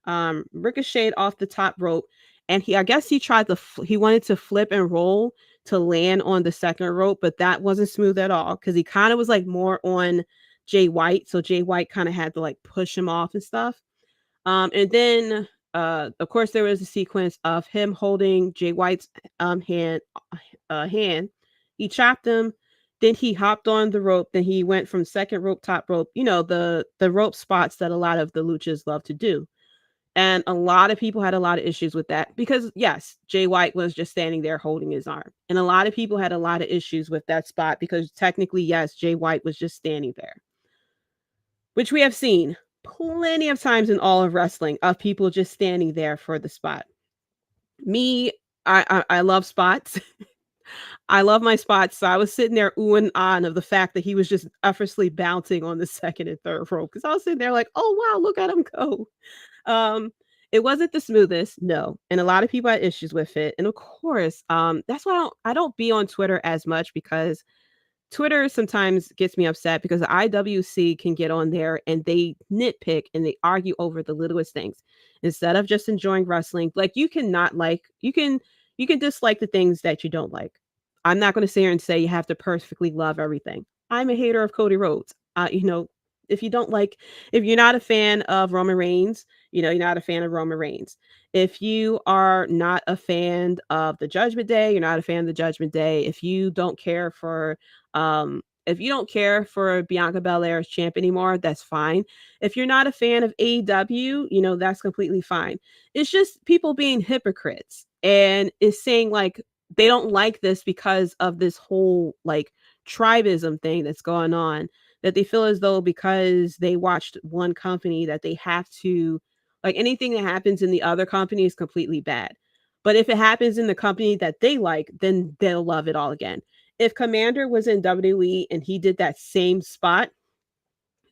ricocheted off the top rope, and I guess he tried to he wanted to flip and roll to land on the second rope, but that wasn't smooth at all because he kind of was like more on Jay White, so Jay White kind of had to like push him off and stuff. And then of course there was a sequence of him holding Jay White's hand. He chopped him, then he hopped on the rope, then he went from second rope, top rope, the rope spots that a lot of the luchas love to do. And a lot of people had a lot of issues with that because, yes, Jay White was just standing there holding his arm. And a lot of people had a lot of issues with that spot because technically, yes, Jay White was just standing there, which we have seen plenty of times in all of wrestling of people just standing there for the spot. Me, I love spots. I love my spots. So I was sitting there oohing on of the fact that he was just effortlessly bouncing on the second and third rope because I was sitting there like, oh, wow, look at him go. It wasn't the smoothest, no, and a lot of people had issues with it. And of course, that's why I don't be on Twitter as much because Twitter sometimes gets me upset because the IWC can get on there and they nitpick and they argue over the littlest things instead of just enjoying wrestling. Like you can dislike the things that you don't like. I'm not going to sit here and say you have to perfectly love everything. I'm a hater of Cody Rhodes. If you're not a fan of Roman Reigns, you're not a fan of Roman Reigns. If you are not a fan of the Judgment Day, you're not a fan of the Judgment Day. If you don't care for Bianca Belair as champ anymore, that's fine. If you're not a fan of AEW, that's completely fine. It's just people being hypocrites and is saying like they don't like this because of this whole like tribism thing that's going on, that they feel as though because they watched one company that they have to, like anything that happens in the other company is completely bad. But if it happens in the company that they like, then they'll love it all again. If Commander was in WWE and he did that same spot,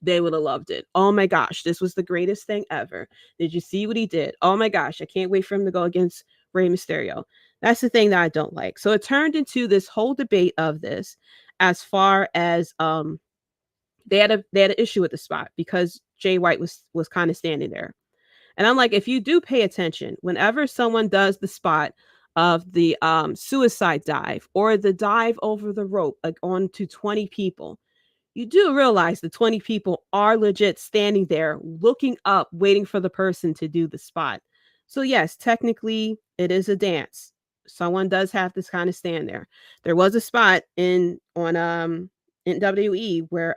they would have loved it. Oh my gosh, this was the greatest thing ever. Did you see what he did? Oh my gosh, I can't wait for him to go against Rey Mysterio. That's the thing that I don't like. So it turned into this whole debate of this as far as they had an issue with the spot because Jay White was kind of standing there. And I'm like, if you do pay attention, whenever someone does the spot of the suicide dive or the dive over the rope, like onto 20 people, you do realize the 20 people are legit standing there looking up, waiting for the person to do the spot. So yes, technically it is a dance. Someone does have to kind of stand there. There was a spot in WWE where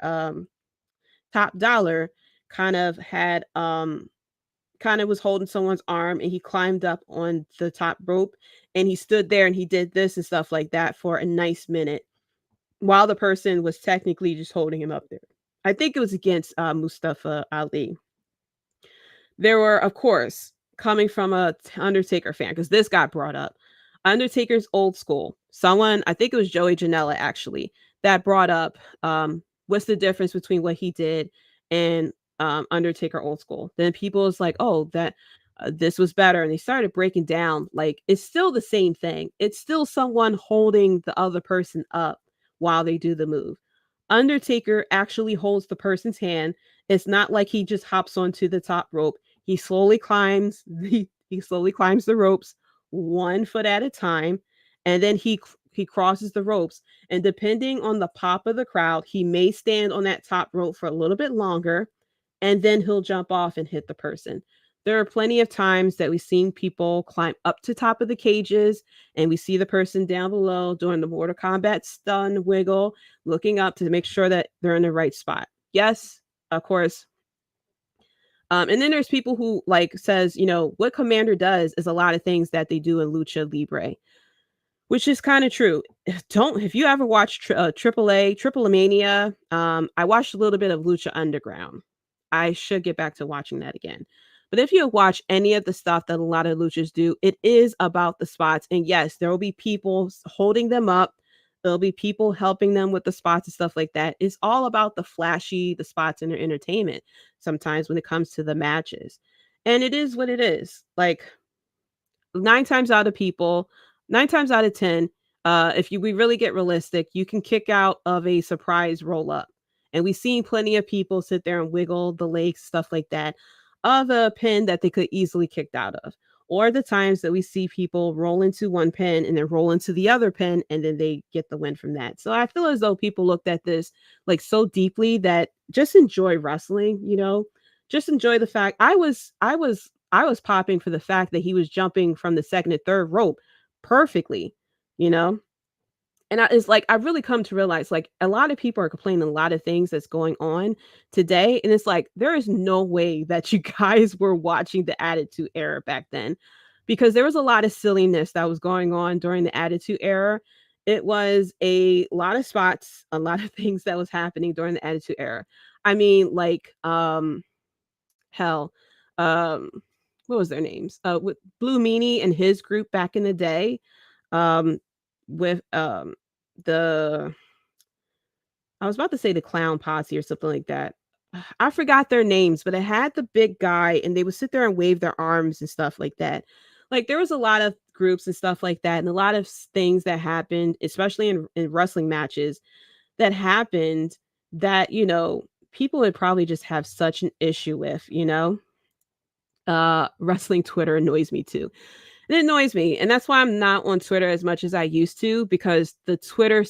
Top Dollar kind of was holding someone's arm and he climbed up on the top rope and he stood there and he did this and stuff like that for a nice minute while the person was technically just holding him up there. I think it was against Mustafa Ali. There were, of course, coming from a Undertaker fan, because this got brought up, Undertaker's old school. Someone, I think it was Joey Janela actually, that brought up what's the difference between what he did and Undertaker old school. Then people was like, oh, that this was better. And they started breaking down, like, it's still the same thing. It's still someone holding the other person up while they do the move. Undertaker actually holds the person's hand. It's not like he just hops onto the top rope. He slowly climbs the ropes 1 foot at a time, and then he crosses the ropes. And depending on the pop of the crowd, he may stand on that top rope for a little bit longer, and then he'll jump off and hit the person. There are plenty of times that we've seen people climb up to top of the cages and we see the person down below doing the Mortal Kombat stun wiggle, looking up to make sure that they're in the right spot. Yes, of course. And then there's people who like says, what Commander does is a lot of things that they do in Lucha Libre, which is kind of true. If you ever watch Triple Mania, I watched a little bit of Lucha Underground. I should get back to watching that again. But if you watch any of the stuff that a lot of luchas do, it is about the spots. And yes, there will be people holding them up. There'll be people helping them with the spots and stuff like that. It's all about the spots and their entertainment sometimes when it comes to the matches. And it is what it is. Like, 9 times out of 10, if we really get realistic, you can kick out of a surprise roll up. And we've seen plenty of people sit there and wiggle the legs, stuff like that, of a pin that they could easily kicked out of. Or the times that we see people roll into one pin and then roll into the other pin and then they get the win from that. So I feel as though people looked at this like so deeply that just enjoy wrestling, just enjoy the fact I was popping for the fact that he was jumping from the second and third rope perfectly, you know? And it's like, I've really come to realize, like, a lot of people are complaining a lot of things that's going on today. And it's like, there is no way that you guys were watching the Attitude Era back then, because there was a lot of silliness that was going on during the Attitude Era. It was a lot of spots, a lot of things that was happening during the Attitude Era. I mean, like, hell, um, what was their names? With Blue Meanie and his group back in the day, with the I was about to say the Clown Posse or something like that. I forgot their names, but it had the big guy and they would sit there and wave their arms and stuff like that. Like, there was a lot of groups and stuff like that, and a lot of things that happened, especially in wrestling matches that happened that, people would probably just have such an issue with. Wrestling Twitter annoys me too. It annoys me, and that's why I'm not on Twitter as much as I used to, because the Twitter,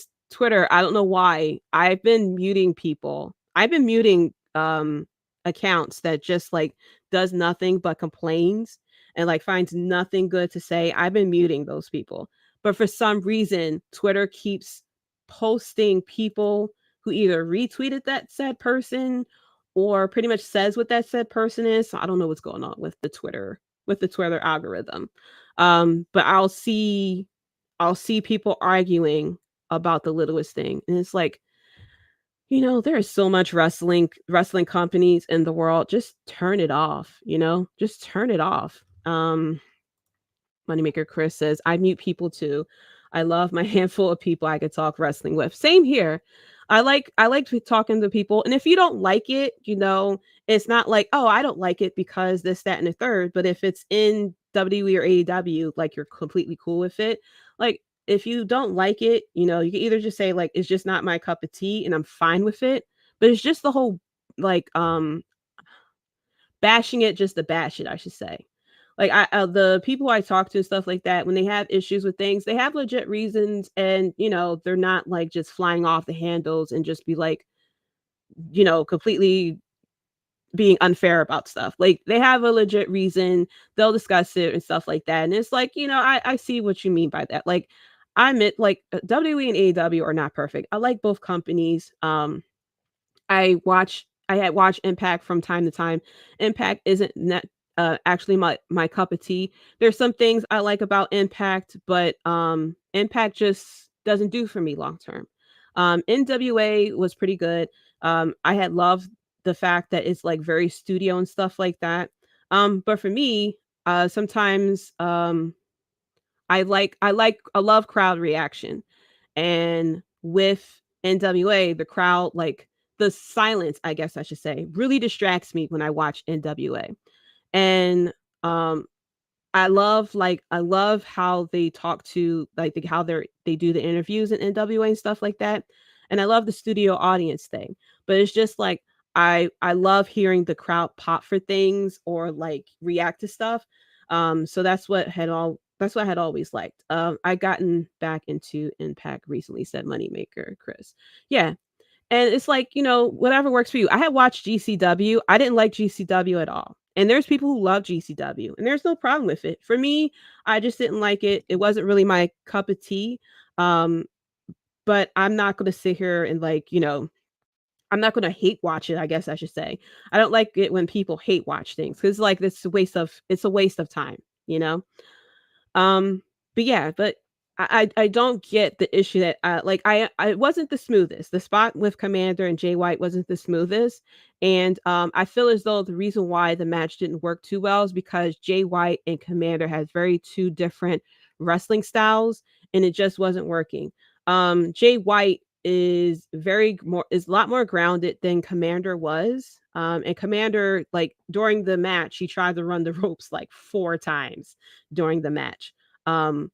I don't know why, I've been muting people. I've been muting accounts that just like does nothing but complains and like finds nothing good to say. I've been muting those people. But for some reason, Twitter keeps posting people who either retweeted that said person or pretty much says what that said person is. So I don't know what's going on with the Twitter algorithm. But I'll see people arguing about the littlest thing. And it's like, there is so much wrestling companies in the world. Just turn it off, just turn it off. Moneymaker Chris says, I mute people too. I love my handful of people I could talk wrestling with. Same here. I like talking to people. And if you don't like it, it's not like, oh, I don't like it because this, that, and the third. But if it's in WWE or AEW, like, you're completely cool with it. Like, if you don't like it, you can either just say, like, it's just not my cup of tea and I'm fine with it. But it's just the whole, like, bashing it just to bash it, I should say. Like, the people I talk to and stuff like that, when they have issues with things, they have legit reasons, and they're not like just flying off the handles and just be like, completely being unfair about stuff. Like, they have a legit reason, they'll discuss it and stuff like that. And it's like, I see what you mean by that. Like, I admit, like, WWE and AEW are not perfect. I like both companies. I had watched Impact from time to time. Impact isn't actually my cup of tea. There's some things I like about Impact, but Impact just doesn't do for me long term. NWA was pretty good. I had loved the fact that it's like very studio and stuff like that. But for me, sometimes I love crowd reaction. And with NWA, the crowd, like, the silence, I guess I should say, really distracts me when I watch NWA. And I love how they talk to, like, how they do the interviews in NWA and stuff like that. And I love the studio audience thing. But it's just like, I love hearing the crowd pop for things or like react to stuff. So that's what I had always liked. I gotten back into Impact recently, said Moneymaker Chris. Yeah. And it's like, whatever works for you. I had watched GCW. I didn't like GCW at all. And there's people who love GCW, and there's no problem with it. For me, I just didn't like it. It wasn't really my cup of tea. But I'm not going to sit here and, like, I'm not going to hate watch it, I guess I should say. I don't like it when people hate watch things, because, like, it's a waste of time, but yeah, but I don't get the issue that I wasn't the smoothest. The spot with Commander and Jay White wasn't the smoothest. And I feel as though the reason why the match didn't work too well is because Jay White and Commander has two different wrestling styles, and it just wasn't working. Jay White is a lot more grounded than Commander was. And Commander, like during the match, he tried to run the ropes like 4 times during the match. And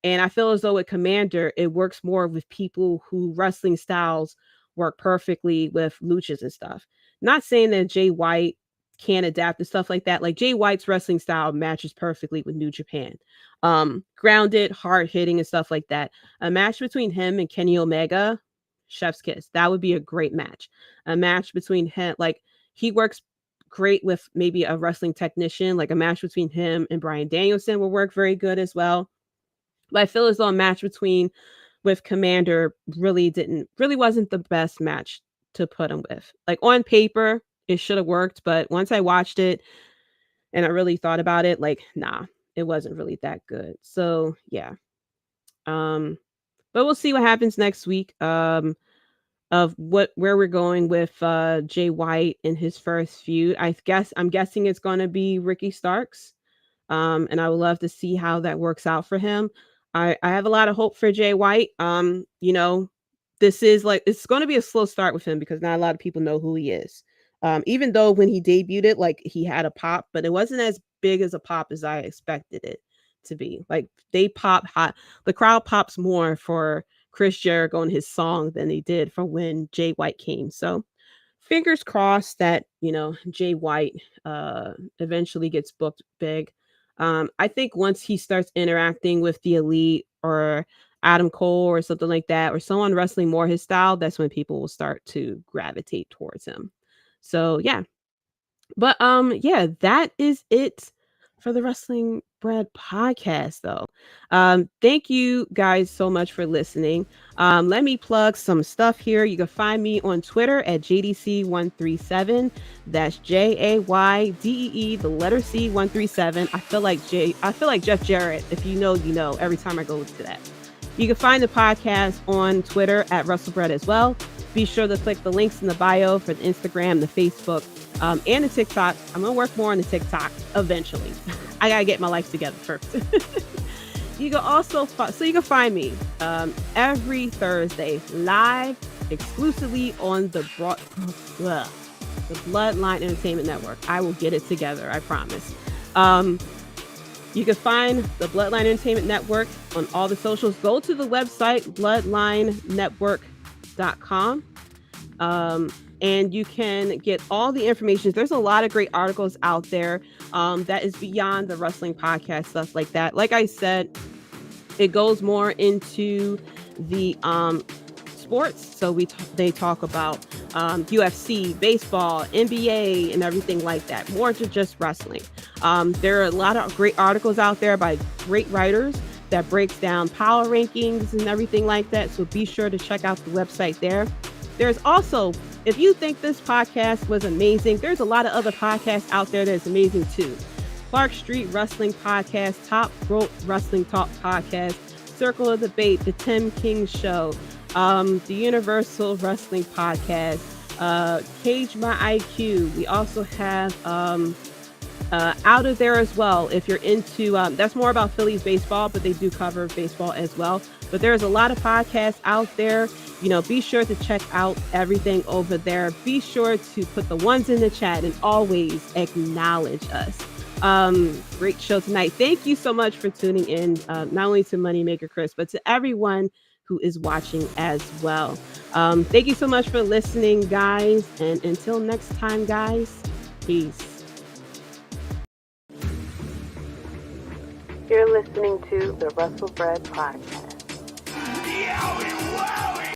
I feel as though with Commander, it works more with people who wrestling styles work perfectly with luchas and stuff. Not saying that Jay White can't adapt to stuff like that. Like Jay White's wrestling style matches perfectly with New Japan. Grounded, hard hitting and stuff like that. A match between him and Kenny Omega, chef's kiss. That would be a great match. A match between him, like he works great with maybe a wrestling technician, like a match between him and Bryan Danielson will work very good as well. But I feel as though a match with Commander really wasn't the best match to put him with. Like on paper, it should have worked, but once I watched it and I really thought about it, like, nah, it wasn't really that good. So yeah. But we'll see what happens next week. Of where we're going with Jay White in his first feud. I'm guessing it's gonna be Ricky Starks. And I would love to see how that works out for him. I have a lot of hope for Jay White. This is like, it's going to be a slow start with him because not a lot of people know who he is. Even though when he debuted it, like he had a pop, but it wasn't as big as a pop as I expected it to be. Like they pop hot. The crowd pops more for Chris Jericho and his song than they did for when Jay White came. So fingers crossed that, Jay White eventually gets booked big. I think once he starts interacting with the Elite or Adam Cole or something like that, or someone wrestling more his style, that's when people will start to gravitate towards him. So yeah. But yeah, that is it for the Wrestlebread podcast though. Thank you guys so much for listening. Let me plug some stuff here. You can find me on Twitter at JDC137. That's JAYDEE, the letter C 137. I feel like Jeff Jarrett. If you know, you know, every time I go to that. You can find the podcast on Twitter at Wrestlebread as well. Be sure to click the links in the bio for the Instagram, the Facebook, and the TikTok. I'm going to work more on the TikTok eventually. I got to get my life together first. You can also, you can find me every Thursday live exclusively on the Bloodline Entertainment Network. I will get it together, I promise. You can find the Bloodline Entertainment Network on all the socials. Go to the website, bloodlinenetwork.com. And you can get all the information. There's a lot of great articles out there that is beyond the wrestling podcast, stuff like that. Like I said, it goes more into the sports. So they talk about UFC, baseball, NBA, and everything like that. More to just wrestling. There are a lot of great articles out there by great writers that breaks down power rankings and everything like that. So be sure to check out the website there. There's also, if you think this podcast was amazing, there's a lot of other podcasts out there that's amazing too. Clark Street Wrestling Podcast, Top Rope Wrestling Talk Podcast, Circle of Debate, The Tim King Show, the Universal Wrestling Podcast, Cage My IQ. We also have Out of There as well. If you're into, that's more about Phillies baseball, but they do cover baseball as well. But there's a lot of podcasts out there. Be sure to check out everything over there. Be sure to put the ones in the chat and always acknowledge us. Great show tonight. Thank you so much for tuning in, not only to Moneymaker Chris, but to everyone who is watching as well. Thank you so much for listening, guys. And until next time, guys, peace. You're listening to the Wrestlebread podcast.